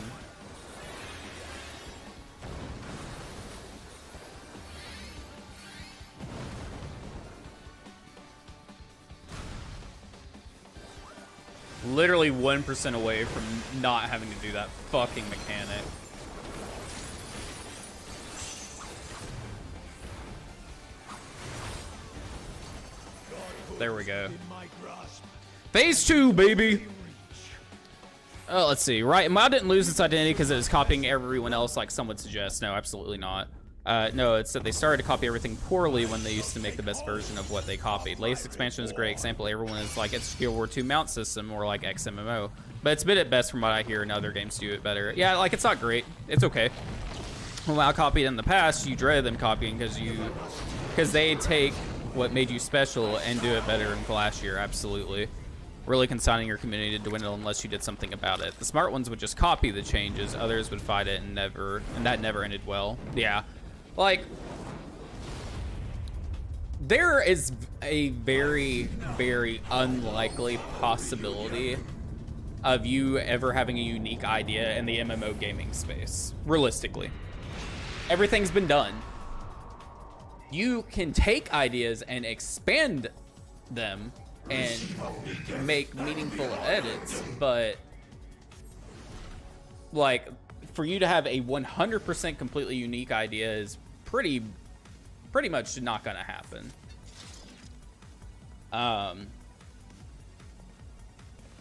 literally 1% away from not having to do that fucking mechanic. There we go. Phase 2, baby. Oh, let's see. Right, MOD didn't lose its identity because it was copying everyone else, like some would suggest. No, absolutely not. No, it's that they started to copy everything poorly when they used to make the best version of what they copied. Latest expansion is a great example. Everyone is like, it's Guild War II mount system or like XMMO. But it's been at best from what I hear, and other games do it better. Yeah, like, it's not great. It's okay. When I copied in the past, you dreaded them copying because they take what made you special and do it better and flashier. Absolutely. Really consigning your community to dwindle unless you did something about it. The smart ones would just copy the changes, others would fight it and that never ended well. Yeah, like, there is a very, very unlikely possibility of you ever having a unique idea in the MMO gaming space, realistically. Everything's been done. You can take ideas and expand them and make meaningful edits, but like, for you to have a 100% completely unique idea is pretty much not gonna happen.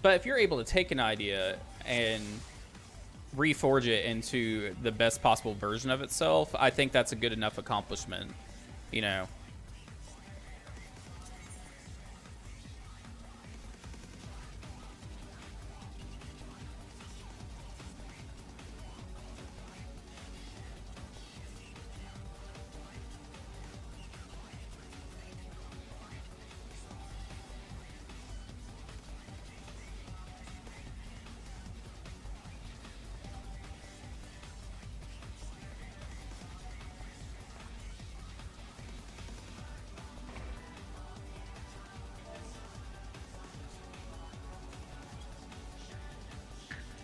But if you're able to take an idea and reforge it into the best possible version of itself, I think that's a good enough accomplishment, you know.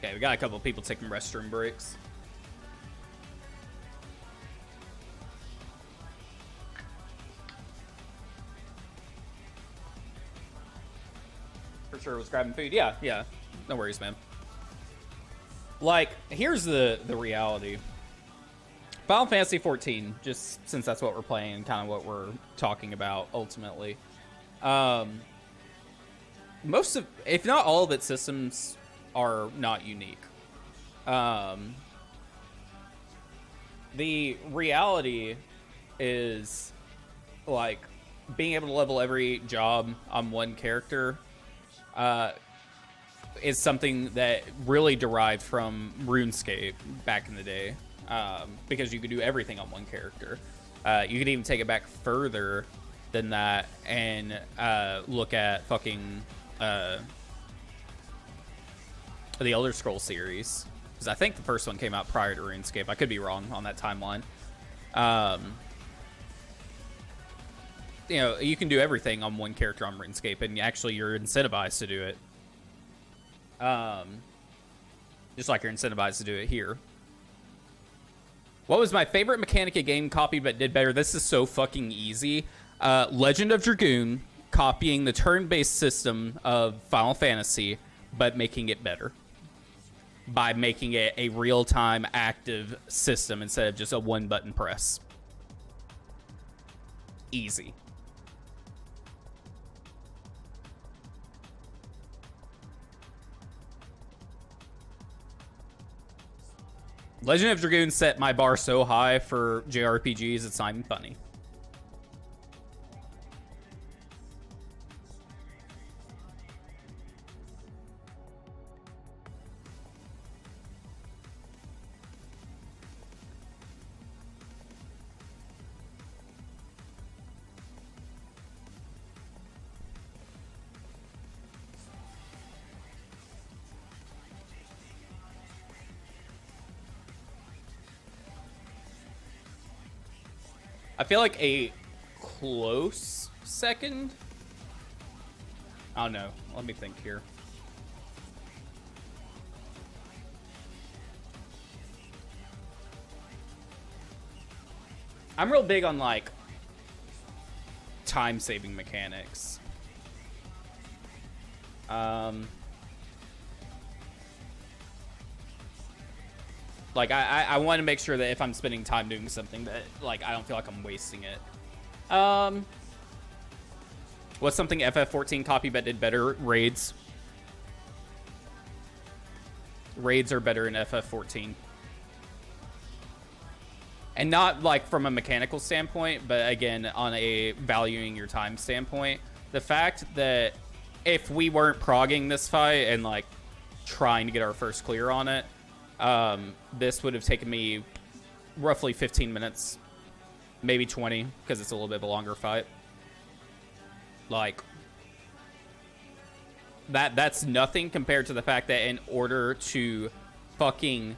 Okay, we got a couple of people taking restroom breaks. For sure was grabbing food. Yeah, yeah. No worries, man. Like, here's the reality. Final Fantasy XIV, just since that's what we're playing and kind of what we're talking about ultimately. Most of, if not all of its systems are not unique. The reality is, like, being able to level every job on one character is something that really derived from RuneScape back in the day, because you could do everything on one character. You could even take it back further than that and look at fucking the Elder Scrolls series, because I think the first one came out prior to RuneScape. I could be wrong on that timeline. You know, you can do everything on one character on RuneScape, and actually you're incentivized to do it. Just like you're incentivized to do it here. What was my favorite mechanic a game copied but did better? This is so fucking easy. Legend of Dragoon copying the turn-based system of Final Fantasy, but making it better by making it a real-time active system instead of just a one-button press. Easy. Legend of Dragoon set my bar so high for JRPGs, it's not even funny. I feel like a close second. I don't know. Let me think here. I'm real big on, like, time-saving mechanics. Like, I want to make sure that if I'm spending time doing something that, like, I don't feel like I'm wasting it. What's something FF14 copy but did better? Raids. Raids are better in FF14. And not, like, from a mechanical standpoint, but, again, on a valuing your time standpoint. The fact that if we weren't progging this fight and, like, trying to get our first clear on it, this would have taken me roughly 15 minutes, maybe 20, because it's a little bit of a longer fight. Like, that's nothing compared to the fact that in order to fucking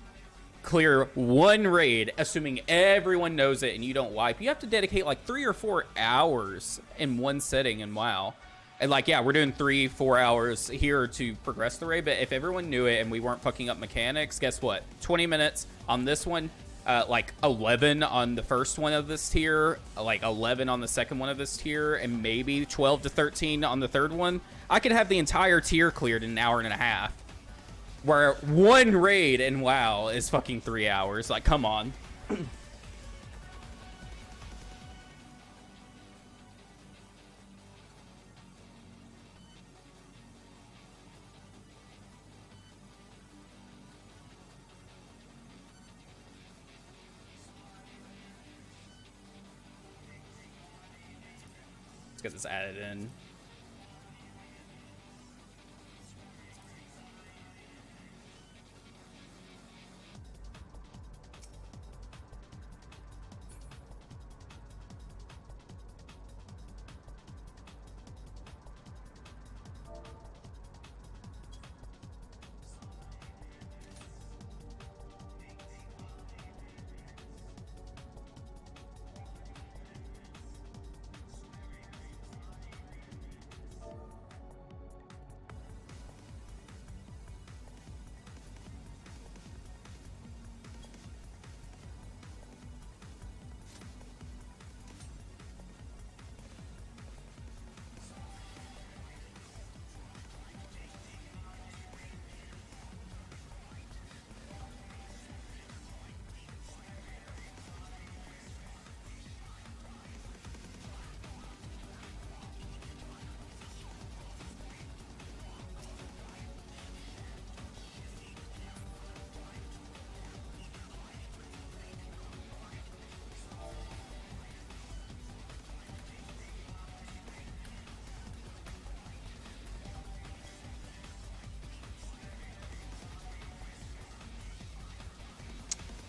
clear one raid, assuming everyone knows it and you don't wipe, you have to dedicate like 3 or 4 hours in one setting in WoW. And like, yeah, we're doing 3-4 hours here to progress the raid, but if everyone knew it and we weren't fucking up mechanics, guess what? 20 minutes on this one, like 11 on the first one of this tier, like 11 on the second one of this tier, and maybe 12 to 13 on the third one. I could have the entire tier cleared in an hour and a half. Where one raid in WoW is fucking 3 hours. Like, come on. It's because it's added in.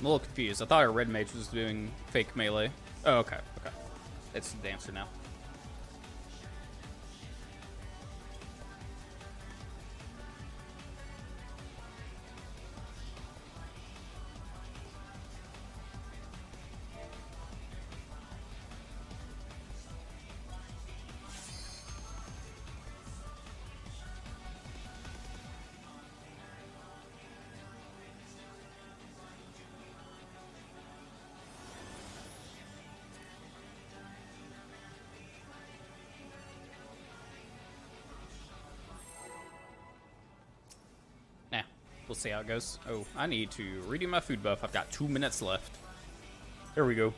I'm a little confused. I thought our red mage was doing fake melee. Oh, okay. Okay. It's the dancer now. We'll see how it goes. Oh, I need to redo my food buff. I've got 2 minutes left. There we go.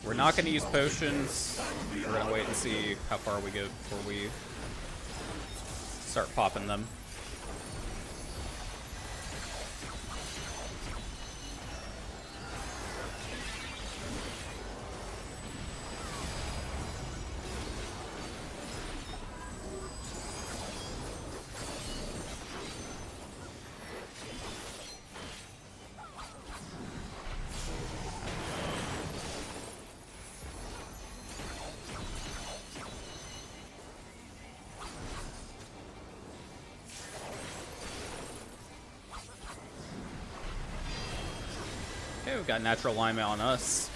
We're not going to use potions. We're going to wait and see how far we go before we start popping them. Okay, we've got natural alignment on us.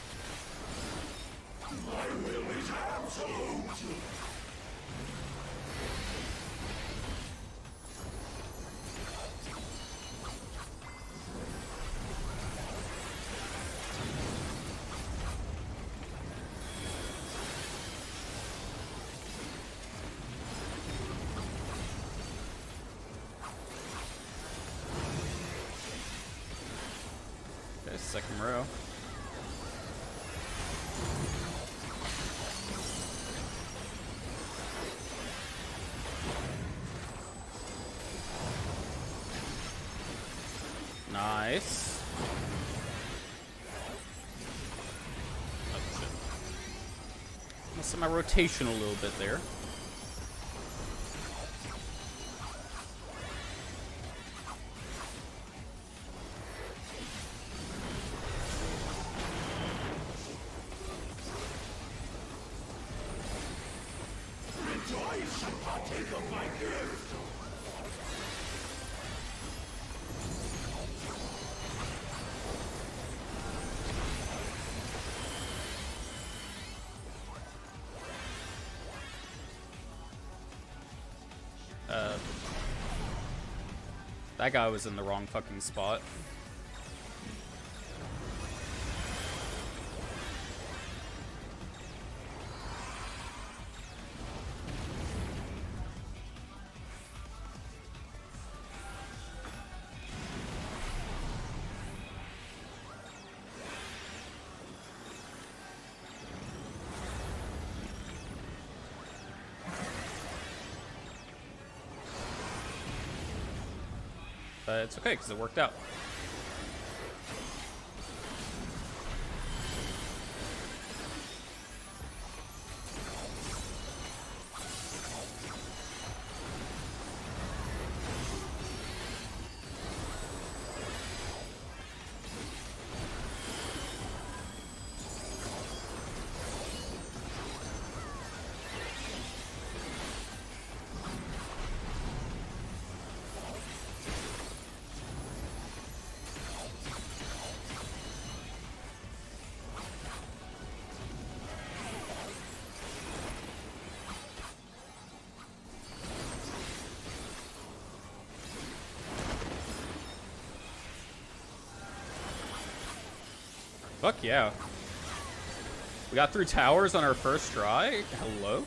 second row. Nice. Oh, shit. Messed up my rotation a little bit there. That guy was in the wrong fucking spot. But it's okay, because it worked out. Fuck yeah. We got through towers on our first try? Hello?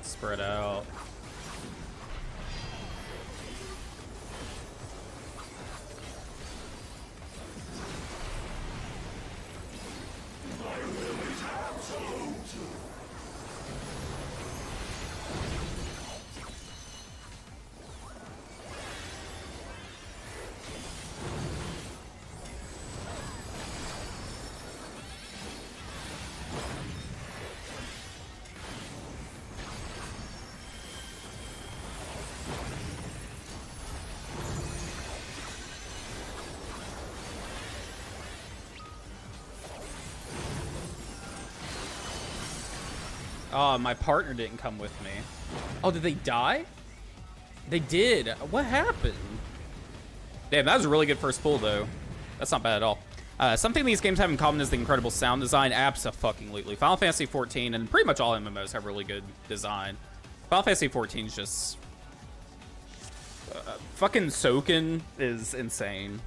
Spread out. Oh, my partner didn't come with me. Oh, did they die? They did. What happened? Damn, that was a really good first pull, though. That's not bad at all. Something these games have in common is the incredible sound design. Abso-fucking-lutely. Final Fantasy XIV and pretty much all MMOs have really good design. Final Fantasy XIV is just... fucking Soken is insane.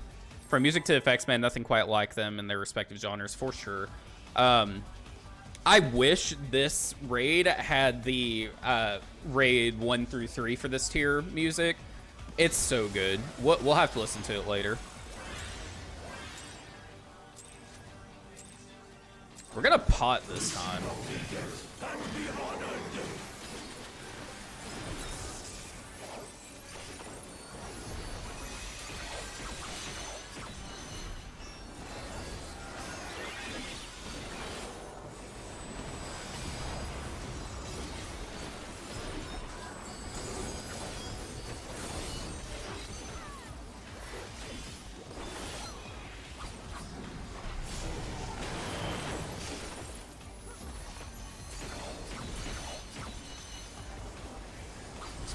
From music to effects, man, nothing quite like them in their respective genres, for sure. I wish this raid had the raid 1 through 3 for this tier music. It's so good. We'll have to listen to it later. We're gonna pot this time.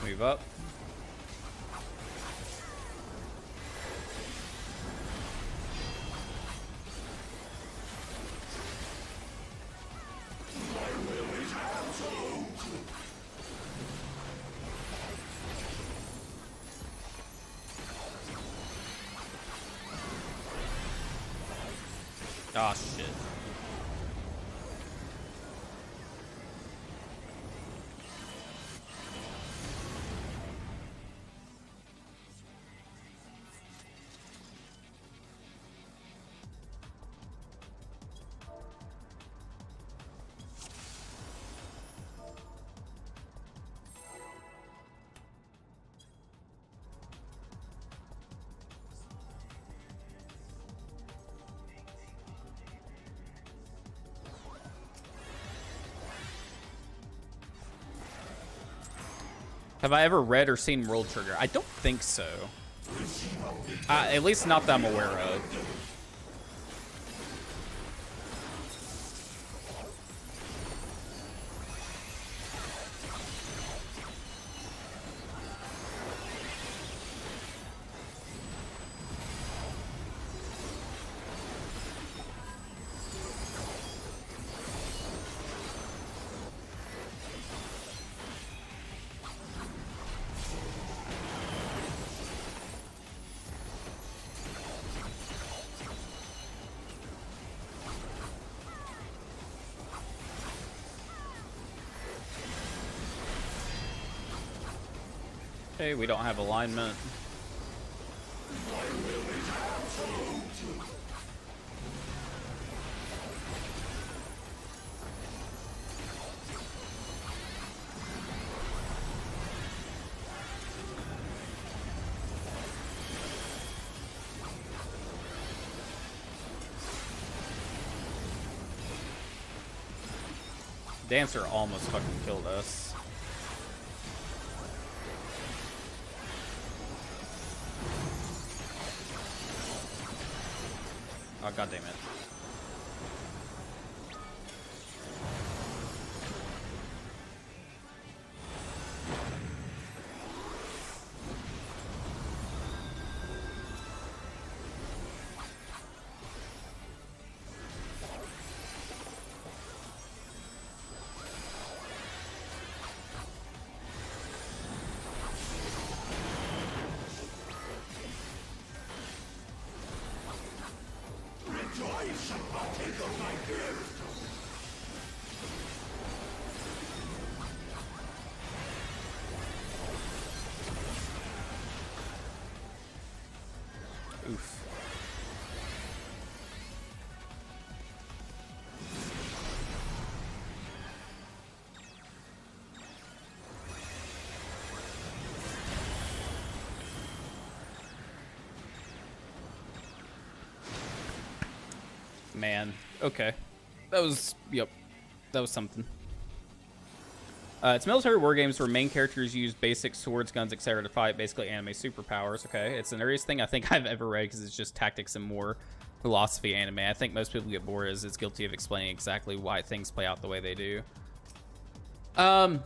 Move up. Oh, shit. Have I ever read or seen World Trigger? I don't think so. At least not that I'm aware of. Okay, we don't have alignment. Dancer almost fucking killed us. Oh, God damn it. Oof. Man, okay. That was, yep, that was something. It's military war games where main characters use basic swords, guns, etc. to fight, basically anime superpowers. Okay, it's the nerdiest thing I think I've ever read because it's just tactics and more philosophy anime. I think most people get bored as it's guilty of explaining exactly why things play out the way they do. Yeah,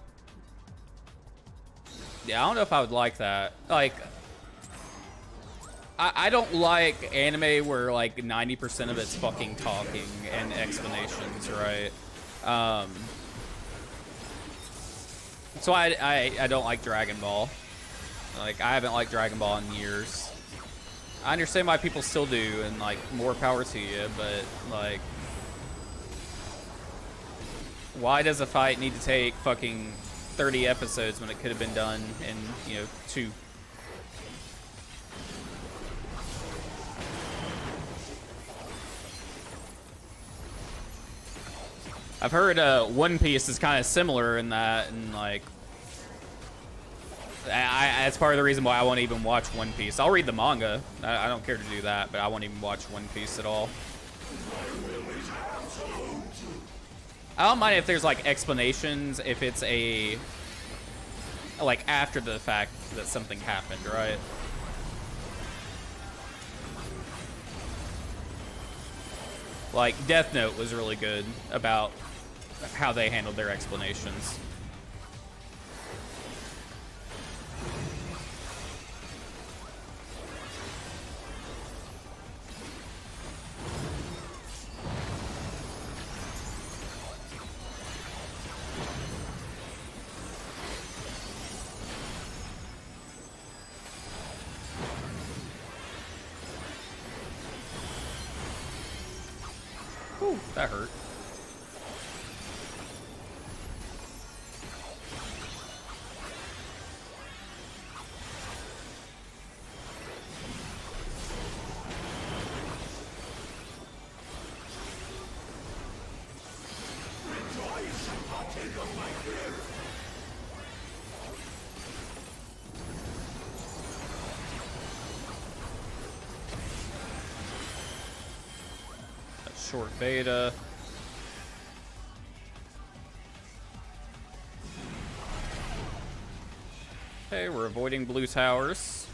I don't know if I would like that. Like, I don't like anime where like 90% of it's fucking talking and explanations, right? So I don't like Dragon Ball. Like, I haven't liked Dragon Ball in years. I understand why people still do, and like, more power to you, but like, why does a fight need to take fucking 30 episodes when it could have been done in, you know, 2? I've heard One Piece is kind of similar in that, and like, that's part of the reason why I won't even watch One Piece. I'll read the manga. I don't care to do that, but I won't even watch One Piece at all. I don't mind if there's like explanations, if it's a like after the fact that something happened, right? Like Death Note was really good about how they handled their explanations. Woo, that hurt. Short beta. Okay, we're avoiding blue towers.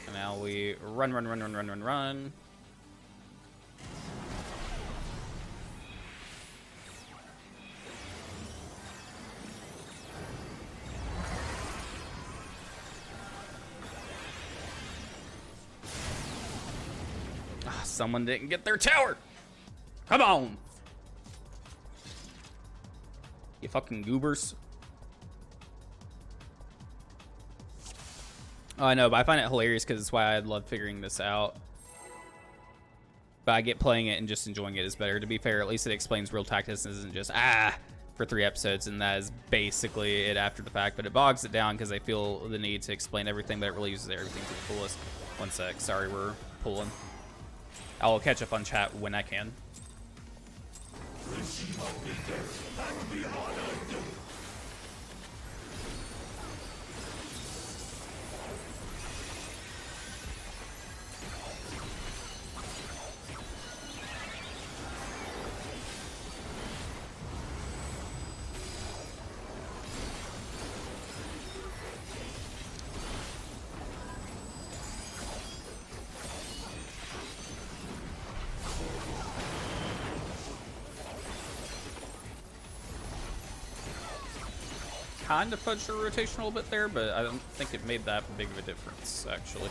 And now we run, run, run, run, run, run, run. Someone didn't get their tower. Come on. You fucking goobers. Oh, I know, but I find it hilarious because it's why I love figuring this out. But I get playing it and just enjoying it is better. To be fair, at least it explains real tactics and isn't just, for 3 episodes, and that is basically it after the fact. But it bogs it down because I feel the need to explain everything, but it really uses everything to the fullest. One sec, sorry, we're pulling. I'll catch up on chat when I can. Kind of fudged the rotation a little bit there, but I don't think it made that big of a difference, actually.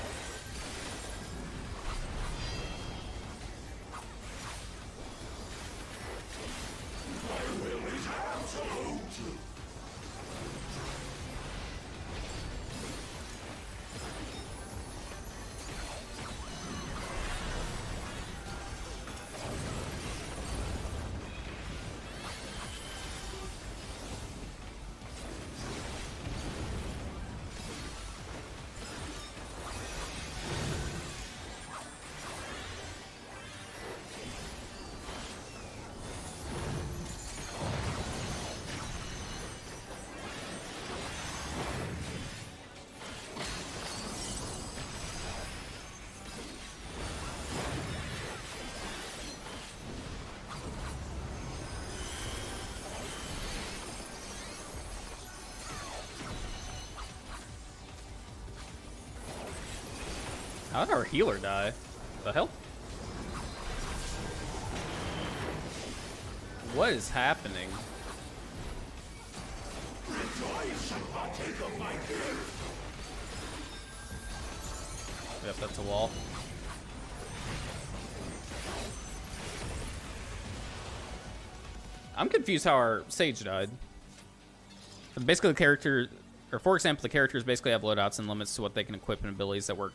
How did our healer die? The hell? What is happening? Yep, that's a wall. I'm confused how our Sage died. Basically, the character, or for example, the characters basically have loadouts and limits to what they can equip and abilities that work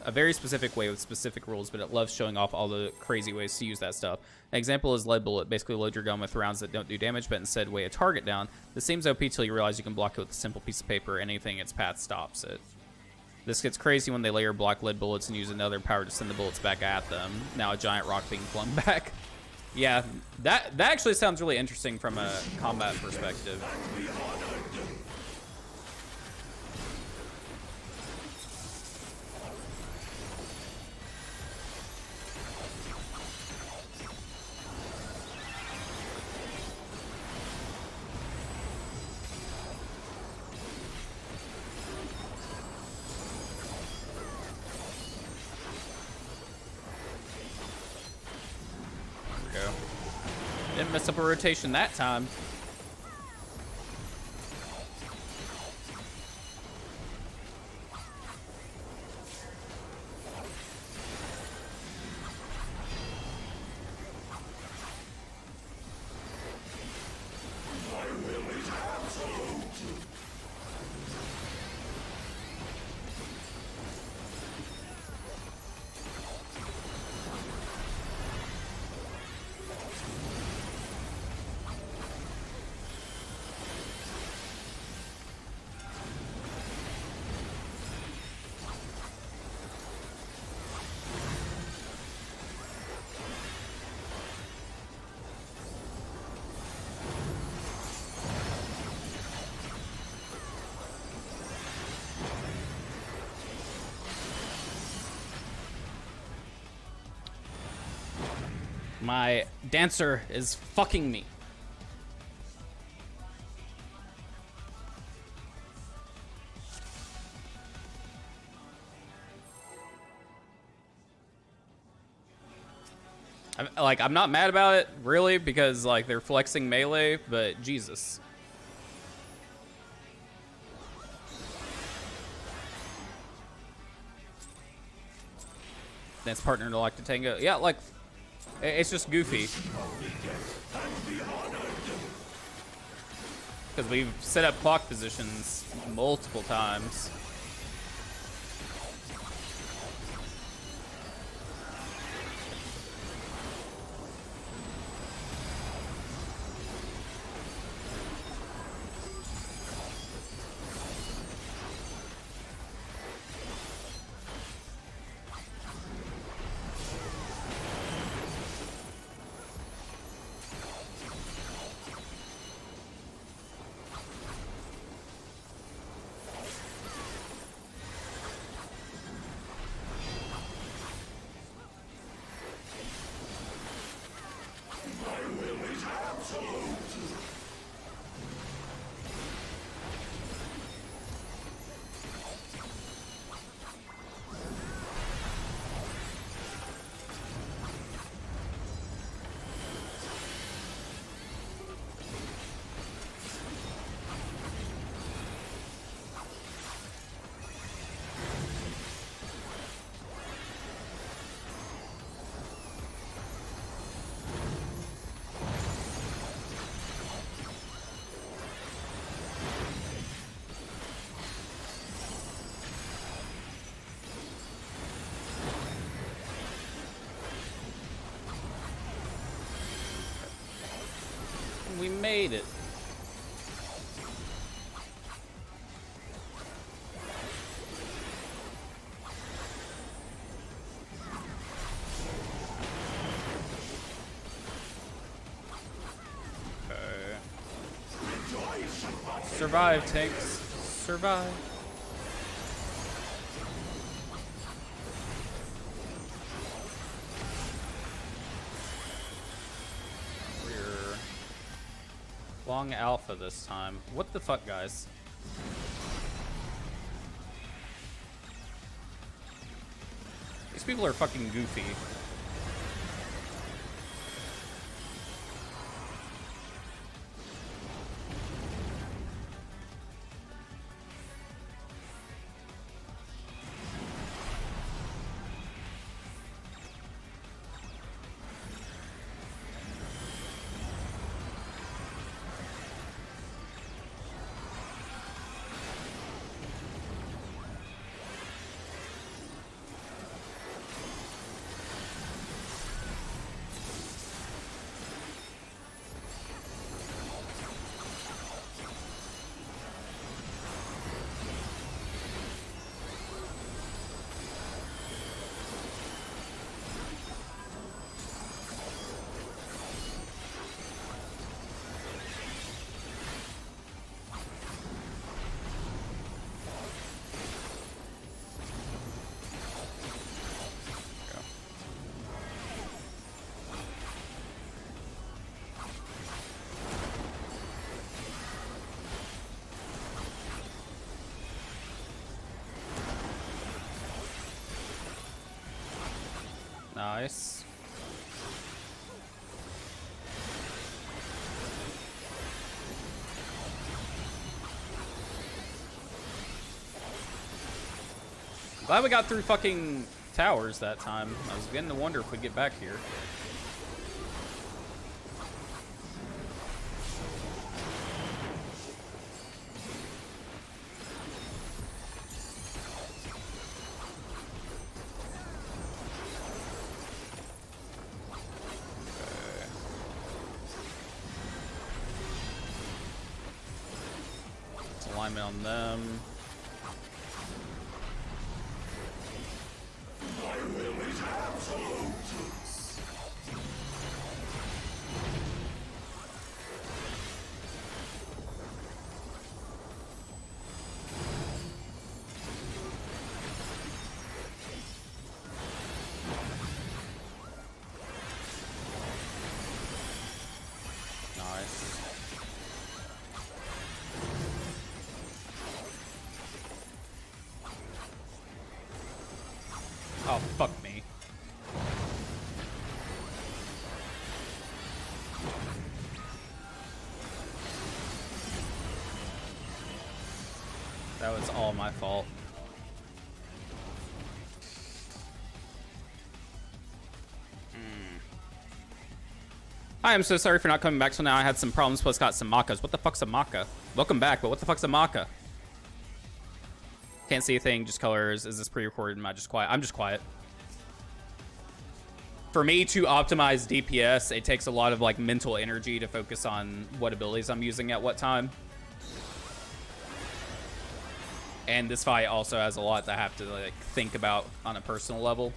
a very specific way with specific rules, but it loves showing off all the crazy ways to use that stuff. An example is Lead Bullet. Basically load your gun with rounds that don't do damage, but instead weigh a target down. This seems OP till you realize you can block it with a simple piece of paper. Anything its path stops it. This gets crazy when they layer block lead bullets and use another power to send the bullets back at them. Now a giant rock being flung back. Yeah, that actually sounds really interesting from a combat perspective. Didn't mess up a rotation that time. My dancer is fucking me. I'm not mad about it, really, because, like, they're flexing melee, but Jesus. Dance partner to like to tango. Yeah, like, it's just goofy. Because we've set up clock positions multiple times. We made it. Okay. Survive, tanks. Survive. Long alpha this time. What the fuck, guys? These people are fucking goofy. Nice. Glad we got through fucking towers that time. I was beginning to wonder if we'd get back here. Alignment on them. Oh, fuck me. That was all my fault. I am so sorry for not coming back till now. I had some problems, plus got some macas. What the fuck's a maca? Welcome back, but what the fuck's a maca? Can't see a thing, just colors. Is this pre-recorded? Am I just quiet? I'm just quiet. For me to optimize DPS, it takes a lot of like mental energy to focus on what abilities I'm using at what time. And this fight also has a lot that I have to like think about on a personal level.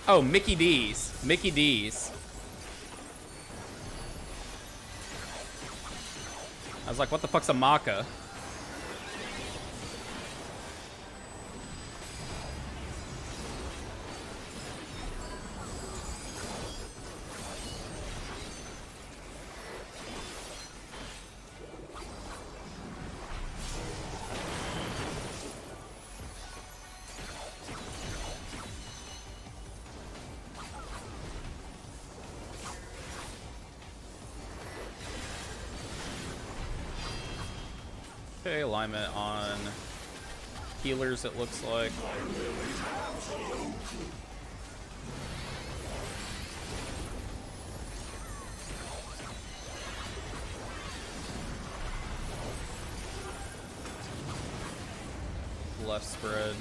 Oh, Mickey D's. Mickey D's. I was like, what the fuck's a maca? Okay, alignment on healers, it looks like. Left spread.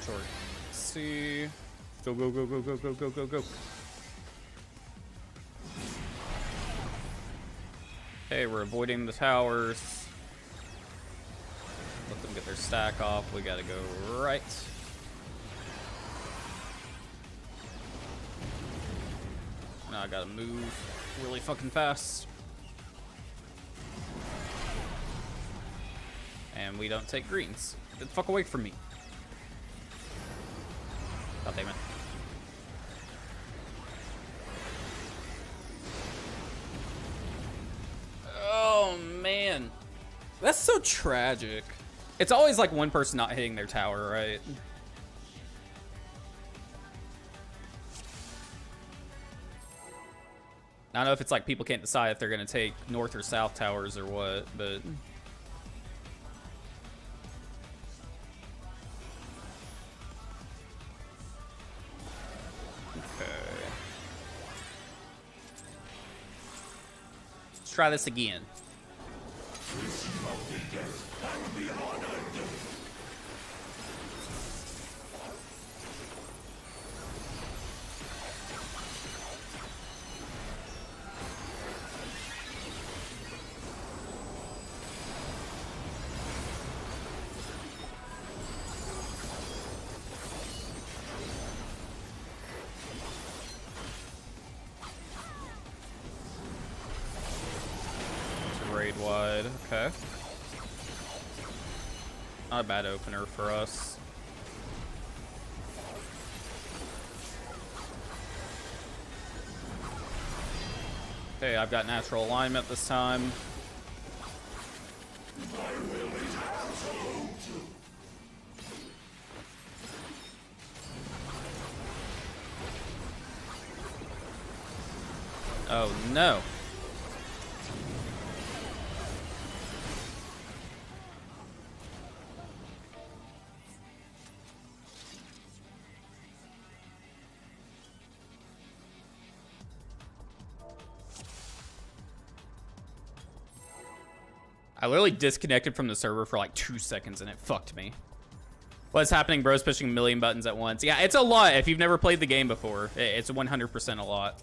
Short C. Go, go, go, go, go, go, go, go, go. Okay, we're avoiding the towers. Let them get their stack off. We gotta go right. Now I gotta move really fucking fast. And we don't take greens. Get the fuck away from me. God damn it. Oh man. That's so tragic. It's always like one person not hitting their tower, right? I don't know if it's like people can't decide if they're gonna take north or south towers or what, but try this again. Raid wide, okay. Not a bad opener for us. Okay, I've got natural alignment this time. Oh no. I literally disconnected from the server for like 2 seconds and it fucked me. What's happening, bro's pushing a million buttons at once. Yeah, it's a lot. If you've never played the game before, it's 100% a lot.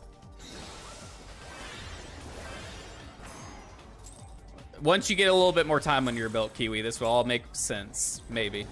Once you get a little bit more time on your belt, Kiwi, this will all make sense. Maybe.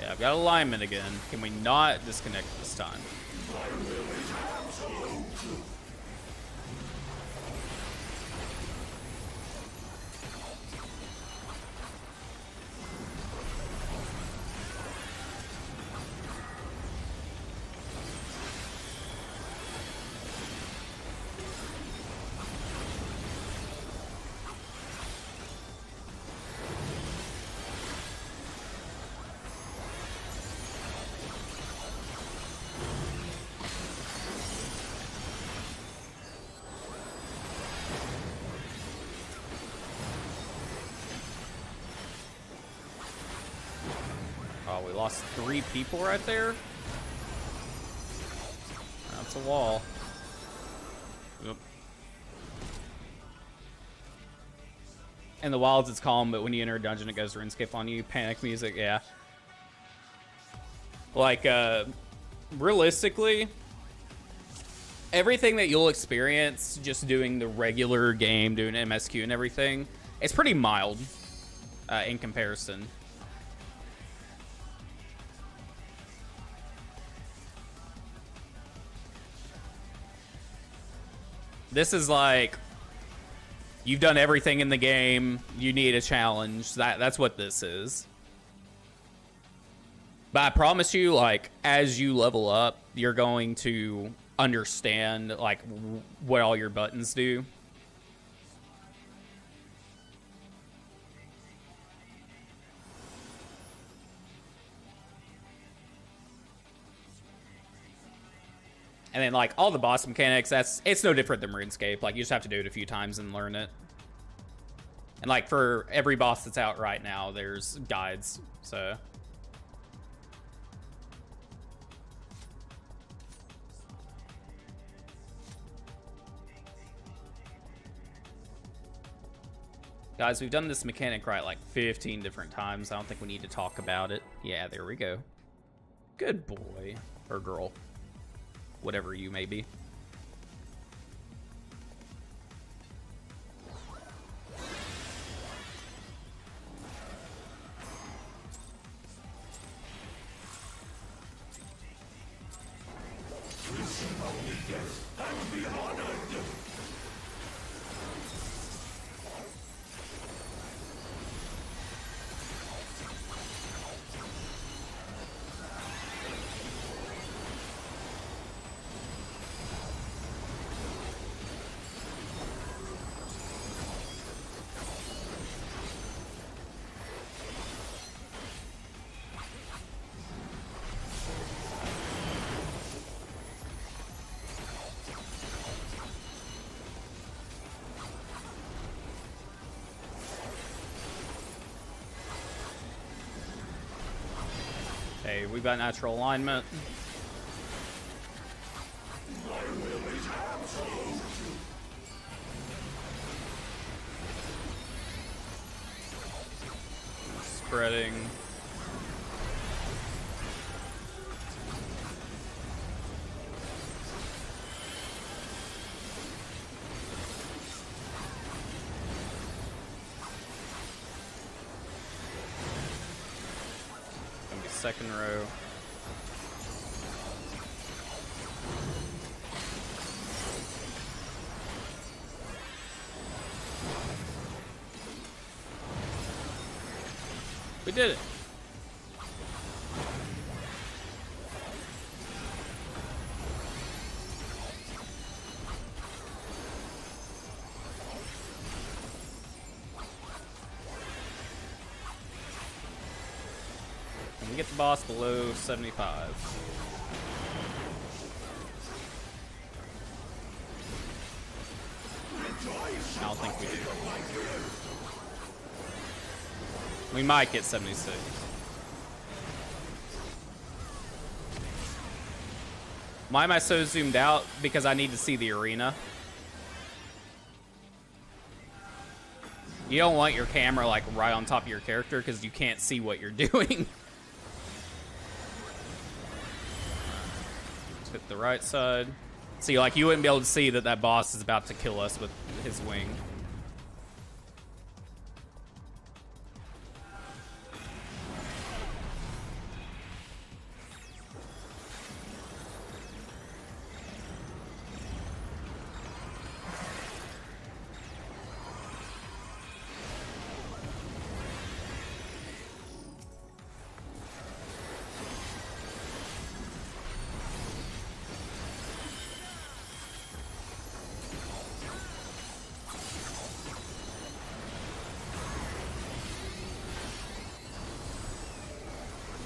Yeah, I've got alignment again. Can we not disconnect this time? Oh, we lost 3 people right there. That's a wall. Yep. In the wilds, it's calm, but when you enter a dungeon, it goes RuneScape on you. Panic music, yeah. Like, realistically, everything that you'll experience just doing the regular game, doing MSQ and everything, it's pretty mild in comparison. This is like, you've done everything in the game, you need a challenge. That's what this is. But I promise you, like, as you level up, you're going to understand, like, what all your buttons do. And then, like, all the boss mechanics, it's no different than RuneScape. Like, you just have to do it a few times and learn it. And, like, for every boss that's out right now, there's guides, so. Guys, we've done this mechanic right like 15 different times. I don't think we need to talk about it. Yeah, there we go. Good boy. Or girl. Whatever you may be. Hey, we've got natural alignment. Spreading. Second row. We did it. we get the boss below 75? I don't think we do. We might get 76. Why am I so zoomed out? Because I need to see the arena. You don't want your camera like right on top of your character because you can't see what you're doing. Let's hit the right side. See, like you wouldn't be able to see that that boss is about to kill us with his wing.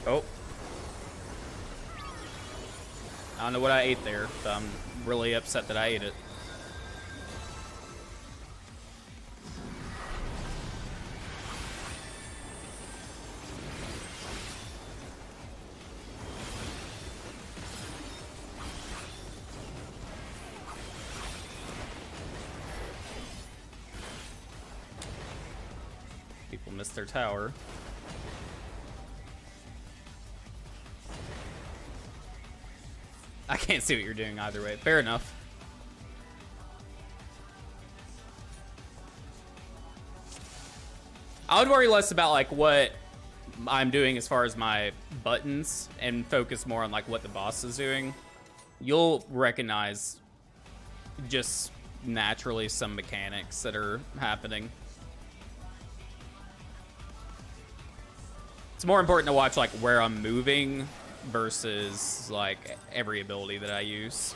Oh. I don't know what I ate there, but I'm really upset that I ate it. People missed their tower. I can't see what you're doing either way. Fair enough. I would worry less about like what I'm doing as far as my buttons and focus more on like what the boss is doing. You'll recognize just naturally some mechanics that are happening. It's more important to watch like where I'm moving versus like every ability that I use.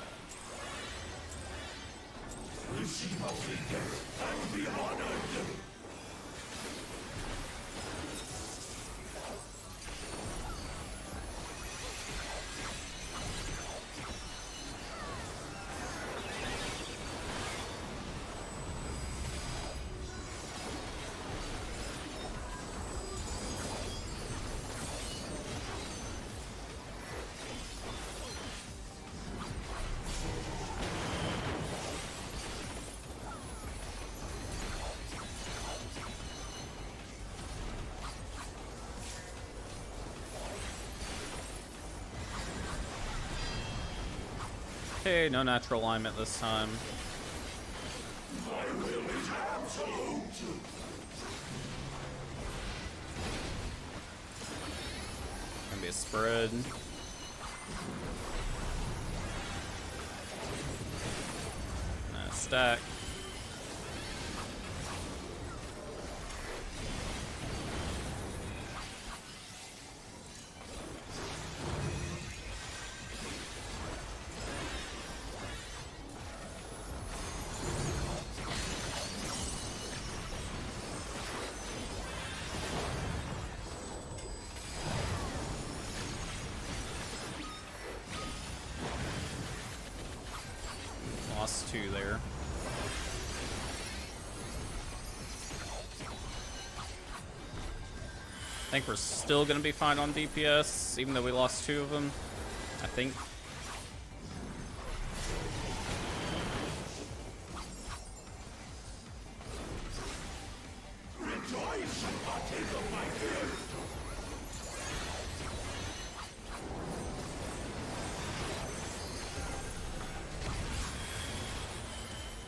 Okay, no natural alignment this time. Gonna be a spread. And a stack. Lost 2 there. I think we're still gonna be fine on DPS, even though we lost 2 of them. I think.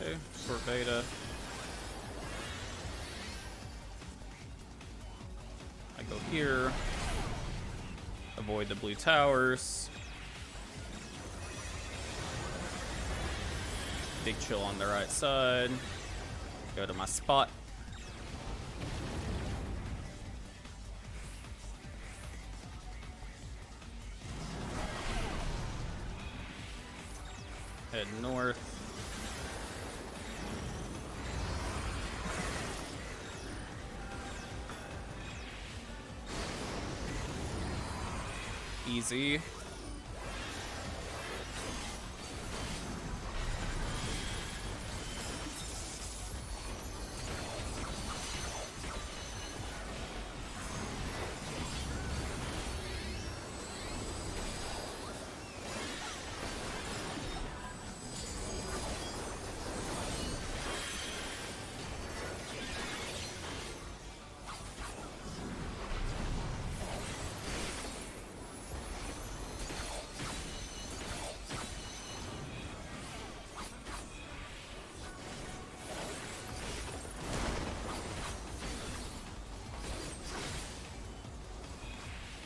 Okay, short beta. I go here. Avoid the blue towers. Big chill on the right side. Go to my spot. Head north. easy.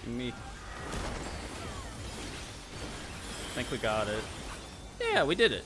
Me. I think we got it. Yeah, we did it.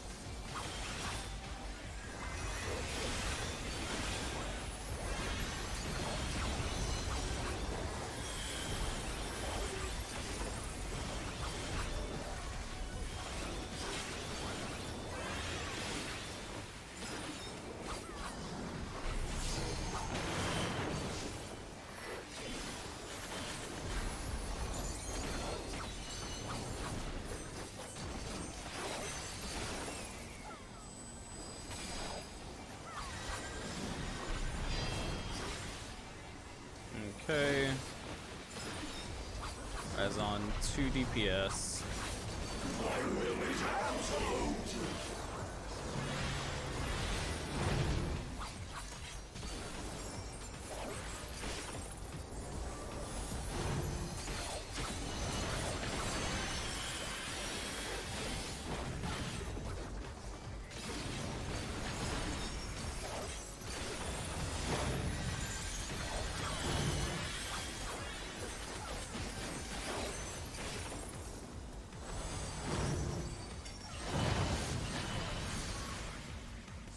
Okay. As on 2 DPS.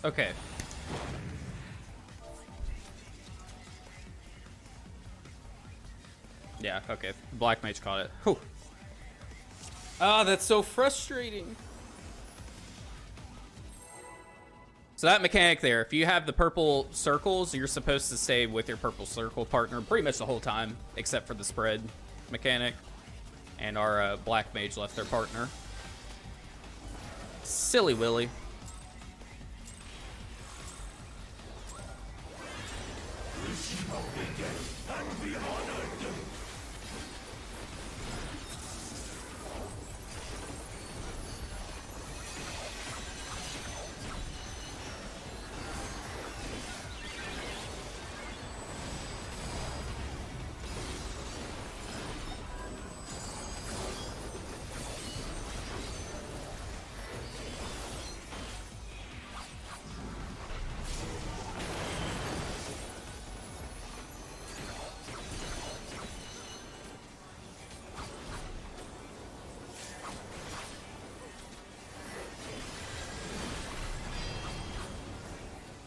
Okay. Yeah, okay. Black Mage caught it. Whew. Ah, that's so frustrating. So that mechanic there, if you have the purple circles, you're supposed to stay with your purple circle partner pretty much the whole time, except for the spread mechanic. And our Black Mage left their partner. Silly Willy.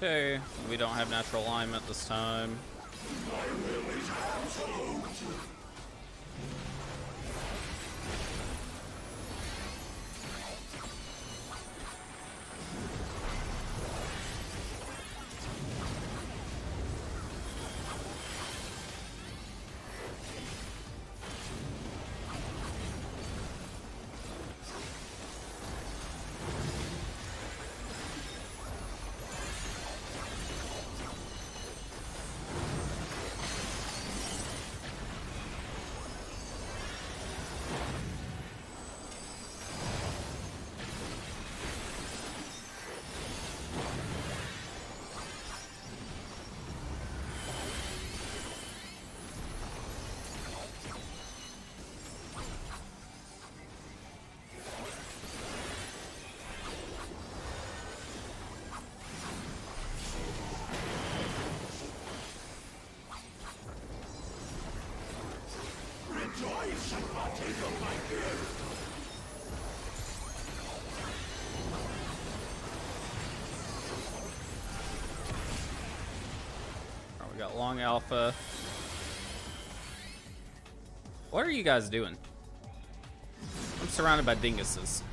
Okay, we don't have natural alignment this time. Alright, we got long alpha. What are you guys doing? I'm surrounded by dinguses.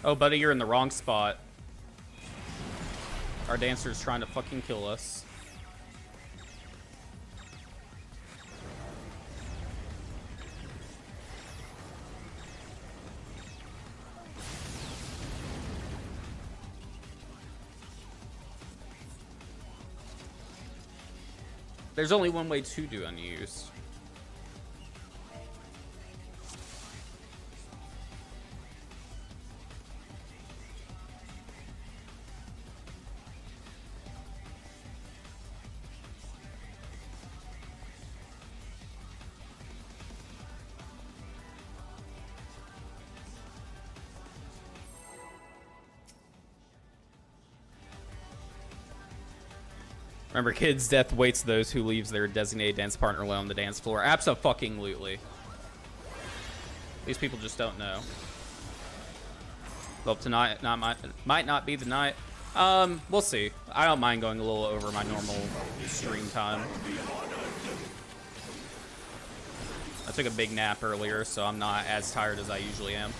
Oh, buddy, you're in the wrong spot. Our dancer's trying to fucking kill us. There's only one way to do unused. Remember, kids, death waits those who leaves their designated dance partner alone on the dance floor. Abso-fucking-lutely. These people just don't know. Well, tonight might not be the night. We'll see. I don't mind going a little over my normal stream time. I took a big nap earlier, so I'm not as tired as I usually am.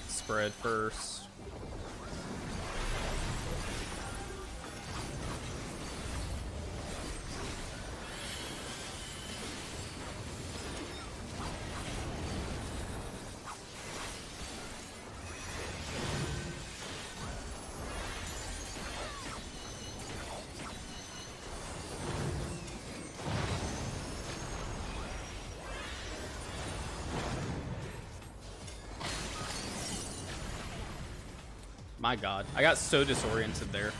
Spread first. My God, I got so disoriented there.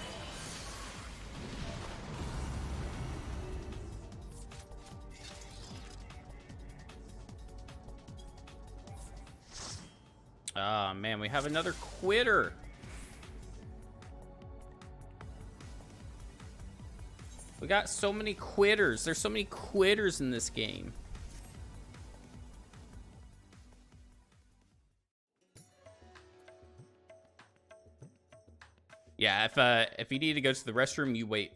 Ah, man, we have another quitter. We got so many quitters. There's so many quitters in this game. Yeah, if you need to go to the restroom, you wait.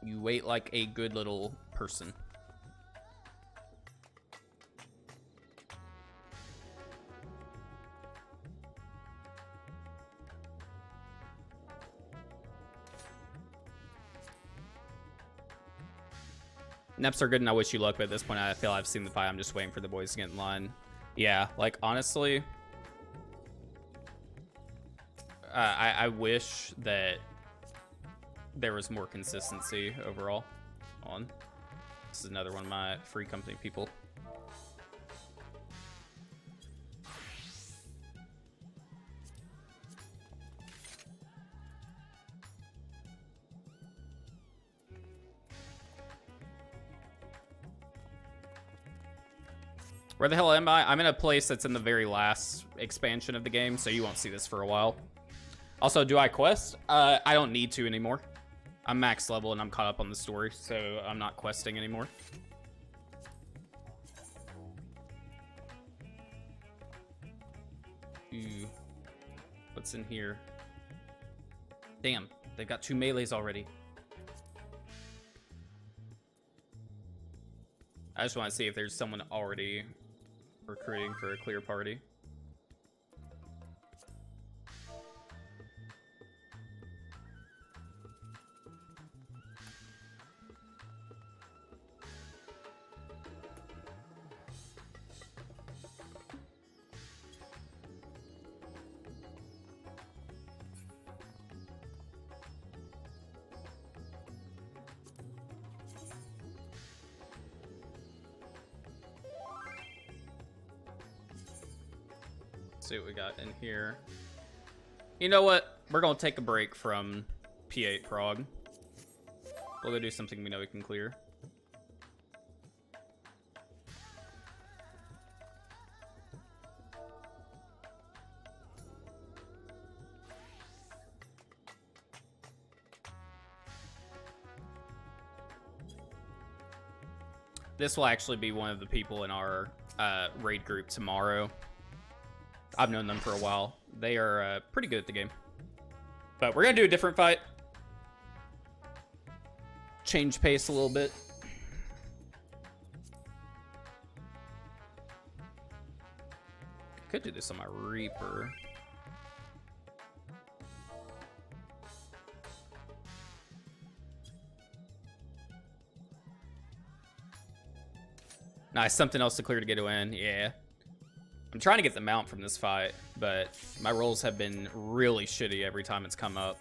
You wait like a good little person. Neps are good and I wish you luck, but at this point I feel I've seen the fight. I'm just waiting for the boys to get in line. Yeah, like honestly, I wish that there was more consistency overall on. This is another one of my free company people. Where the hell am I? I'm in a place that's in the very last expansion of the game, so you won't see this for a while. Also, do I quest? I don't need to anymore. I'm max level and I'm caught up on the story, so I'm not questing anymore. Ooh. What's in here? Damn, they've got 2 melees already. I just want to see if there's someone already recruiting for a clear party. Let's see what we got in here. You know what? We're gonna take a break from P8 Prog. We'll go do something we know we can clear. This will actually be one of the people in our raid group tomorrow. I've known them for a while. They are pretty good at the game. But we're gonna do a different fight. Change pace a little bit. Could do this on my Reaper. Nice, something else to clear to get a win. Yeah. I'm trying to get the mount from this fight, but my rolls have been really shitty every time it's come up.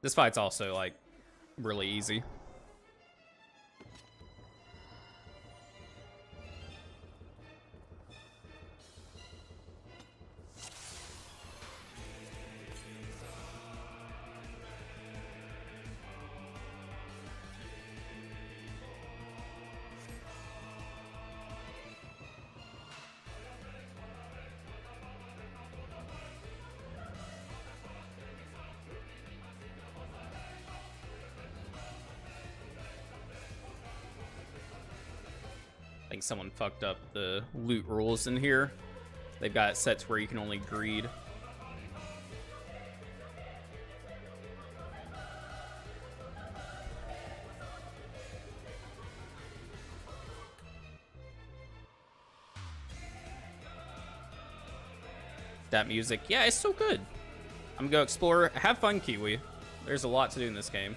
This fight's also, like, really easy. I think someone fucked up the loot rules in here. They've got it set to where you can only greed. That music, yeah, it's so good. I'm gonna go explore. Have fun, Kiwi. There's a lot to do in this game.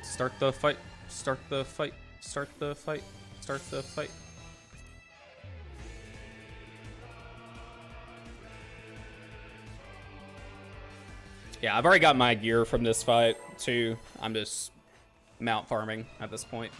Start the fight. Start the fight. Start the fight. Start the fight. Yeah, I've already got my gear from this fight, too. I'm just mount farming at this point.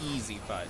Easy fight.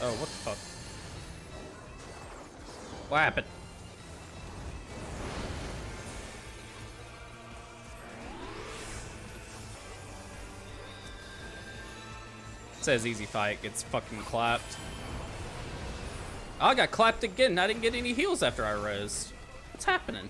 Oh, what the fuck? What happened? It says easy fight, gets fucking clapped. Oh, I got clapped again. I didn't get any heals after I rose. What's happening?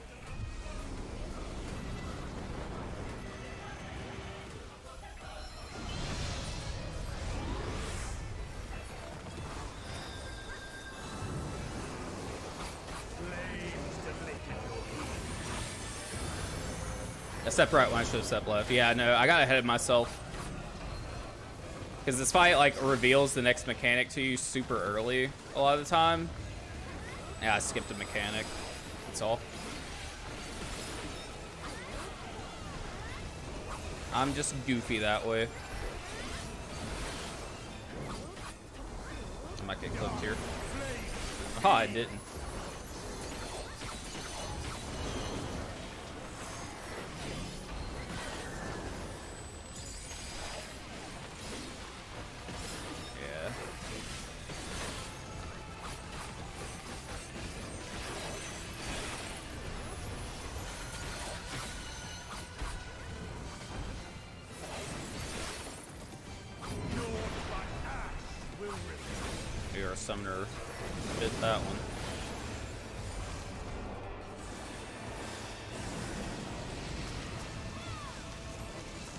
I stepped right when I should have stepped left. Yeah, no, I got ahead of myself. Because this fight, like, reveals the next mechanic to you super early a lot of the time. Yeah, I skipped a mechanic. That's all. I'm just goofy that way. I might get clipped here. Oh, I didn't. Our summoner bit that one.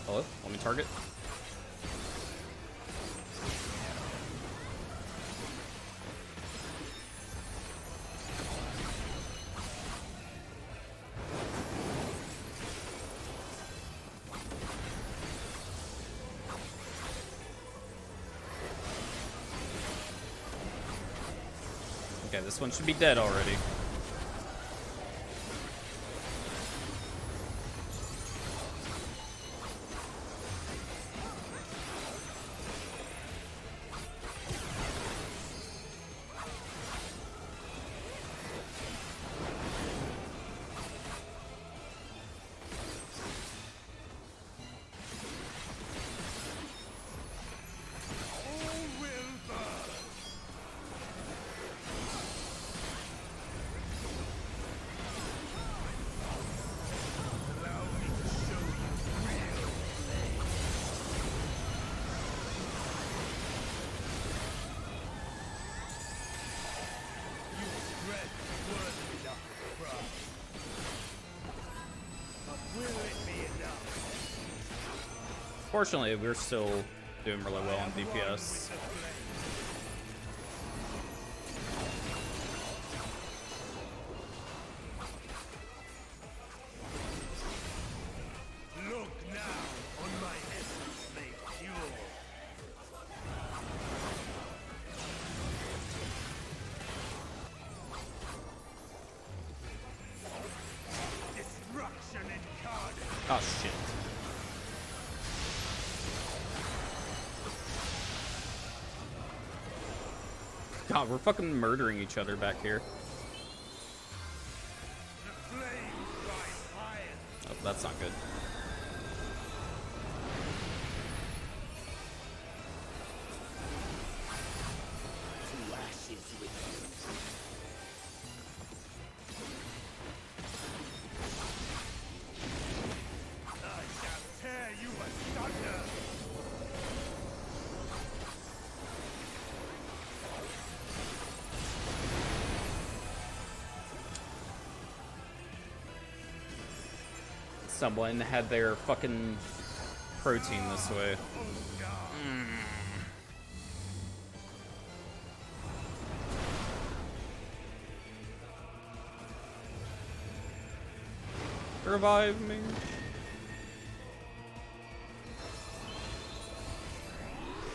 Hello? Let me target. Okay, this one should be dead already. Fortunately, we're still doing really well on DPS. Look now on my essence made pure. Destruction incarnate. Oh shit. God, we're fucking murdering each other back here. The flames rise higher. Oh, that's not good. To ashes with you. I shall tear you asunder. Someone had their fucking protein this way. Revive me.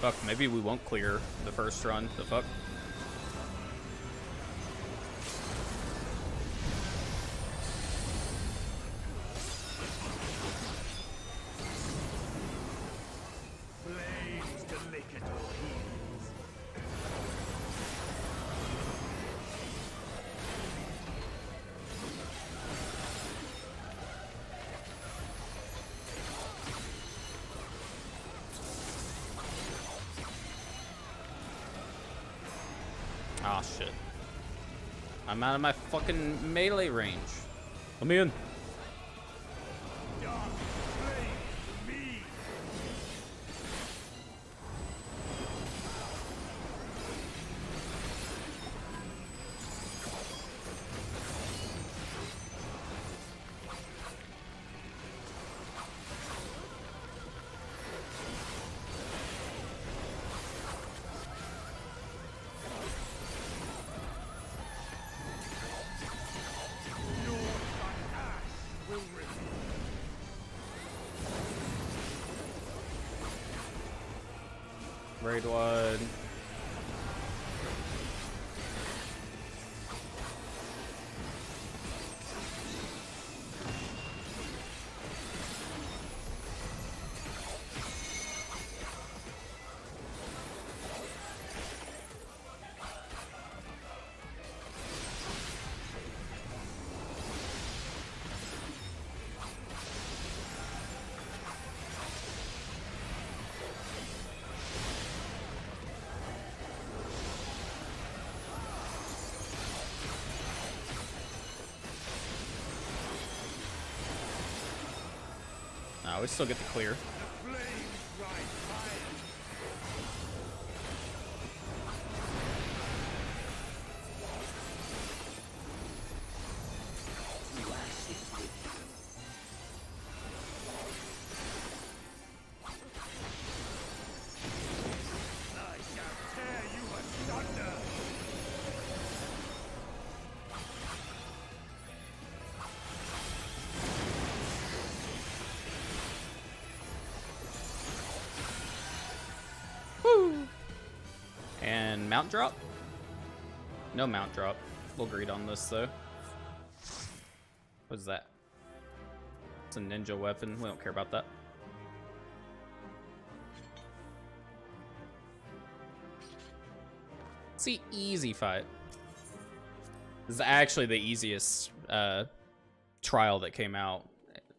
Fuck, maybe we won't clear the first run. The fuck? Flames to lick at your heels. Ah, shit. I'm out of my fucking melee range. Let me in. Dark flame to me. Raid one. No, we still get the clear. The flames rise higher. I shall tear you asunder. Woo! And mount drop? No mount drop. We'll greed on this though. What is that? It's a ninja weapon. We don't care about that. See, easy fight. This is actually the easiest trial that came out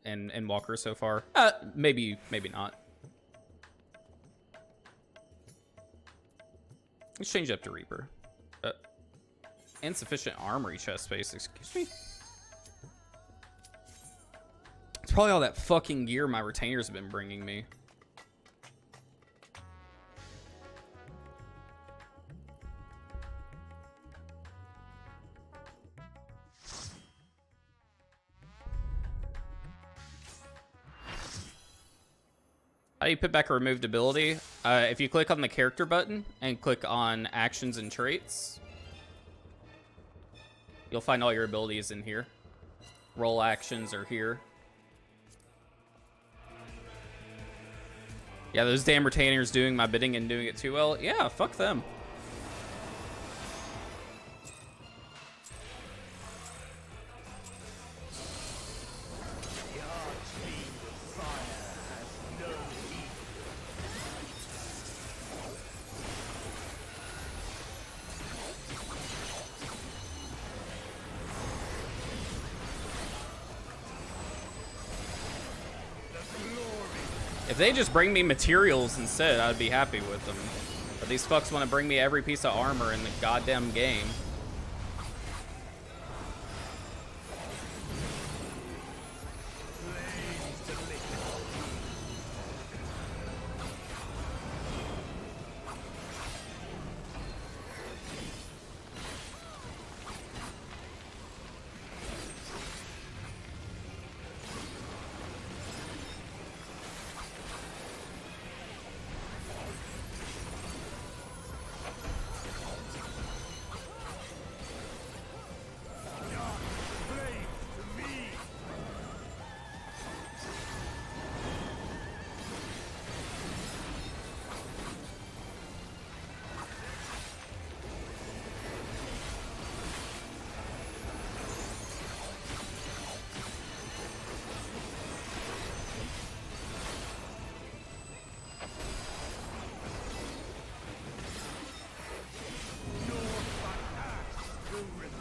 in Walker so far. Maybe not. Let's change it up to Reaper. Insufficient armory chest space, excuse me. It's probably all that fucking gear my retainers have been bringing me. How do you put back a removed ability? If you click on the character button and click on actions and traits, you'll find all your abilities in here. Roll actions are here. Yeah, those damn retainers doing my bidding and doing it too well. Yeah, fuck them. The archfiend of fire has no heat. The glory. If they just bring me materials instead, I'd be happy with them. But these fucks want to bring me every piece of armor in the goddamn game. Flames to lick. Dark flames to me. Naught but ash will remain.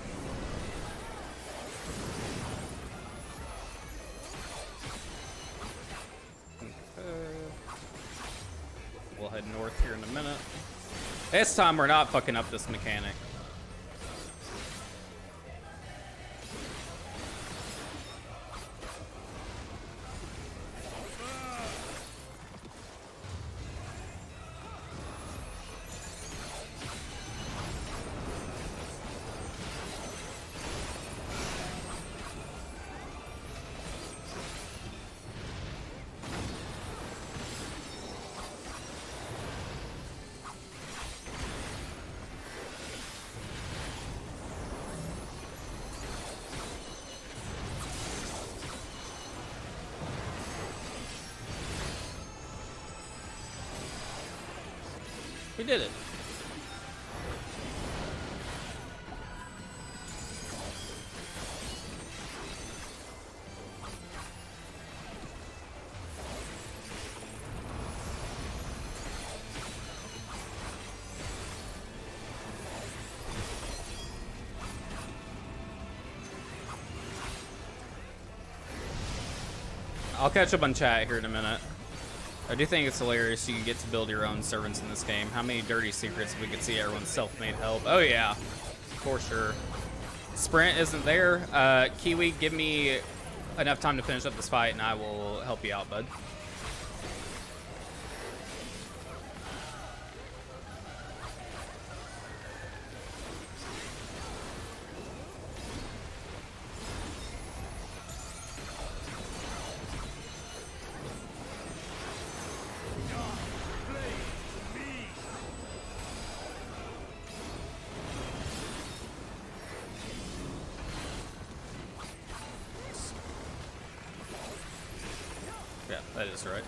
We'll head north here in a minute. This time we're not fucking up this mechanic. We did it. I'll catch up on chat here in a minute. I do think it's hilarious you get to build your own servants in this game. How many dirty secrets we could see everyone's self-made help. Oh yeah, for sure. Sprint isn't there. Kiwi, give me enough time to finish up this fight and I will help you out, bud. Yeah, that is right.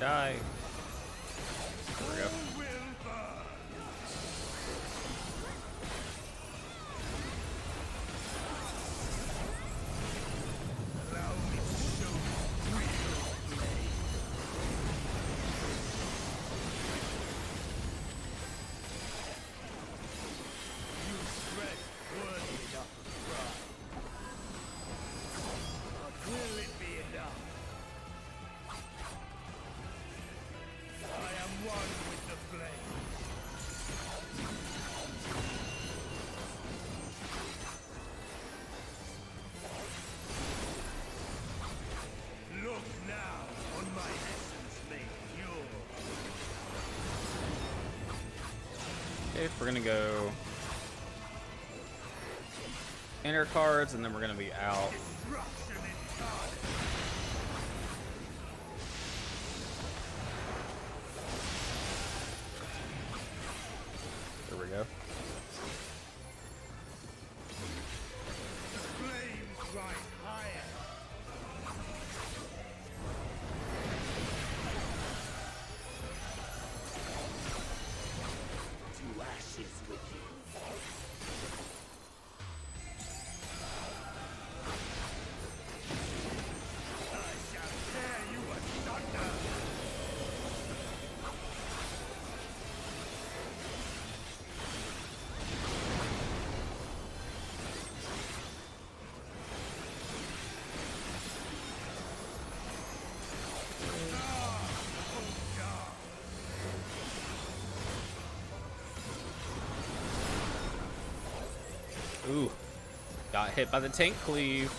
Die. There we go. Okay, we're gonna go enter cards and then we're gonna be out. There we go. Ooh, got hit by the tank cleave.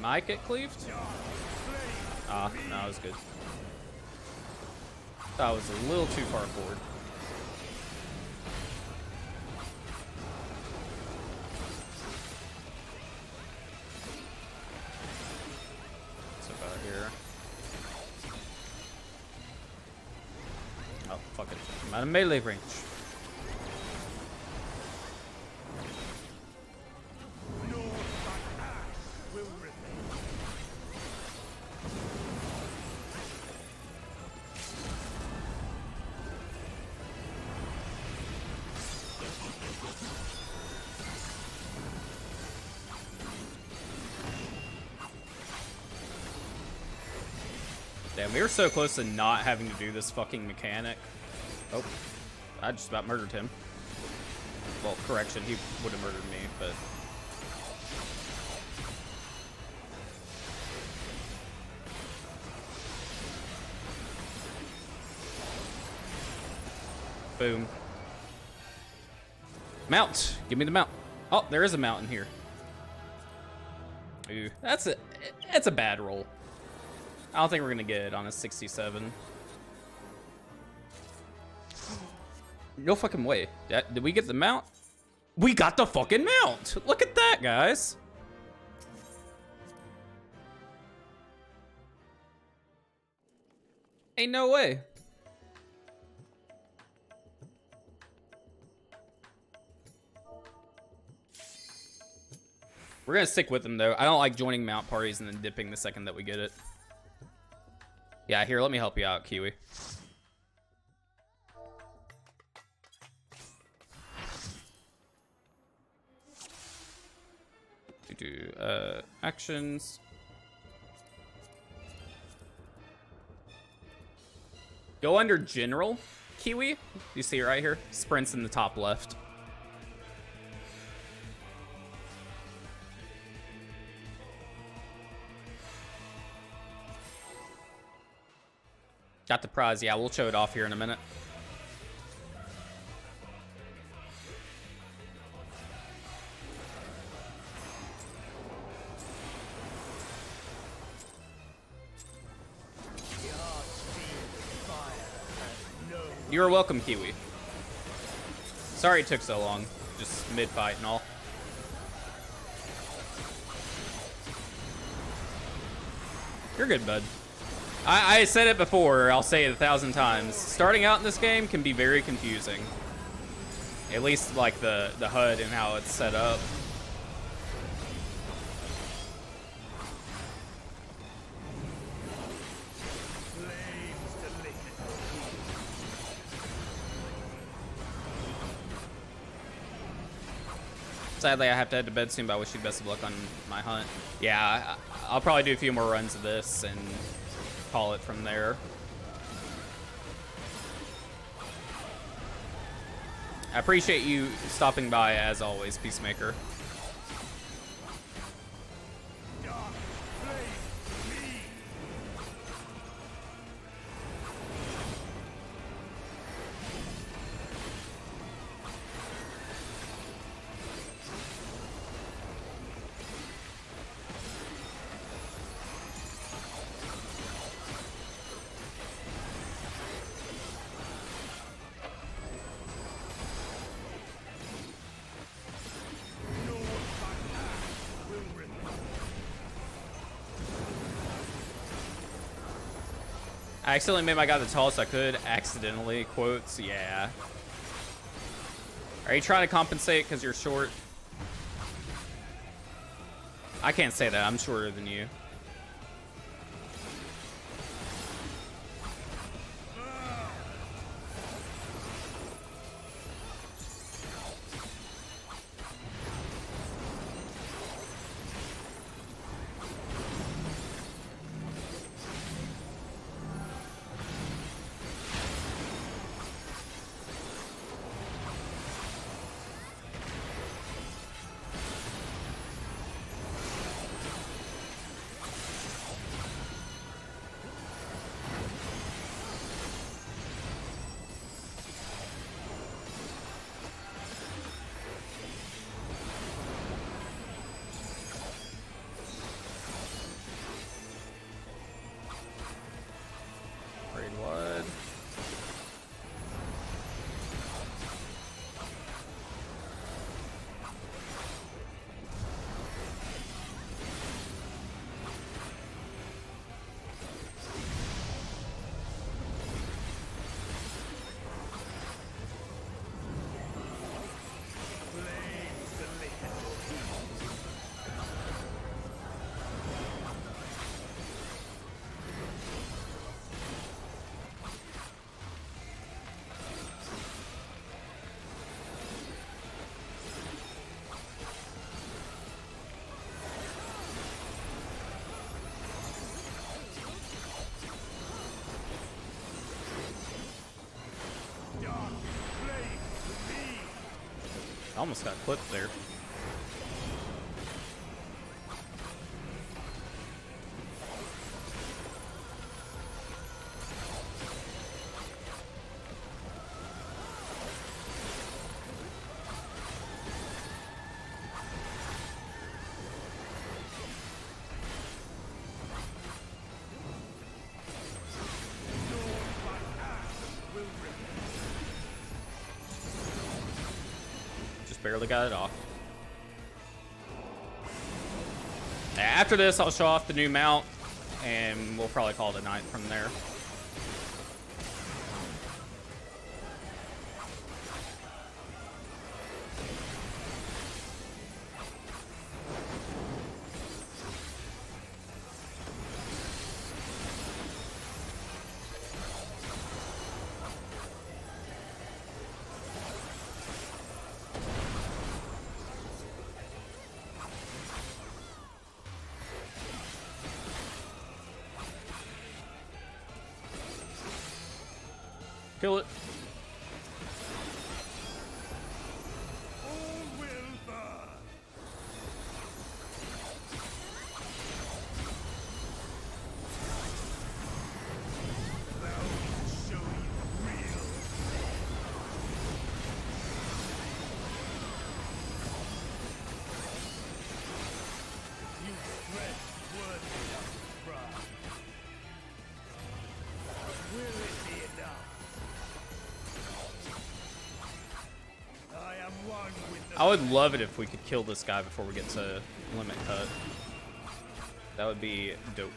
Might get cleaved. Ah, no, that was good. That was a little too far forward. What's about here? Oh, fuck it. I'm out of melee range. Damn, we were so close to not having to do this fucking mechanic. Oh, I just about murdered him. Well, correction, he would have murdered me, but... Boom. Mount! Give me the mount. Oh, there is a mount in here. Ooh, that's a bad roll. I don't think we're gonna get it on a 67. No fucking way. Did we get the mount? We got the fucking mount! Look at that, guys. Ain't no way. We're gonna stick with them though. I don't like joining mount parties and then dipping the second that we get it. Yeah, here, let me help you out, Kiwi. Actions. Go under general, Kiwi. You see it right here? Sprints in the top left. Got the prize. Yeah, we'll show it off here in a minute. You're welcome, Kiwi. Sorry it took so long. Just mid-fight and all. You're good, bud. I said it before, I'll say it 1,000 times. Starting out in this game can be very confusing. At least like the HUD and how it's set up. Sadly, I have to head to bed soon, but I wish you best of luck on my hunt. Yeah, I'll probably do a few more runs of this and call it from there. I appreciate you stopping by as always, Peacemaker. I accidentally made my guy the tallest I could. Accidentally, quotes, yeah. Are you trying to compensate because you're short? I can't say that, I'm shorter than you. Almost got clipped there. Barely got it off. After this, I'll show off the new mount, and we'll probably call it a night from there. Kill it. All will burn. Thou will show you real. You dread worthy of pride. Will it be enough? I would love it if we could kill this guy before we get to limit cut. That would be dope.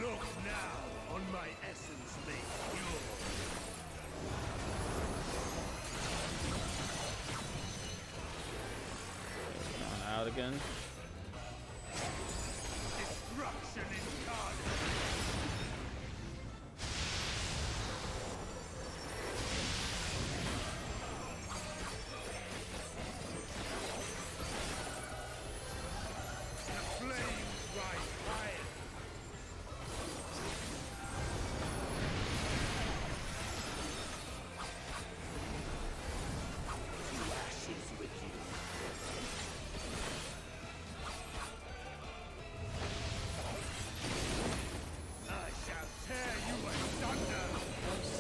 Look now on my essence made pure. Going out again. Destruction incarnate.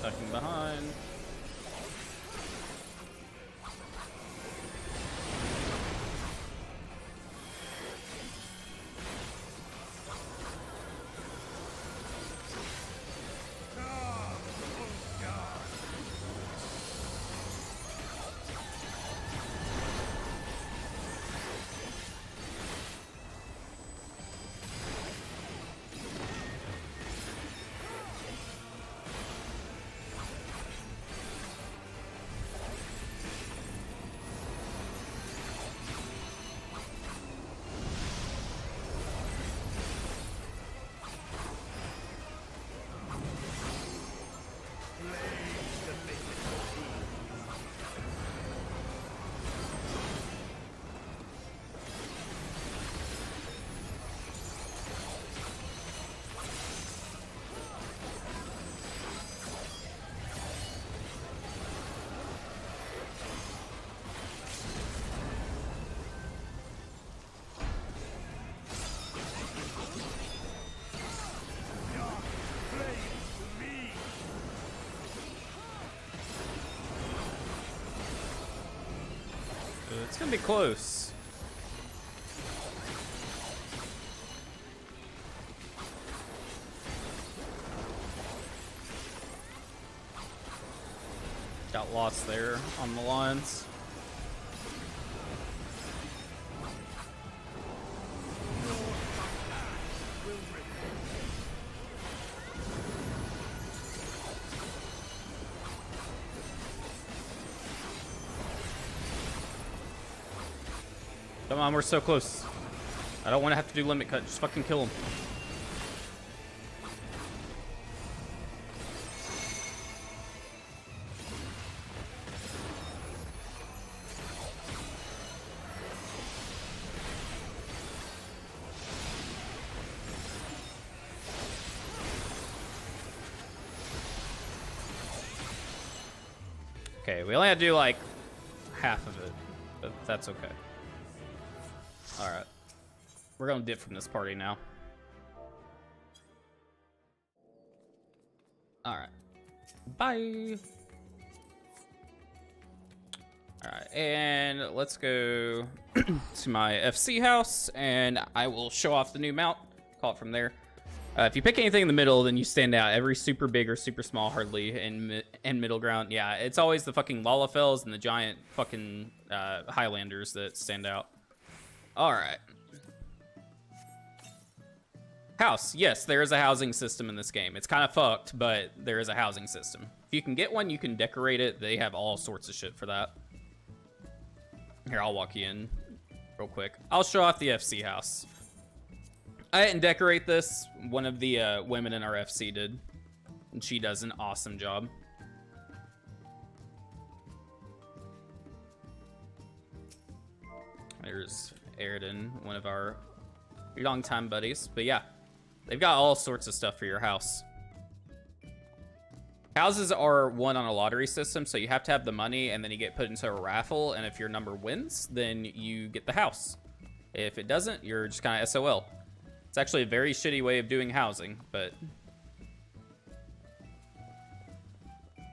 Stucking behind. It's gonna be close. Got lost there on the lines. Come on, we're so close. I don't want to have to do limit cut. Just fucking kill him. Okay, we only had to do like half of it, but that's okay. All right, we're gonna dip from this party now. All right, bye. All right, and let's go to my FC house, and I will show off the new mount. Call it from there. If you pick anything in the middle, then you stand out. Every super big or super small, hardly in middle ground. Yeah, it's always the fucking Lalafels and the giant fucking Highlanders that stand out. All right. House. Yes, there is a housing system in this game. It's kind of fucked, but there is a housing system. If you can get one, you can decorate it. They have all sorts of shit for that. Here, I'll walk you in real quick. I'll show off the FC house. I didn't decorate this. One of the women in our FC did, and she does an awesome job. There's Aridin, one of our longtime buddies. But yeah, they've got all sorts of stuff for your house. Houses are won on a lottery system, so you have to have the money, and then you get put into a raffle, and if your number wins, then you get the house. If it doesn't, you're just kind of SOL. It's actually a very shitty way of doing housing, but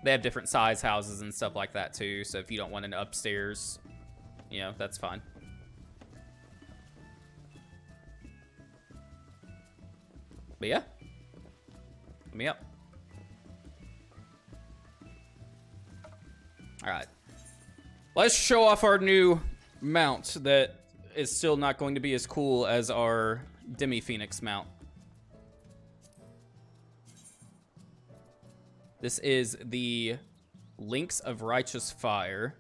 they have different size houses and stuff like that too, so if you don't want an upstairs, you know, that's fine. But yeah, let me up. All right, let's show off our new mount that is still not going to be as cool as our Demi-Phoenix mount. This is the Links of Righteous Fire.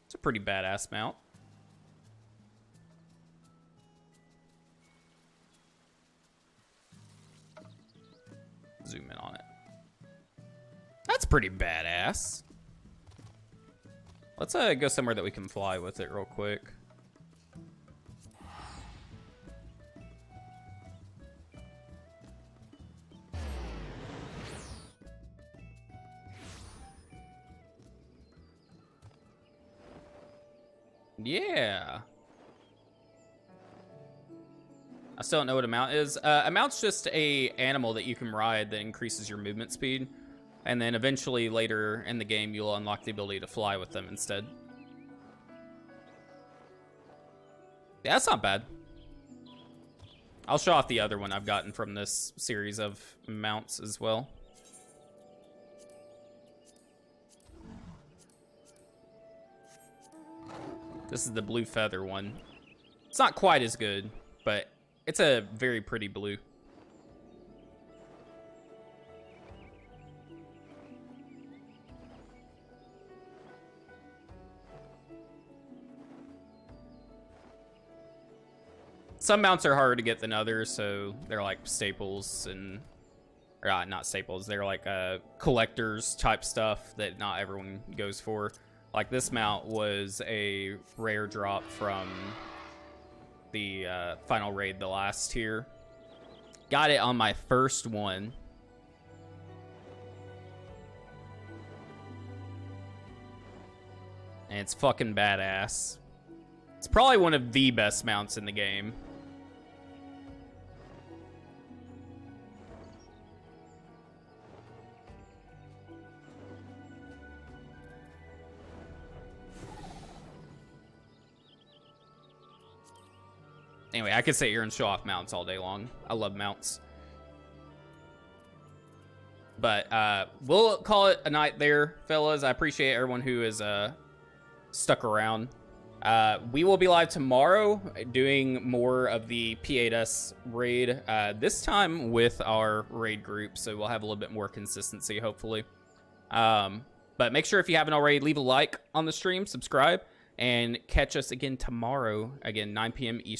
It's a pretty badass mount. Zoom in on it. That's pretty badass. Let's go somewhere that we can fly with it real quick. Yeah. I still don't know what a mount is. A mount's just a animal that you can ride that increases your movement speed. And then eventually later in the game, you'll unlock the ability to fly with them instead. Yeah, that's not bad. I'll show off the other one I've gotten from this series of mounts as well. This is the blue feather one. It's not quite as good, but it's a very pretty blue. Some mounts are harder to get than others, so they're like staples and, or not staples, they're like collectors type stuff that not everyone goes for. Like this mount was a rare drop from the final raid, the last tier. Got it on my first one. And it's fucking badass. It's probably one of the best mounts in the game. Anyway, I could sit here and show off mounts all day long. I love mounts. But we'll call it a night there, fellas. I appreciate everyone who is stuck around. We will be live tomorrow doing more of the P8S raid, this time with our raid group, so we'll have a little bit more consistency, hopefully. But make sure if you haven't already, leave a like on the stream, subscribe, and catch us again tomorrow, again, 9 p.m. Eastern.